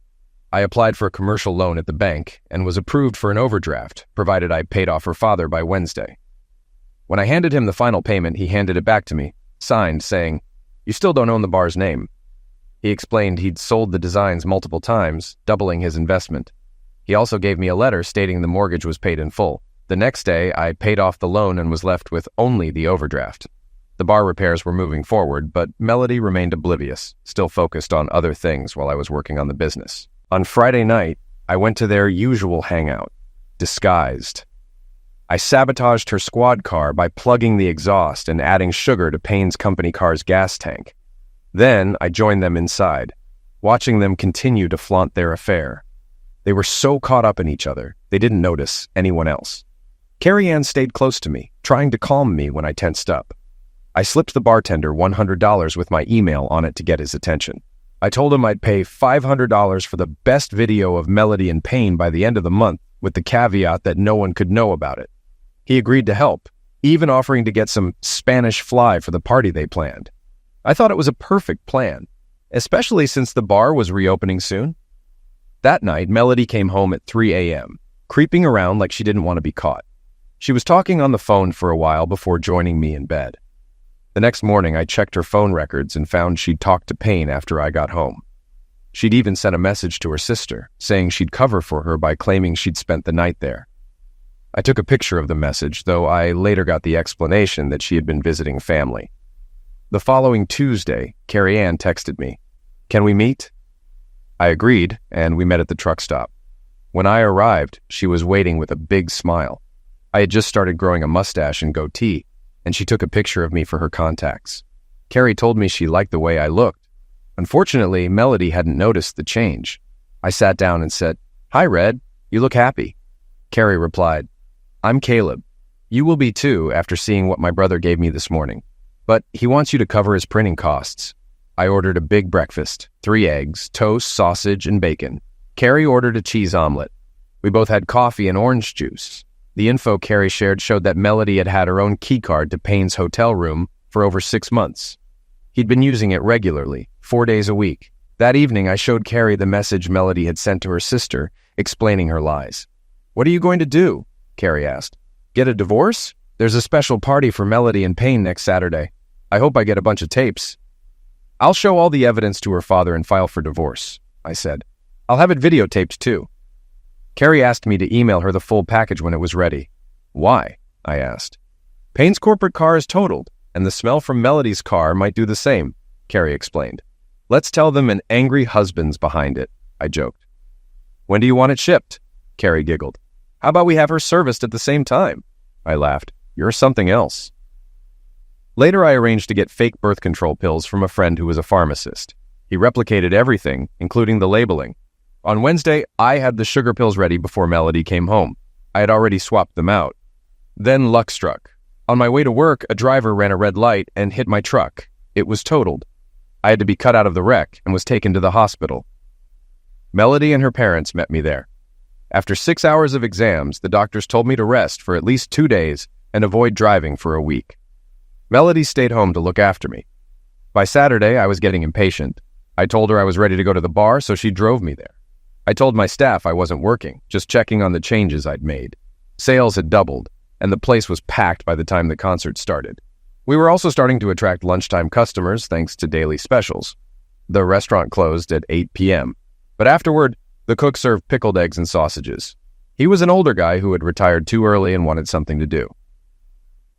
I applied for a commercial loan at the bank and was approved for an overdraft, provided I paid off her father by Wednesday. When I handed him the final payment, he handed it back to me, signed, saying, "You still don't own the bar's name." He explained he'd sold the designs multiple times, doubling his investment. He also gave me a letter stating the mortgage was paid in full. The next day, I paid off the loan and was left with only the overdraft. The bar repairs were moving forward, but Melody remained oblivious, still focused on other things while I was working on the business. On Friday night, I went to their usual hangout, disguised. I sabotaged her squad car by plugging the exhaust and adding sugar to Payne's company car's gas tank. Then I joined them inside, watching them continue to flaunt their affair. They were so caught up in each other, they didn't notice anyone else. Carrie Ann stayed close to me, trying to calm me when I tensed up. I slipped the bartender $100 with my email on it to get his attention. I told him I'd pay $500 for the best video of Melody and Payne by the end of the month, with the caveat that no one could know about it. He agreed to help, even offering to get some Spanish fly for the party they planned. I thought it was a perfect plan, especially since the bar was reopening soon. That night, Melody came home at 3 a.m., creeping around like she didn't want to be caught. She was talking on the phone for a while before joining me in bed. The next morning, I checked her phone records and found she'd talked to Payne after I got home. She'd even sent a message to her sister, saying she'd cover for her by claiming she'd spent the night there. I took a picture of the message, though I later got the explanation that she had been visiting family. The following Tuesday, Carrie Ann texted me, "Can we meet?" I agreed, and we met at the truck stop. When I arrived, she was waiting with a big smile. I had just started growing a mustache and goatee. and she took a picture of me for her contacts. Carrie told me she liked the way I looked. Unfortunately, Melody hadn't noticed the change. I sat down and said, "Hi, Red. You look happy." Carrie replied, "I'm Caleb. You will be too after seeing what my brother gave me this morning. But he wants you to cover his printing costs." I ordered a big breakfast, 3 eggs, toast, sausage, and bacon. Carrie ordered a cheese omelet. We both had coffee and orange juice. The info Carrie shared showed that Melody had had her own keycard to Payne's hotel room for over 6 months. He'd been using it regularly, 4 days a week. That evening, I showed Carrie the message Melody had sent to her sister, explaining her lies. "What are you going to do?" Carrie asked. "Get a divorce? There's a special party for Melody and Payne next Saturday. I hope I get a bunch of tapes." "I'll show all the evidence to her father and file for divorce," I said. "I'll have it videotaped too." Carrie asked me to email her the full package when it was ready. "Why?" I asked. "Payne's corporate car is totaled, and the smell from Melody's car might do the same," Carrie explained. "Let's tell them an angry husband's behind it," I joked. "When do you want it shipped?" Carrie giggled. "How about we have her serviced at the same time?" I laughed. "You're something else." Later, I arranged to get fake birth control pills from a friend who was a pharmacist. He replicated everything, including the labeling. On Wednesday, I had the sugar pills ready before Melody came home. I had already swapped them out. Then luck struck. On my way to work, a driver ran a red light and hit my truck. It was totaled. I had to be cut out of the wreck and was taken to the hospital. Melody and her parents met me there. After 6 hours of exams, the doctors told me to rest for at least 2 days and avoid driving for a week. Melody stayed home to look after me. By Saturday, I was getting impatient. I told her I was ready to go to the bar, so she drove me there. I told my staff I wasn't working, just checking on the changes I'd made. Sales had doubled, and the place was packed by the time the concert started. We were also starting to attract lunchtime customers thanks to daily specials. The restaurant closed at 8 p.m., but afterward, the cook served pickled eggs and sausages. He was an older guy who had retired too early and wanted something to do.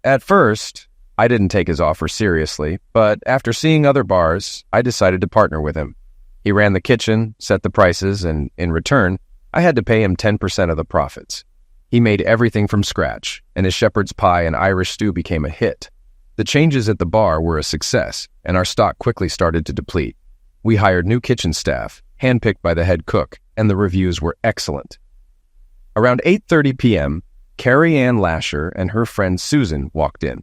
At first, I didn't take his offer seriously, but after seeing other bars, I decided to partner with him. He ran the kitchen, set the prices, and in return, I had to pay him 10% of the profits. He made everything from scratch, and his shepherd's pie and Irish stew became a hit. The changes at the bar were a success, and our stock quickly started to deplete. We hired new kitchen staff, handpicked by the head cook, and the reviews were excellent. Around 8:30 p.m., Carrie Ann Lasher and her friend Susan walked in.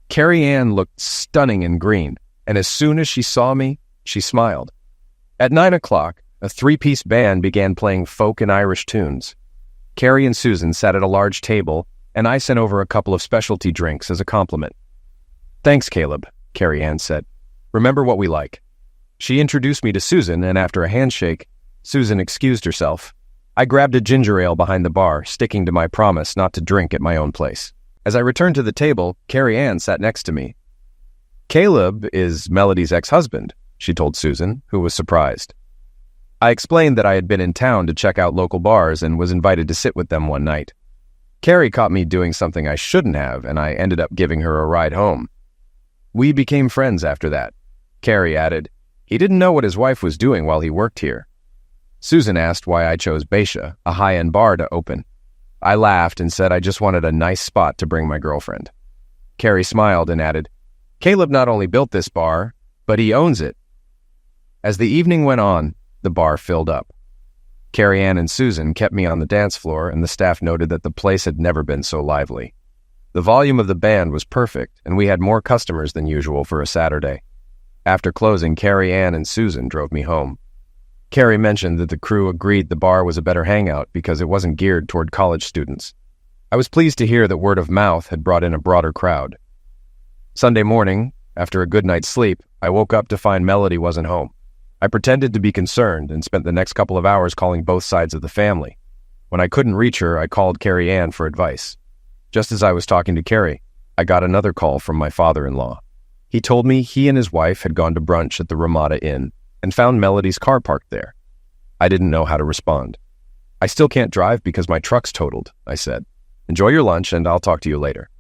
Carrie Ann looked stunning in green, and as soon as she saw me, she smiled. At 9 o'clock, a 3-piece band began playing folk and Irish tunes. Carrie and Susan sat at a large table, and I sent over a couple of specialty drinks as a compliment. "Thanks, Caleb," Carrie Ann said. "Remember what we like." She introduced me to Susan, and after a handshake, Susan excused herself. I grabbed a ginger ale behind the bar, sticking to my promise not to drink at my own place. As I returned to the table, Carrie Ann sat next to me. "Caleb is Melody's ex-husband," she told Susan, who was surprised. I explained that I had been in town to check out local bars and was invited to sit with them one night. Carrie caught me doing something I shouldn't have, and I ended up giving her a ride home. We became friends after that. Carrie added, "He didn't know what his wife was doing while he worked here." Susan asked why I chose Beisha, a high-end bar, to open. I laughed and said I just wanted a nice spot to bring my girlfriend. Carrie smiled and added, "Caleb not only built this bar, but he owns it." As the evening went on, the bar filled up. Carrie Ann and Susan kept me on the dance floor, and the staff noted that the place had never been so lively. The volume of the band was perfect, and we had more customers than usual for a Saturday. After closing, Carrie Ann and Susan drove me home. Carrie mentioned that the crew agreed the bar was a better hangout because it wasn't geared toward college students. I was pleased to hear that word of mouth had brought in a broader crowd. Sunday morning, after a good night's sleep, I woke up to find Melody wasn't home. I pretended to be concerned and spent the next couple of hours calling both sides of the family. When I couldn't reach her, I called Carrie Ann for advice. Just as I was talking to Carrie, I got another call from my father-in-law. He told me he and his wife had gone to brunch at the Ramada Inn and found Melody's car parked there. I didn't know how to respond. "I still can't drive because my truck's totaled," I said. "Enjoy your lunch and I'll talk to you later."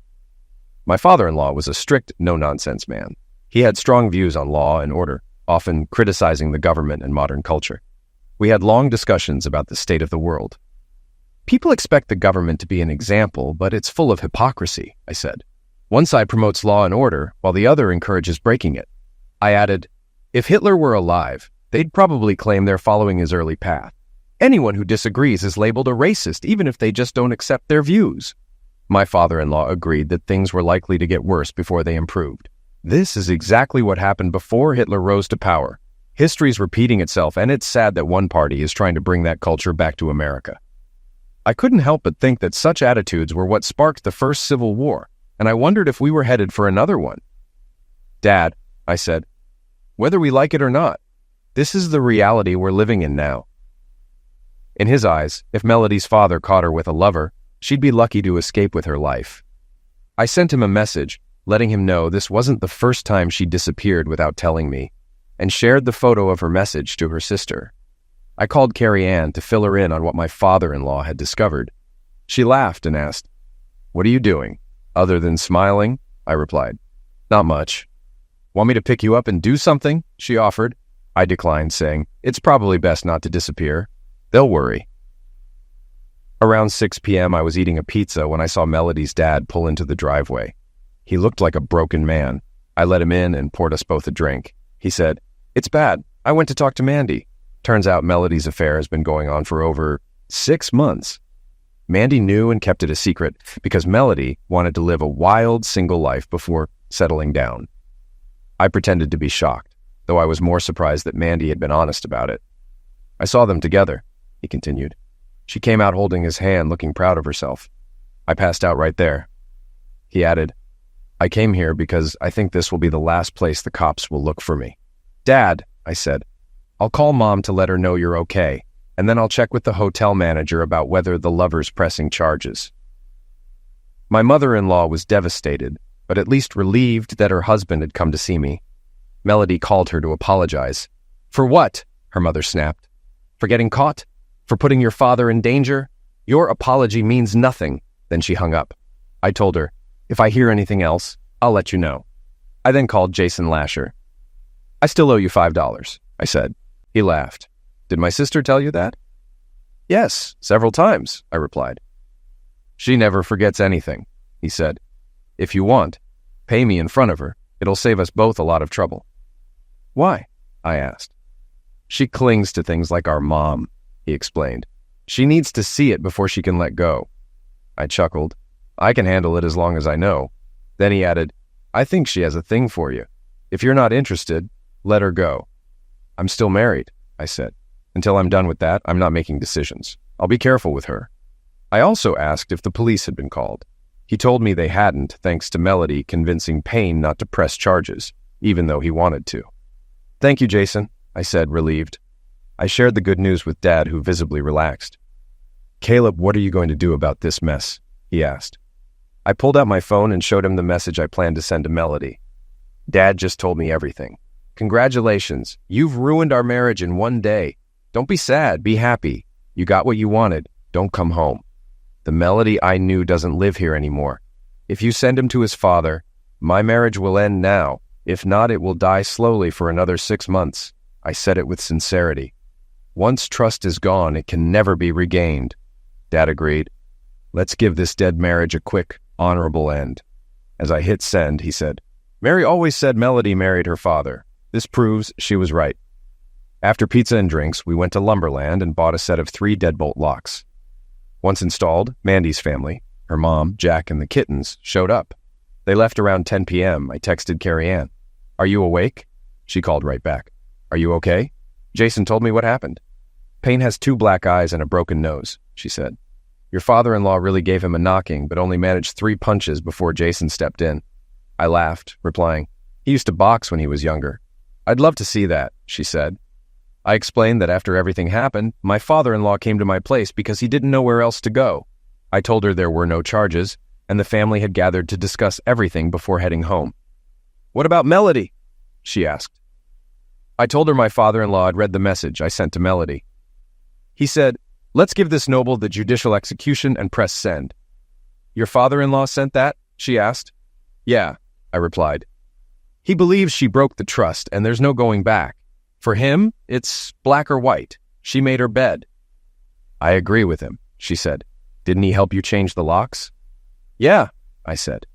My father-in-law was a strict, no-nonsense man. He had strong views on law and order, often criticizing the government and modern culture. We had long discussions about the state of the world. "People expect the government to be an example, but it's full of hypocrisy," I said. One side promotes law and order, while the other encourages breaking it. I added, if Hitler were alive, they'd probably claim they're following his early path. Anyone who disagrees is labeled a racist, even if they just don't accept their views. My father-in-law agreed that things were likely to get worse before they improved. This is exactly what happened before Hitler rose to power. History's repeating itself, and it's sad that one party is trying to bring that culture back to America. I couldn't help but think that such attitudes were what sparked the first Civil War, and I wondered if we were headed for another one. Dad, I said, whether we like it or not, this is the reality we're living in now. In his eyes, if Melody's father caught her with a lover, she'd be lucky to escape with her life. I sent him a message, letting him know this wasn't the first time she disappeared without telling me, and shared the photo of her message to her sister. I called Carrie Ann to fill her in on what my father-in-law had discovered. She laughed and asked, "What are you doing? Other than smiling?" I replied, "Not much." "Want me to pick you up and do something?" she offered. I declined, saying, "It's probably best not to disappear. They'll worry." Around 6 p.m., I was eating a pizza when I saw Melody's dad pull into the driveway. He looked like a broken man. I let him in and poured us both a drink. He said, "It's bad. I went to talk to Mandy. Turns out Melody's affair has been going on for over 6 months. Mandy knew and kept it a secret because Melody wanted to live a wild, single life before settling down." I pretended to be shocked, though I was more surprised that Mandy had been honest about it. "I saw them together," he continued. "She came out holding his hand, looking proud of herself. I passed out right there." He added, "I came here because I think this will be the last place the cops will look for me." "Dad," I said, "I'll call Mom to let her know you're okay, and then I'll check with the hotel manager about whether the lover's pressing charges." My mother-in-law was devastated, but at least relieved that her husband had come to see me. Melody called her to apologize. "For what?" her mother snapped. "For getting caught? For putting your father in danger? Your apology means nothing." Then she hung up. I told her, "If I hear anything else, I'll let you know." I then called Jason Lasher. "I still owe you $5, I said. He laughed. "Did my sister tell you that?" "Yes, several times," I replied. "She never forgets anything," he said. "If you want, pay me in front of her. It'll save us both a lot of trouble." "Why?" I asked. "She clings to things like our mom," he explained. "She needs to see it before she can let go." I chuckled. "I can handle it as long as I know." Then he added, "I think she has a thing for you. If you're not interested, let her go." "I'm still married," I said. "Until I'm done with that, I'm not making decisions. I'll be careful with her." I also asked if the police had been called. He told me they hadn't, thanks to Melody convincing Payne not to press charges, even though he wanted to. "Thank you, Jason," I said, relieved. I shared the good news with Dad, who visibly relaxed. "Caleb, what are you going to do about this mess?" he asked. I pulled out my phone and showed him the message I planned to send to Melody. "Dad just told me everything. Congratulations. You've ruined our marriage in one day. Don't be sad. Be happy. You got what you wanted. Don't come home. The Melody I knew doesn't live here anymore. If you send him to his father, my marriage will end now. If not, it will die slowly for another 6 months. I said it with sincerity. Once trust is gone, it can never be regained." Dad agreed. "Let's give this dead marriage a quick, honorable end." As I hit send, he said, "Mary always said Melody married her father. This proves she was right." After pizza and drinks, we went to Lumberland and bought a set of 3 deadbolt locks. Once installed, Mandy's family, her mom, Jack, and the kittens, showed up. They left around 10 p.m. I texted Carrie Ann. "Are you awake?" She called right back. "Are you okay?" Jason told me what happened. "Payne has 2 black eyes and a broken nose," she said. "Your father-in-law really gave him a knocking, but only managed 3 punches before Jason stepped in." I laughed, replying, "He used to box when he was younger." "I'd love to see that," she said. I explained that after everything happened, my father-in-law came to my place because he didn't know where else to go. I told her there were no charges, and the family had gathered to discuss everything before heading home. "What about Melody?" she asked. I told her my father-in-law had read the message I sent to Melody. He said, "Let's give this noble the judicial execution and press send." "Your father-in-law sent that?" she asked. "Yeah," I replied. "He believes she broke the trust and there's no going back. For him, it's black or white. She made her bed." "I agree with him," she said. "Didn't he help you change the locks?" "Yeah," I said.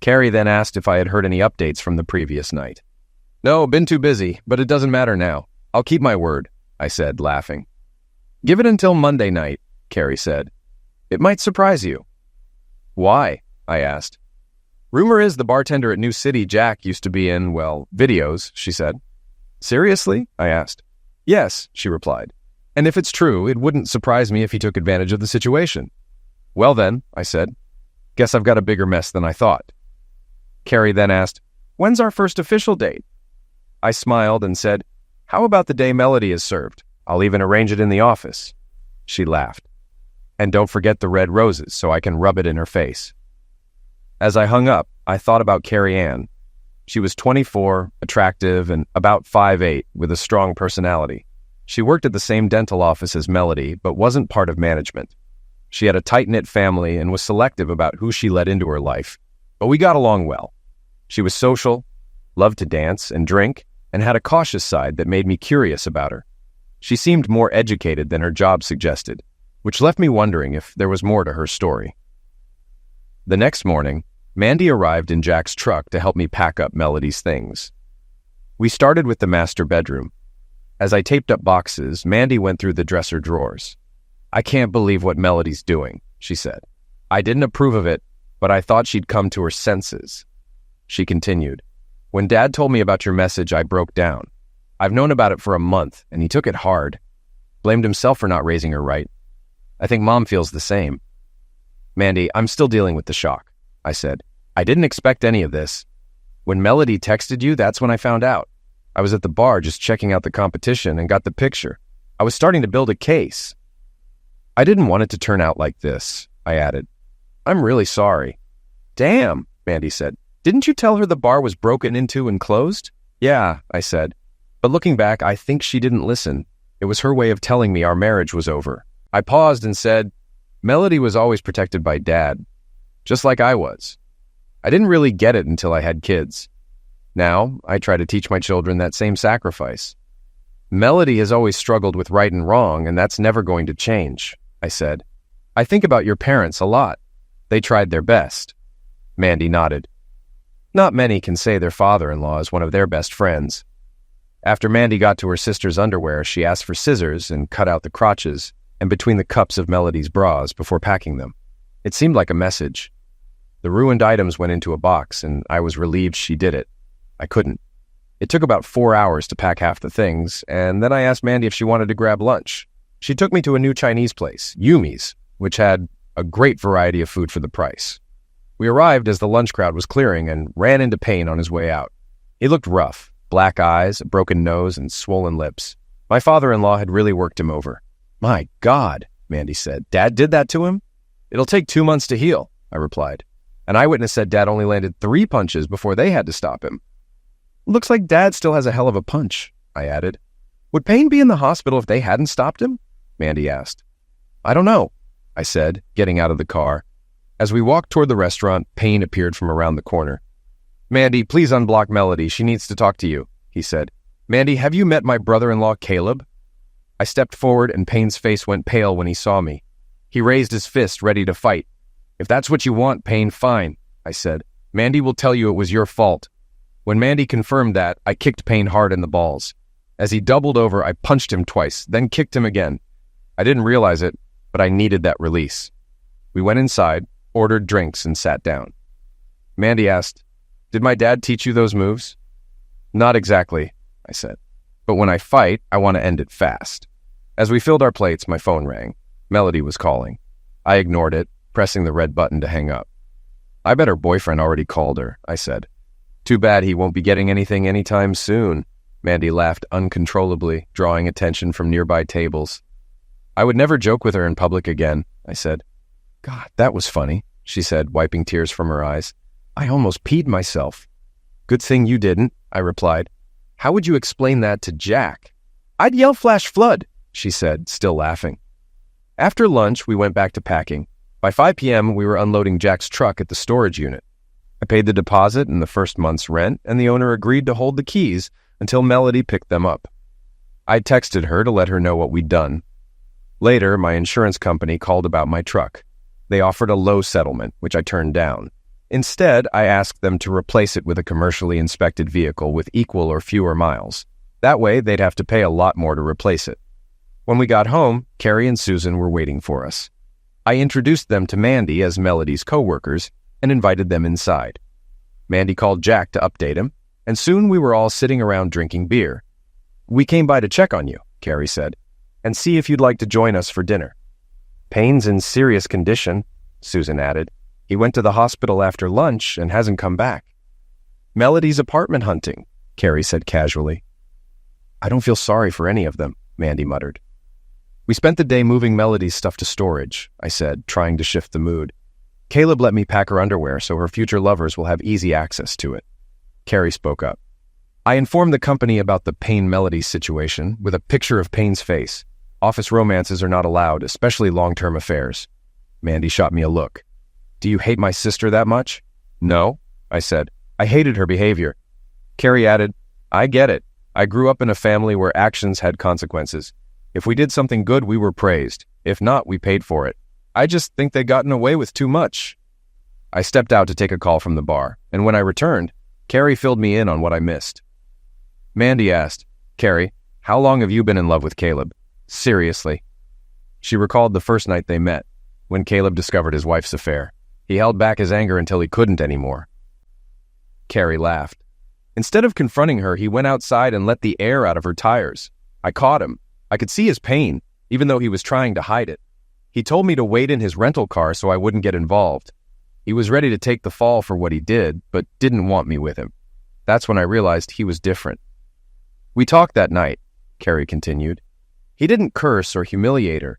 Carrie then asked if I had heard any updates from the previous night. No, been too busy, but it doesn't matter now. I'll keep my word, I said, laughing. Give it until Monday night, Carrie said. It might surprise you. Why? I asked. Rumor is the bartender at New City Jack used to be in, well, videos, she said. Seriously? I asked. Yes, she replied. And if it's true, it wouldn't surprise me if he took advantage of the situation. Well then, I said. Guess I've got a bigger mess than I thought. Carrie then asked, when's our first official date? I smiled and said, how about the day Melody is served? I'll even arrange it in the office. She laughed. And don't forget the red roses so I can rub it in her face. As I hung up, I thought about Carrie Ann. She was 24, attractive, and about 5'8", with a strong personality. She worked at the same dental office as Melody, but wasn't part of management. She had a tight-knit family and was selective about who she let into her life, but we got along well. She was social, loved to dance and drink, and had a cautious side that made me curious about her. She seemed more educated than her job suggested, which left me wondering if there was more to her story. The next morning, Mandy arrived in Jack's truck to help me pack up Melody's things. We started with the master bedroom. As I taped up boxes, Mandy went through the dresser drawers. I can't believe what Melody's doing, she said. I didn't approve of it, but I thought she'd come to her senses. She continued, when Dad told me about your message, I broke down. I've known about it for a month, and he took it hard. Blamed himself for not raising her right. I think Mom feels the same. Mandy, I'm still dealing with the shock, I said. I didn't expect any of this. When Melody texted you, that's when I found out. I was at the bar just checking out the competition and got the picture. I was starting to build a case. I didn't want it to turn out like this, I added. I'm really sorry. Damn, Mandy said. Didn't you tell her the bar was broken into and closed? Yeah, I said. But looking back, I think she didn't listen. It was her way of telling me our marriage was over. I paused and said, Melody was always protected by Dad, just like I was. I didn't really get it until I had kids. Now, I try to teach my children that same sacrifice. Melody has always struggled with right and wrong, and that's never going to change, I said. I think about your parents a lot. They tried their best. Mandy nodded. Not many can say their father-in-law is one of their best friends. After Mandy got to her sister's underwear, she asked for scissors and cut out the crotches and between the cups of Melody's bras before packing them. It seemed like a message. The ruined items went into a box, and I was relieved she did it. I couldn't. It took about 4 hours to pack half the things, and then I asked Mandy if she wanted to grab lunch. She took me to a new Chinese place, Yumi's, which had a great variety of food for the price. We arrived as the lunch crowd was clearing and ran into Payne on his way out. He looked rough, black eyes, a broken nose, and swollen lips. My father-in-law had really worked him over. My God, Mandy said. Dad did that to him? It'll take 2 months to heal, I replied. An eyewitness said Dad only landed 3 punches before they had to stop him. Looks like Dad still has a hell of a punch, I added. Would Payne be in the hospital if they hadn't stopped him? Mandy asked. I don't know, I said, getting out of the car. As we walked toward the restaurant, Payne appeared from around the corner. Mandy, please unblock Melody. She needs to talk to you, he said. Mandy, have you met my brother-in-law, Caleb? I stepped forward and Payne's face went pale when he saw me. He raised his fist, ready to fight. If that's what you want, Payne, fine, I said. Mandy will tell you it was your fault. When Mandy confirmed that, I kicked Payne hard in the balls. As he doubled over, I punched him twice, then kicked him again. I didn't realize it, but I needed that release. We went inside, ordered drinks, and sat down. Mandy asked, Did my dad teach you those moves? Not exactly, I said. But when I fight, I want to end it fast. As we filled our plates, my phone rang. Melody was calling. I ignored it, pressing the red button to hang up. I bet her boyfriend already called her, I said. Too bad he won't be getting anything anytime soon. Mandy laughed uncontrollably, drawing attention from nearby tables. I would never joke with her in public again, I said. God, that was funny, she said, wiping tears from her eyes. I almost peed myself. Good thing you didn't, I replied. How would you explain that to Jack? I'd yell flash flood, she said, still laughing. After lunch, we went back to packing. By 5 p.m., we were unloading Jack's truck at the storage unit. I paid the deposit and the first month's rent, and the owner agreed to hold the keys until Melody picked them up. I texted her to let her know what we'd done. Later, my insurance company called about my truck. They offered a low settlement, which I turned down. Instead, I asked them to replace it with a commercially inspected vehicle with equal or fewer miles. That way, they'd have to pay a lot more to replace it. When we got home, Carrie and Susan were waiting for us. I introduced them to Mandy as Melody's co-workers and invited them inside. Mandy called Jack to update him, and soon we were all sitting around drinking beer. "We came by to check on you," Carrie said, "and see if you'd like to join us for dinner." "Payne's in serious condition," Susan added. "He went to the hospital after lunch and hasn't come back." "Melody's apartment hunting," Carrie said casually. "I don't feel sorry for any of them," Mandy muttered. "We spent the day moving Melody's stuff to storage," I said, trying to shift the mood. "Caleb let me pack her underwear so her future lovers will have easy access to it." Carrie spoke up. "I informed the company about the Payne-Melody situation with a picture of Payne's face. Office romances are not allowed, especially long-term affairs." Mandy shot me a look. "Do you hate my sister that much?" "No," I said. "I hated her behavior." Carrie added, "I get it. I grew up in a family where actions had consequences. If we did something good, we were praised. If not, we paid for it. I just think they'd gotten away with too much." I stepped out to take a call from the bar, and when I returned, Carrie filled me in on what I missed. Mandy asked, "Carrie, how long have you been in love with Caleb? Seriously?" She recalled the first night they met, when Caleb discovered his wife's affair. He held back his anger until he couldn't anymore. Carrie laughed. "Instead of confronting her, he went outside and let the air out of her tires. I caught him. I could see his pain, even though he was trying to hide it. He told me to wait in his rental car so I wouldn't get involved. He was ready to take the fall for what he did, but didn't want me with him. That's when I realized he was different." "We talked that night," Carrie continued. "He didn't curse or humiliate her.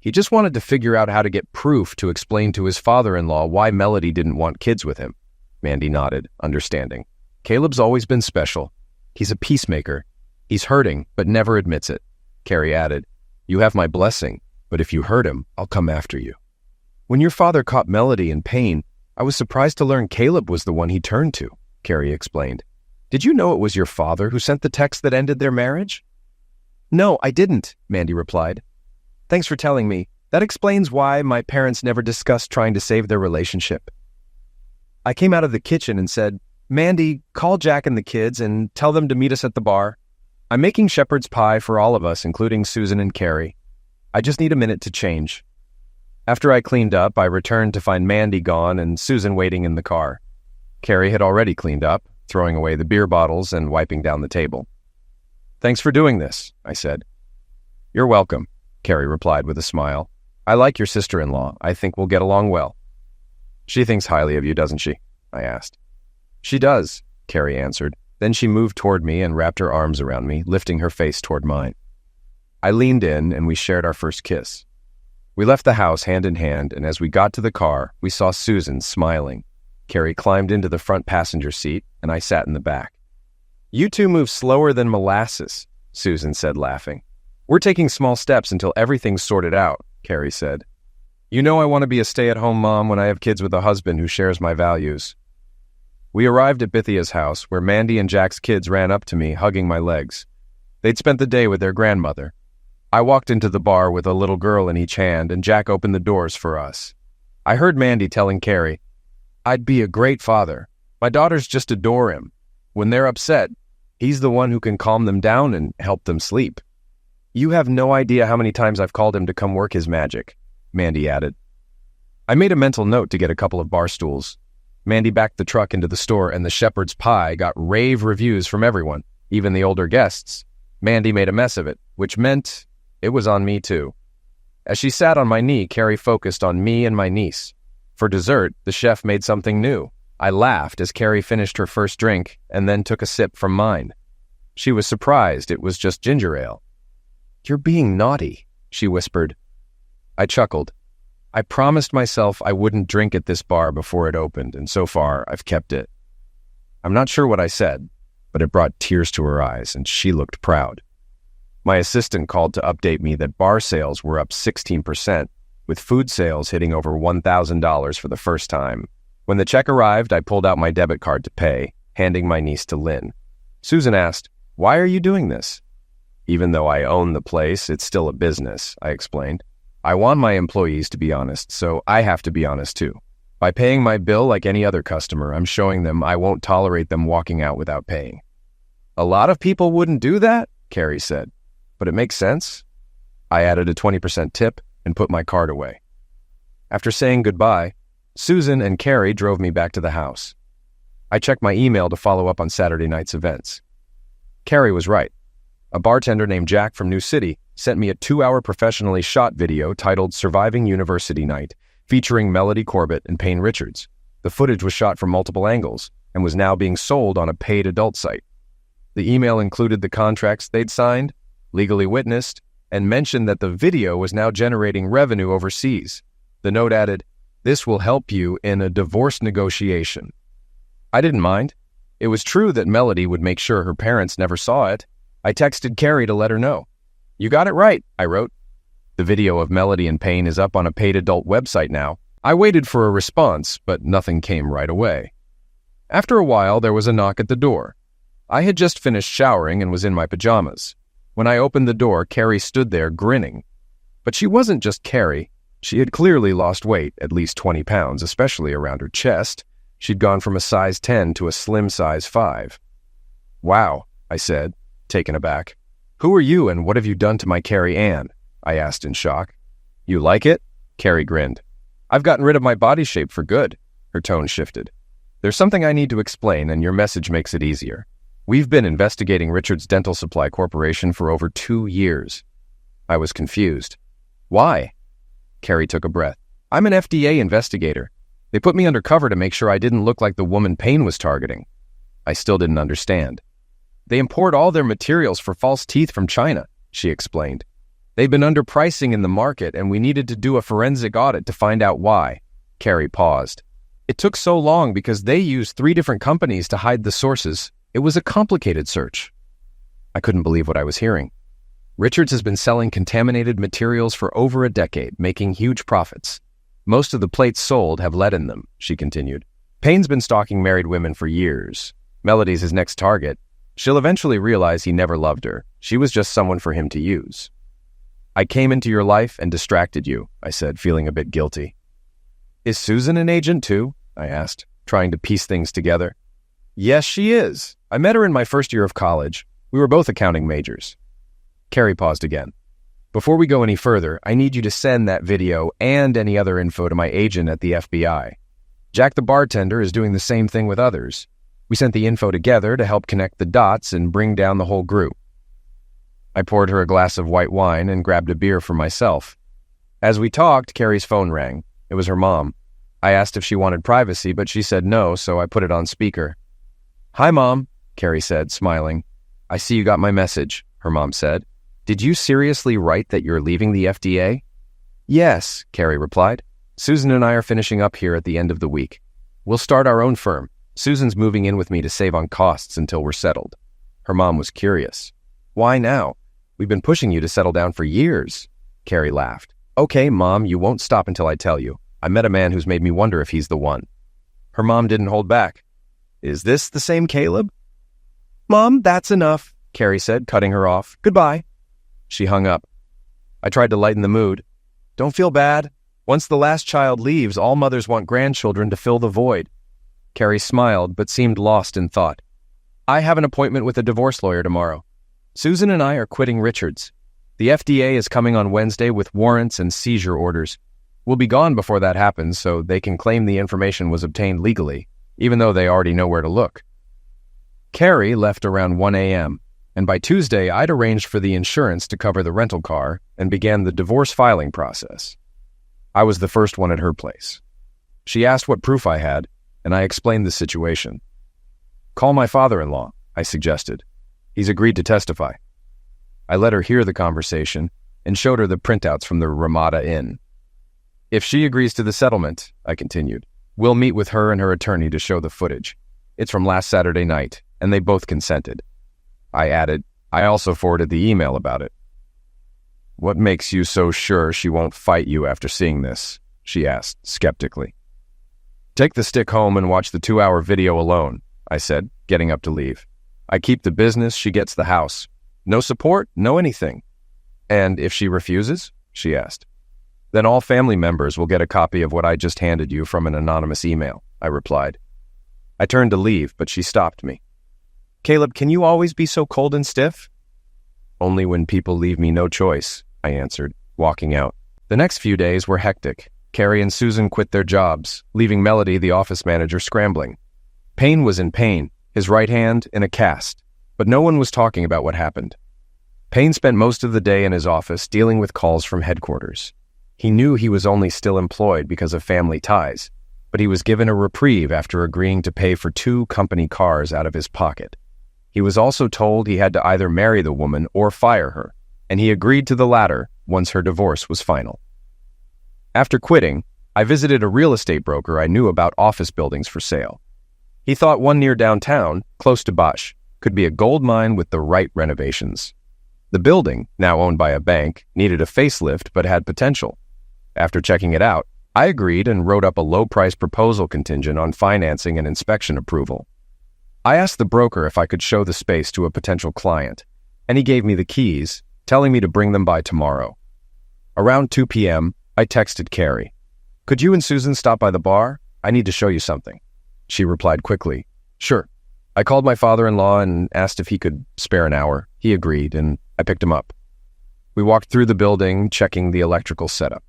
He just wanted to figure out how to get proof to explain to his father-in-law why Melody didn't want kids with him." Mandy nodded, understanding. "Caleb's always been special. He's a peacemaker. He's hurting, but never admits it." Carrie added, "You have my blessing, but if you hurt him, I'll come after you." "When your father caught Melody in pain, I was surprised to learn Caleb was the one he turned to," Carrie explained. "Did you know it was your father who sent the text that ended their marriage?" "No, I didn't," Mandy replied. "Thanks for telling me. That explains why my parents never discussed trying to save their relationship." I came out of the kitchen and said, "Mandy, call Jack and the kids and tell them to meet us at the bar. I'm making shepherd's pie for all of us, including Susan and Carrie. I just need a minute to change." After I cleaned up, I returned to find Mandy gone and Susan waiting in the car. Carrie had already cleaned up, throwing away the beer bottles and wiping down the table. "Thanks for doing this," I said. "You're welcome," Carrie replied with a smile. "I like your sister-in-law. I think we'll get along well." "She thinks highly of you, doesn't she?" I asked. "She does," Carrie answered. Then she moved toward me and wrapped her arms around me, lifting her face toward mine. I leaned in and we shared our first kiss. We left the house hand in hand, and as we got to the car, we saw Susan smiling. Carrie climbed into the front passenger seat, and I sat in the back. "You two move slower than molasses," Susan said, laughing. "We're taking small steps until everything's sorted out," Carrie said. "You know I want to be a stay-at-home mom when I have kids with a husband who shares my values." We arrived at Bithia's house, where Mandy and Jack's kids ran up to me, hugging my legs. They'd spent the day with their grandmother. I walked into the bar with a little girl in each hand, and Jack opened the doors for us. I heard Mandy telling Carrie, "I'd be a great father. My daughters just adore him. When they're upset, he's the one who can calm them down and help them sleep. You have no idea how many times I've called him to come work his magic," Mandy added. I made a mental note to get a couple of bar stools. Mandy backed the truck into the store, and the shepherd's pie got rave reviews from everyone, even the older guests. Mandy made a mess of it, which meant it was on me too. As she sat on my knee, Carrie focused on me and my niece. For dessert, the chef made something new. I laughed as Carrie finished her first drink and then took a sip from mine. She was surprised it was just ginger ale. "You're being naughty," she whispered. I chuckled. I promised myself I wouldn't drink at this bar before it opened, and so far, I've kept it. I'm not sure what I said, but it brought tears to her eyes, and she looked proud. My assistant called to update me that bar sales were up 16%, with food sales hitting over $1,000 for the first time. When the check arrived, I pulled out my debit card to pay, handing my niece to Lynn. Susan asked, "Why are you doing this?" "Even though I own the place, it's still a business," I explained. "I want my employees to be honest, so I have to be honest too." By paying my bill like any other customer, I'm showing them I won't tolerate them walking out without paying. A lot of people wouldn't do that, Carrie said, but it makes sense. I added a 20% tip and put my card away. After saying goodbye, Susan and Carrie drove me back to the house. I checked my email to follow up on Saturday night's events. Carrie was right. A bartender named Jack from New City sent me a 2-hour professionally shot video titled Surviving University Night, featuring Melody Corbett and Payne Richards. The footage was shot from multiple angles and was now being sold on a paid adult site. The email included the contracts they'd signed, legally witnessed, and mentioned that the video was now generating revenue overseas. The note added, "This will help you in a divorce negotiation." I didn't mind. It was true that Melody would make sure her parents never saw it. I texted Carrie to let her know. "You got it right," I wrote. The video of Melody and Payne is up on a paid adult website now. I waited for a response, but nothing came right away. After a while, there was a knock at the door. I had just finished showering and was in my pajamas. When I opened the door, Carrie stood there grinning. But she wasn't just Carrie. She had clearly lost weight, at least 20 pounds, especially around her chest. She'd gone from a size 10 to a slim size 5. "Wow," I said, taken aback. "Who are you and what have you done to my Carrie Ann?" I asked in shock. "You like it?" Carrie grinned. "I've gotten rid of my body shape for good." Her tone shifted. "There's something I need to explain, and your message makes it easier. We've been investigating Richards Dental Supply Corporation for over 2 years. I was confused. "Why?" Carrie took a breath. "I'm an FDA investigator. They put me undercover to make sure I didn't look like the woman Payne was targeting." I still didn't understand. "They import all their materials for false teeth from China," she explained. "They've been underpricing in the market, and we needed to do a forensic audit to find out why." Carrie paused. "It took so long because they used 3 different companies to hide the sources. It was a complicated search." I couldn't believe what I was hearing. Richards has been selling contaminated materials for over a decade, making huge profits. "Most of the plates sold have lead in them," she continued. "Payne's been stalking married women for years. Melody's his next target. She'll eventually realize he never loved her. She was just someone for him to use." "I came into your life and distracted you," I said, feeling a bit guilty. "Is Susan an agent too?" I asked, trying to piece things together. "Yes, she is. I met her in my first year of college. We were both accounting majors." Carrie paused again. "Before we go any further, I need you to send that video and any other info to my agent at the FBI. Jack the bartender is doing the same thing with others. We sent the info together to help connect the dots and bring down the whole group." I poured her a glass of white wine and grabbed a beer for myself. As we talked, Carrie's phone rang. It was her mom. I asked if she wanted privacy, but she said no, so I put it on speaker. "Hi, Mom," Carrie said, smiling. "I see you got my message," her mom said. "Did you seriously write that you're leaving the FDA?" "Yes," Carrie replied. "Susan and I are finishing up here at the end of the week. We'll start our own firm. Susan's moving in with me to save on costs until we're settled." Her mom was curious. "Why now? We've been pushing you to settle down for years." Carrie laughed. "Okay, Mom, you won't stop until I tell you. I met a man who's made me wonder if he's the one." Her mom didn't hold back. "Is this the same Caleb?" "Mom, that's enough," Carrie said, cutting her off. "Goodbye." She hung up. I tried to lighten the mood. "Don't feel bad. Once the last child leaves, all mothers want grandchildren to fill the void." Carrie smiled, but seemed lost in thought. "I have an appointment with a divorce lawyer tomorrow. Susan and I are quitting Richards. The FDA is coming on Wednesday with warrants and seizure orders. We'll be gone before that happens, so they can claim the information was obtained legally, even though they already know where to look." Carrie left around 1 a.m., and by Tuesday I'd arranged for the insurance to cover the rental car and began the divorce filing process. I was the first one at her place. She asked what proof I had, and I explained the situation. "Call my father-in-law," I suggested. "He's agreed to testify." I let her hear the conversation and showed her the printouts from the Ramada Inn. "If she agrees to the settlement," I continued, "we'll meet with her and her attorney to show the footage. It's from last Saturday night, and they both consented." I added, "I also forwarded the email about it." "What makes you so sure she won't fight you after seeing this?" she asked, skeptically. "Take the stick home and watch the 2-hour video alone," I said, getting up to leave. "I keep the business, she gets the house. No support, no anything." "And if she refuses?" she asked. Then all family members will get a copy of what I just handed you from an anonymous email, I replied. I turned to leave, but she stopped me. Caleb, can you always be so cold and stiff? Only when people leave me no choice, I answered, walking out. The next few days were hectic. Carrie and Susan quit their jobs, leaving Melody, the office manager, scrambling. Payne was in pain, his right hand in a cast, but no one was talking about what happened. Payne spent most of the day in his office dealing with calls from headquarters. He knew he was only still employed because of family ties, but he was given a reprieve after agreeing to pay for 2 company cars out of his pocket. He was also told he had to either marry the woman or fire her, and he agreed to the latter once her divorce was final. After quitting, I visited a real estate broker I knew about office buildings for sale. He thought one near downtown, close to Bosch, could be a gold mine with the right renovations. The building, now owned by a bank, needed a facelift but had potential. After checking it out, I agreed and wrote up a low-price proposal contingent on financing and inspection approval. I asked the broker if I could show the space to a potential client, and he gave me the keys, telling me to bring them by tomorrow. Around 2 p.m., I texted Carrie. Could you and Susan stop by the bar? I need to show you something. She replied quickly, Sure. I called my father-in-law and asked if he could spare an hour. He agreed, and I picked him up. We walked through the building, checking the electrical setup.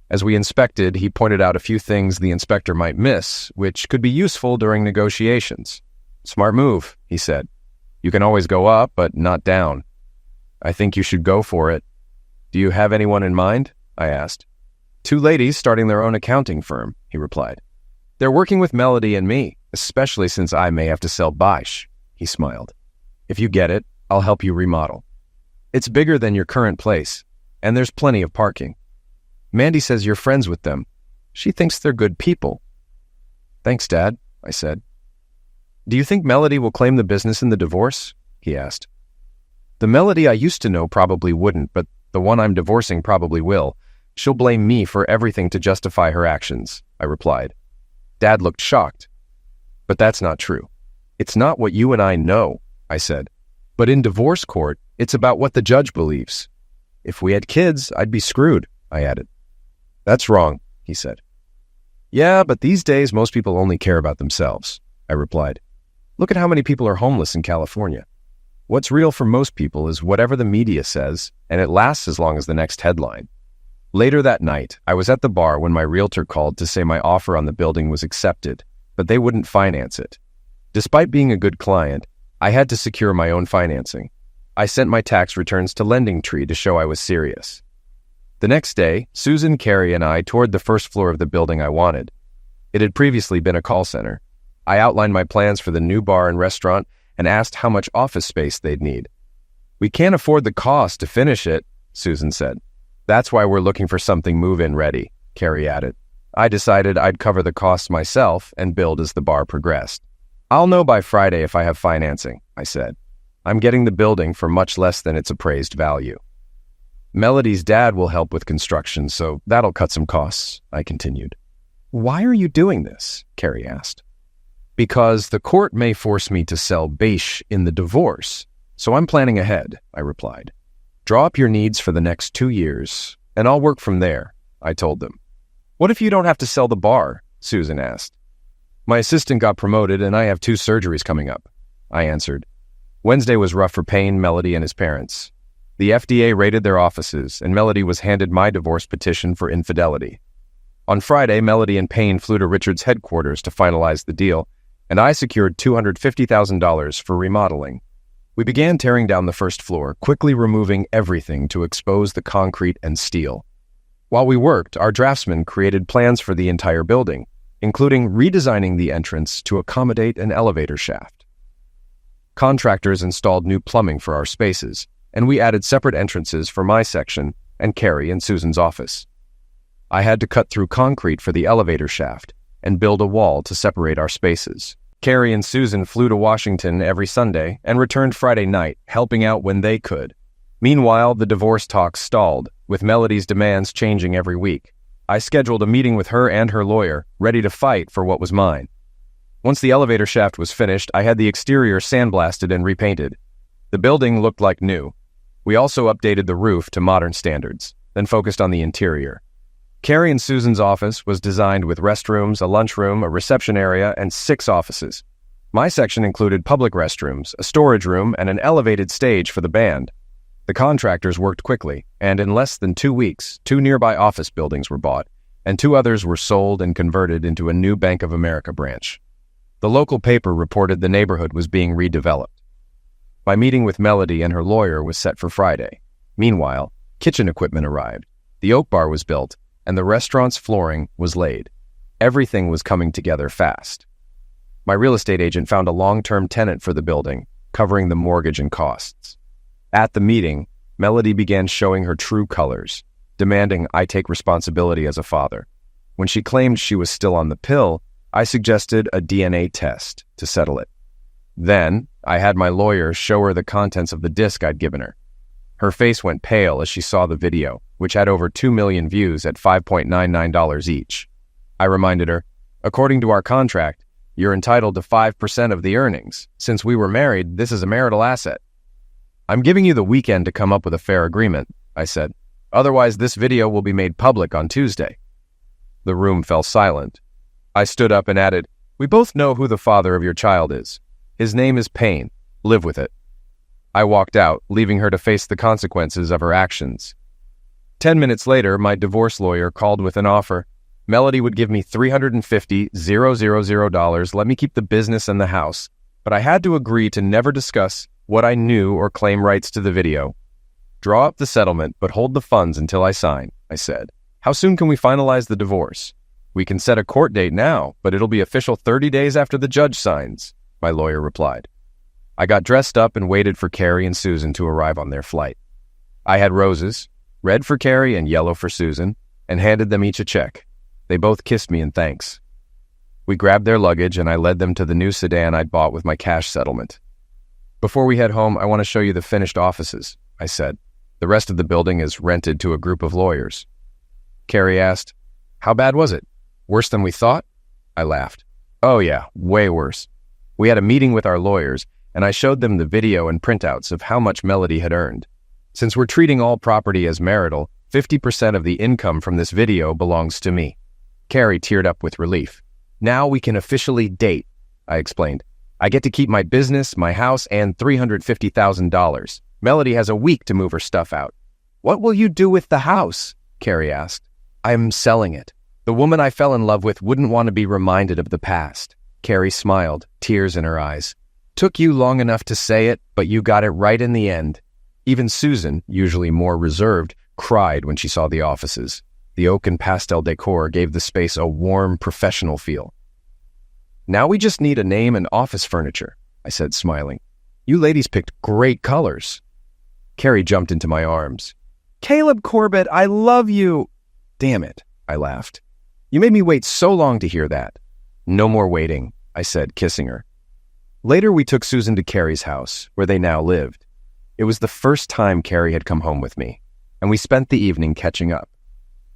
As we inspected, he pointed out a few things the inspector might miss, which could be useful during negotiations. Smart move, he said. You can always go up, but not down. I think you should go for it. Do you have anyone in mind? I asked. 2 ladies starting their own accounting firm, he replied. They're working with Melody and me, especially since I may have to sell Bosch, he smiled. If you get it, I'll help you remodel. It's bigger than your current place, and there's plenty of parking. Mandy says you're friends with them. She thinks they're good people. Thanks, Dad, I said. Do you think Melody will claim the business in the divorce? He asked. The Melody I used to know probably wouldn't, but the one I'm divorcing probably will. She'll blame me for everything to justify her actions, I replied. Dad looked shocked. But that's not true. It's not what you and I know, I said. But in divorce court, it's about what the judge believes. If we had kids, I'd be screwed, I added. That's wrong, he said. Yeah, but these days most people only care about themselves, I replied. Look at how many people are homeless in California. What's real for most people is whatever the media says, and it lasts as long as the next headline. Later that night, I was at the bar when my realtor called to say my offer on the building was accepted, but they wouldn't finance it. Despite being a good client, I had to secure my own financing. I sent my tax returns to LendingTree to show I was serious. The next day, Susan, Carrie, and I toured the first floor of the building I wanted. It had previously been a call center. I outlined my plans for the new bar and restaurant and asked how much office space they'd need. We can't afford the cost to finish it, Susan said. That's why we're looking for something move-in ready, Carrie added. I decided I'd cover the costs myself and build as the bar progressed. I'll know by Friday if I have financing, I said. I'm getting the building for much less than its appraised value. Melody's dad will help with construction, so that'll cut some costs, I continued. Why are you doing this? Carrie asked. Because the court may force me to sell Bosch in the divorce, so I'm planning ahead, I replied. Draw up your needs for the next 2 years, and I'll work from there, I told them. What if you don't have to sell the bar? Susan asked. My assistant got promoted, and I have 2 surgeries coming up, I answered. Wednesday was rough for Payne, Melody, and his parents. The FDA raided their offices, and Melody was handed my divorce petition for infidelity. On Friday, Melody and Payne flew to Richard's headquarters to finalize the deal, and I secured $250,000 for remodeling. We began tearing down the first floor, quickly removing everything to expose the concrete and steel. While we worked, our draftsman created plans for the entire building, including redesigning the entrance to accommodate an elevator shaft. Contractors installed new plumbing for our spaces, and we added separate entrances for my section and Carrie and Susan's office. I had to cut through concrete for the elevator shaft and build a wall to separate our spaces. Carrie and Susan flew to Washington every Sunday and returned Friday night, helping out when they could. Meanwhile, the divorce talks stalled, with Melody's demands changing every week. I scheduled a meeting with her and her lawyer, ready to fight for what was mine. Once the elevator shaft was finished, I had the exterior sandblasted and repainted. The building looked like new. We also updated the roof to modern standards, then focused on the interior. Carrie and Susan's office was designed with restrooms, a lunchroom, a reception area, and 6 offices. My section included public restrooms, a storage room, and an elevated stage for the band. The contractors worked quickly, and in less than 2 weeks, 2 nearby office buildings were bought, and 2 others were sold and converted into a new Bank of America branch. The local paper reported the neighborhood was being redeveloped. My meeting with Melody and her lawyer was set for Friday. Meanwhile, kitchen equipment arrived, the oak bar was built, and the restaurant's flooring was laid. Everything was coming together fast. My real estate agent found a long-term tenant for the building, covering the mortgage and costs. At the meeting, Melody began showing her true colors, demanding I take responsibility as a father. When she claimed she was still on the pill, I suggested a DNA test to settle it. Then, I had my lawyer show her the contents of the disc I'd given her. Her face went pale as she saw the video, which had over 2 million views at $5.99 each. I reminded her, according to our contract, you're entitled to 5% of the earnings. Since we were married, this is a marital asset. I'm giving you the weekend to come up with a fair agreement, I said. Otherwise, this video will be made public on Tuesday. The room fell silent. I stood up and added, we both know who the father of your child is. His name is Payne. Live with it. I walked out, leaving her to face the consequences of her actions. 10 minutes later, my divorce lawyer called with an offer. Melody would give me $350,000, let me keep the business and the house, but I had to agree to never discuss what I knew or claim rights to the video. Draw up the settlement, but hold the funds until I sign, I said. How soon can we finalize the divorce? We can set a court date now, but it'll be official 30 days after the judge signs, my lawyer replied. I got dressed up and waited for Carrie and Susan to arrive on their flight. I had roses, red for Carrie and yellow for Susan, and handed them each a check. They both kissed me in thanks. We grabbed their luggage and I led them to the new sedan I'd bought with my cash settlement. Before we head home, I want to show you the finished offices, I said. The rest of the building is rented to a group of lawyers. Carrie asked, how bad was it? Worse than we thought? I laughed. Oh yeah, way worse. We had a meeting with our lawyers, and I showed them the video and printouts of how much Melody had earned. Since we're treating all property as marital, 50% of the income from this video belongs to me. Carrie teared up with relief. Now we can officially date, I explained. I get to keep my business, my house, and $350,000. Melody has a week to move her stuff out. What will you do with the house? Carrie asked. I'm selling it. The woman I fell in love with wouldn't want to be reminded of the past. Carrie smiled, tears in her eyes. Took you long enough to say it, but you got it right in the end. Even Susan, usually more reserved, cried when she saw the offices. The oak and pastel decor gave the space a warm, professional feel. Now we just need a name and office furniture, I said, smiling. You ladies picked great colors. Carrie jumped into my arms. Caleb Corbett, I love you. Damn it, I laughed. You made me wait so long to hear that. No more waiting, I said, kissing her. Later, we took Susan to Carrie's house, where they now lived. It was the first time Carrie had come home with me, and we spent the evening catching up.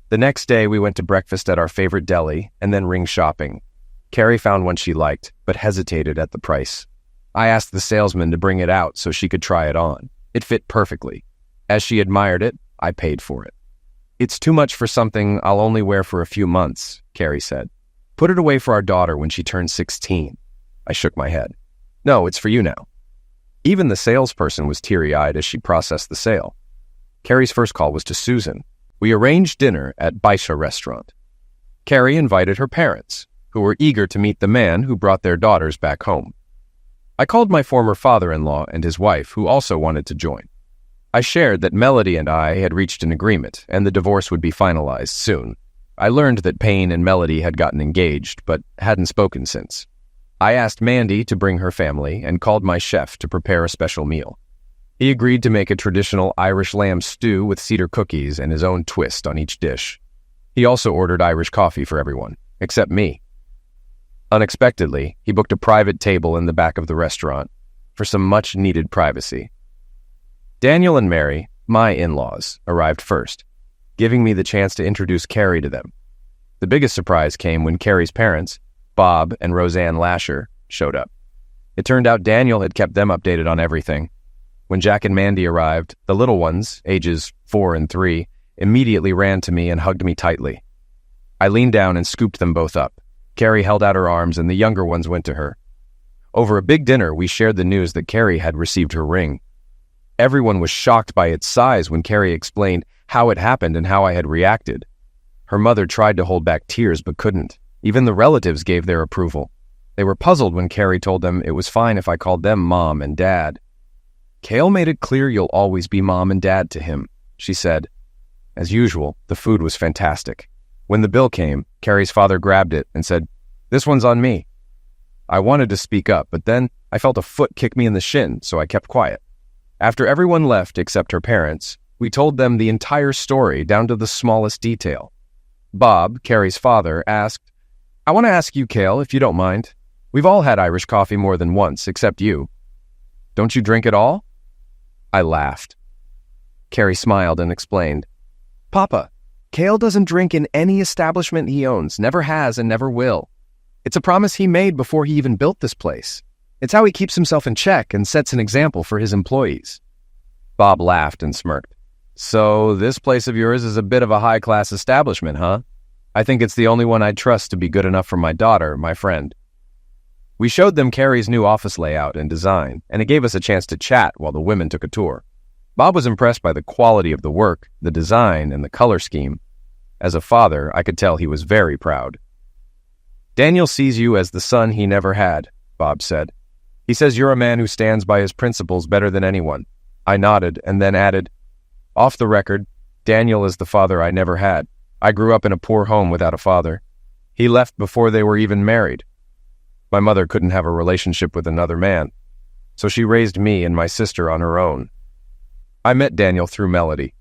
The next day, we went to breakfast at our favorite deli and then ring shopping. Carrie found one she liked, but hesitated at the price. I asked the salesman to bring it out so she could try it on. It fit perfectly. As she admired it, I paid for it. It's too much for something I'll only wear for a few months, Carrie said. Put it away for our daughter when she turns 16. I shook my head. No, it's for you now. Even the salesperson was teary-eyed as she processed the sale. Carrie's first call was to Susan. We arranged dinner at Baisha restaurant. Carrie invited her parents, who were eager to meet the man who brought their daughters back home. I called my former father-in-law and his wife, who also wanted to join. I shared that Melody and I had reached an agreement, and the divorce would be finalized soon. I learned that Payne and Melody had gotten engaged, but hadn't spoken since. I asked Mandy to bring her family and called my chef to prepare a special meal. He agreed to make a traditional Irish lamb stew with cedar cookies and his own twist on each dish. He also ordered Irish coffee for everyone, except me. Unexpectedly, he booked a private table in the back of the restaurant for some much-needed privacy. Daniel and Mary, my in-laws, arrived first, giving me the chance to introduce Carrie to them. The biggest surprise came when Carrie's parents, Bob and Roseanne Lasher, showed up. It turned out Daniel had kept them updated on everything. When Jack and Mandy arrived, the little ones, ages 4 and 3, immediately ran to me and hugged me tightly. I leaned down and scooped them both up. Carrie held out her arms and the younger ones went to her. Over a big dinner, we shared the news that Carrie had received her ring. Everyone was shocked by its size when Carrie explained how it happened and how I had reacted. Her mother tried to hold back tears but couldn't. Even the relatives gave their approval. They were puzzled when Carrie told them it was fine if I called them Mom and Dad. "Cale made it clear you'll always be Mom and Dad to him," she said. As usual, the food was fantastic. When the bill came, Carrie's father grabbed it and said, "This one's on me." I wanted to speak up, but then I felt a foot kick me in the shin, so I kept quiet. After everyone left except her parents, we told them the entire story down to the smallest detail. Bob, Carrie's father, asked, "I want to ask you, Cale, if you don't mind. We've all had Irish coffee more than once, except you. Don't you drink it all?" I laughed. Carrie smiled and explained, "Papa, Cale doesn't drink in any establishment he owns, never has and never will. It's a promise he made before he even built this place. It's how he keeps himself in check and sets an example for his employees." Bob laughed and smirked. "So this place of yours is a bit of a high-class establishment, huh? I think it's the only one I'd trust to be good enough for my daughter, my friend." We showed them Carrie's new office layout and design, and it gave us a chance to chat while the women took a tour. Bob was impressed by the quality of the work, the design, and the color scheme. As a father, I could tell he was very proud. "Daniel sees you as the son he never had," Bob said. "He says you're a man who stands by his principles better than anyone." I nodded and then added, "Off the record, Daniel is the father I never had. I grew up in a poor home without a father. He left before they were even married. My mother couldn't have a relationship with another man, so she raised me and my sister on her own. I met Daniel through Melody.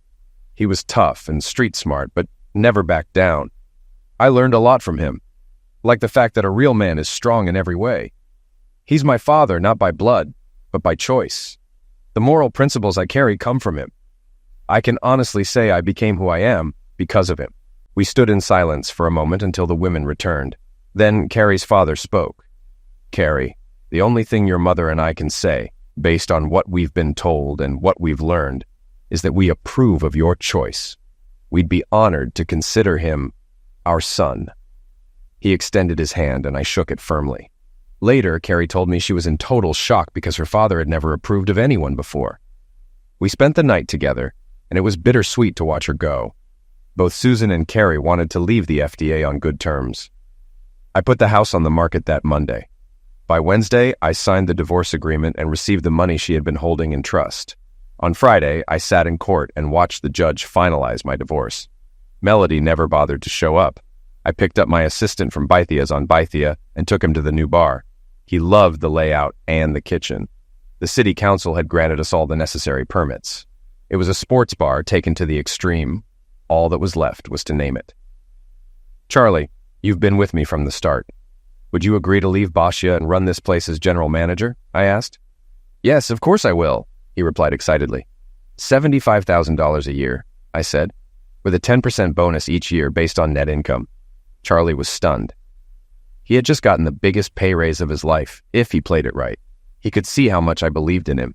He was tough and street smart, but never backed down. I learned a lot from him, like the fact that a real man is strong in every way. He's my father, not by blood, but by choice. The moral principles I carry come from him. I can honestly say I became who I am because of him." We stood in silence for a moment until the women returned. Then Carrie's father spoke. "Carrie, the only thing your mother and I can say, based on what we've been told and what we've learned, is that we approve of your choice. We'd be honored to consider him our son." He extended his hand and I shook it firmly. Later, Carrie told me she was in total shock because her father had never approved of anyone before. We spent the night together, and it was bittersweet to watch her go. Both Susan and Carrie wanted to leave the FDA on good terms. I put the house on the market that Monday. By Wednesday, I signed the divorce agreement and received the money she had been holding in trust. On Friday, I sat in court and watched the judge finalize my divorce. Melody never bothered to show up. I picked up my assistant from Bythia's on Bythia and took him to the new bar. He loved the layout and the kitchen. The city council had granted us all the necessary permits. It was a sports bar taken to the extreme. All that was left was to name it. "Charlie, you've been with me from the start. Would you agree to leave Basha and run this place as general manager?" I asked. "Yes, of course I will," he replied excitedly. $75,000 a year, I said, with a 10% bonus each year based on net income. Charlie was stunned. He had just gotten the biggest pay raise of his life, if he played it right. He could see how much I believed in him.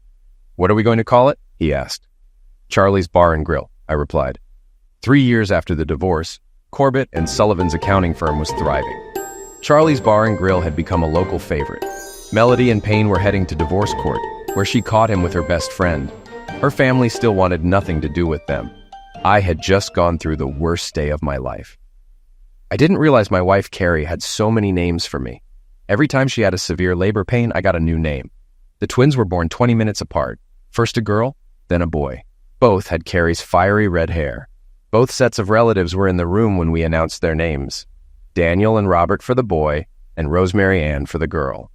"What are we going to call it?" he asked. "Charlie's Bar and Grill," I replied. 3 years after the divorce, Corbett and Sullivan's accounting firm was thriving. Charlie's Bar and Grill had become a local favorite. Melody and Payne were heading to divorce court, where she caught him with her best friend. Her family still wanted nothing to do with them. I had just gone through the worst day of my life. I didn't realize my wife, Carrie, had so many names for me. Every time she had a severe labor pain, I got a new name. The twins were born 20 minutes apart. First a girl, then a boy. Both had Carrie's fiery red hair. Both sets of relatives were in the room when we announced their names. Daniel and Robert for the boy, and Rosemary Ann for the girl.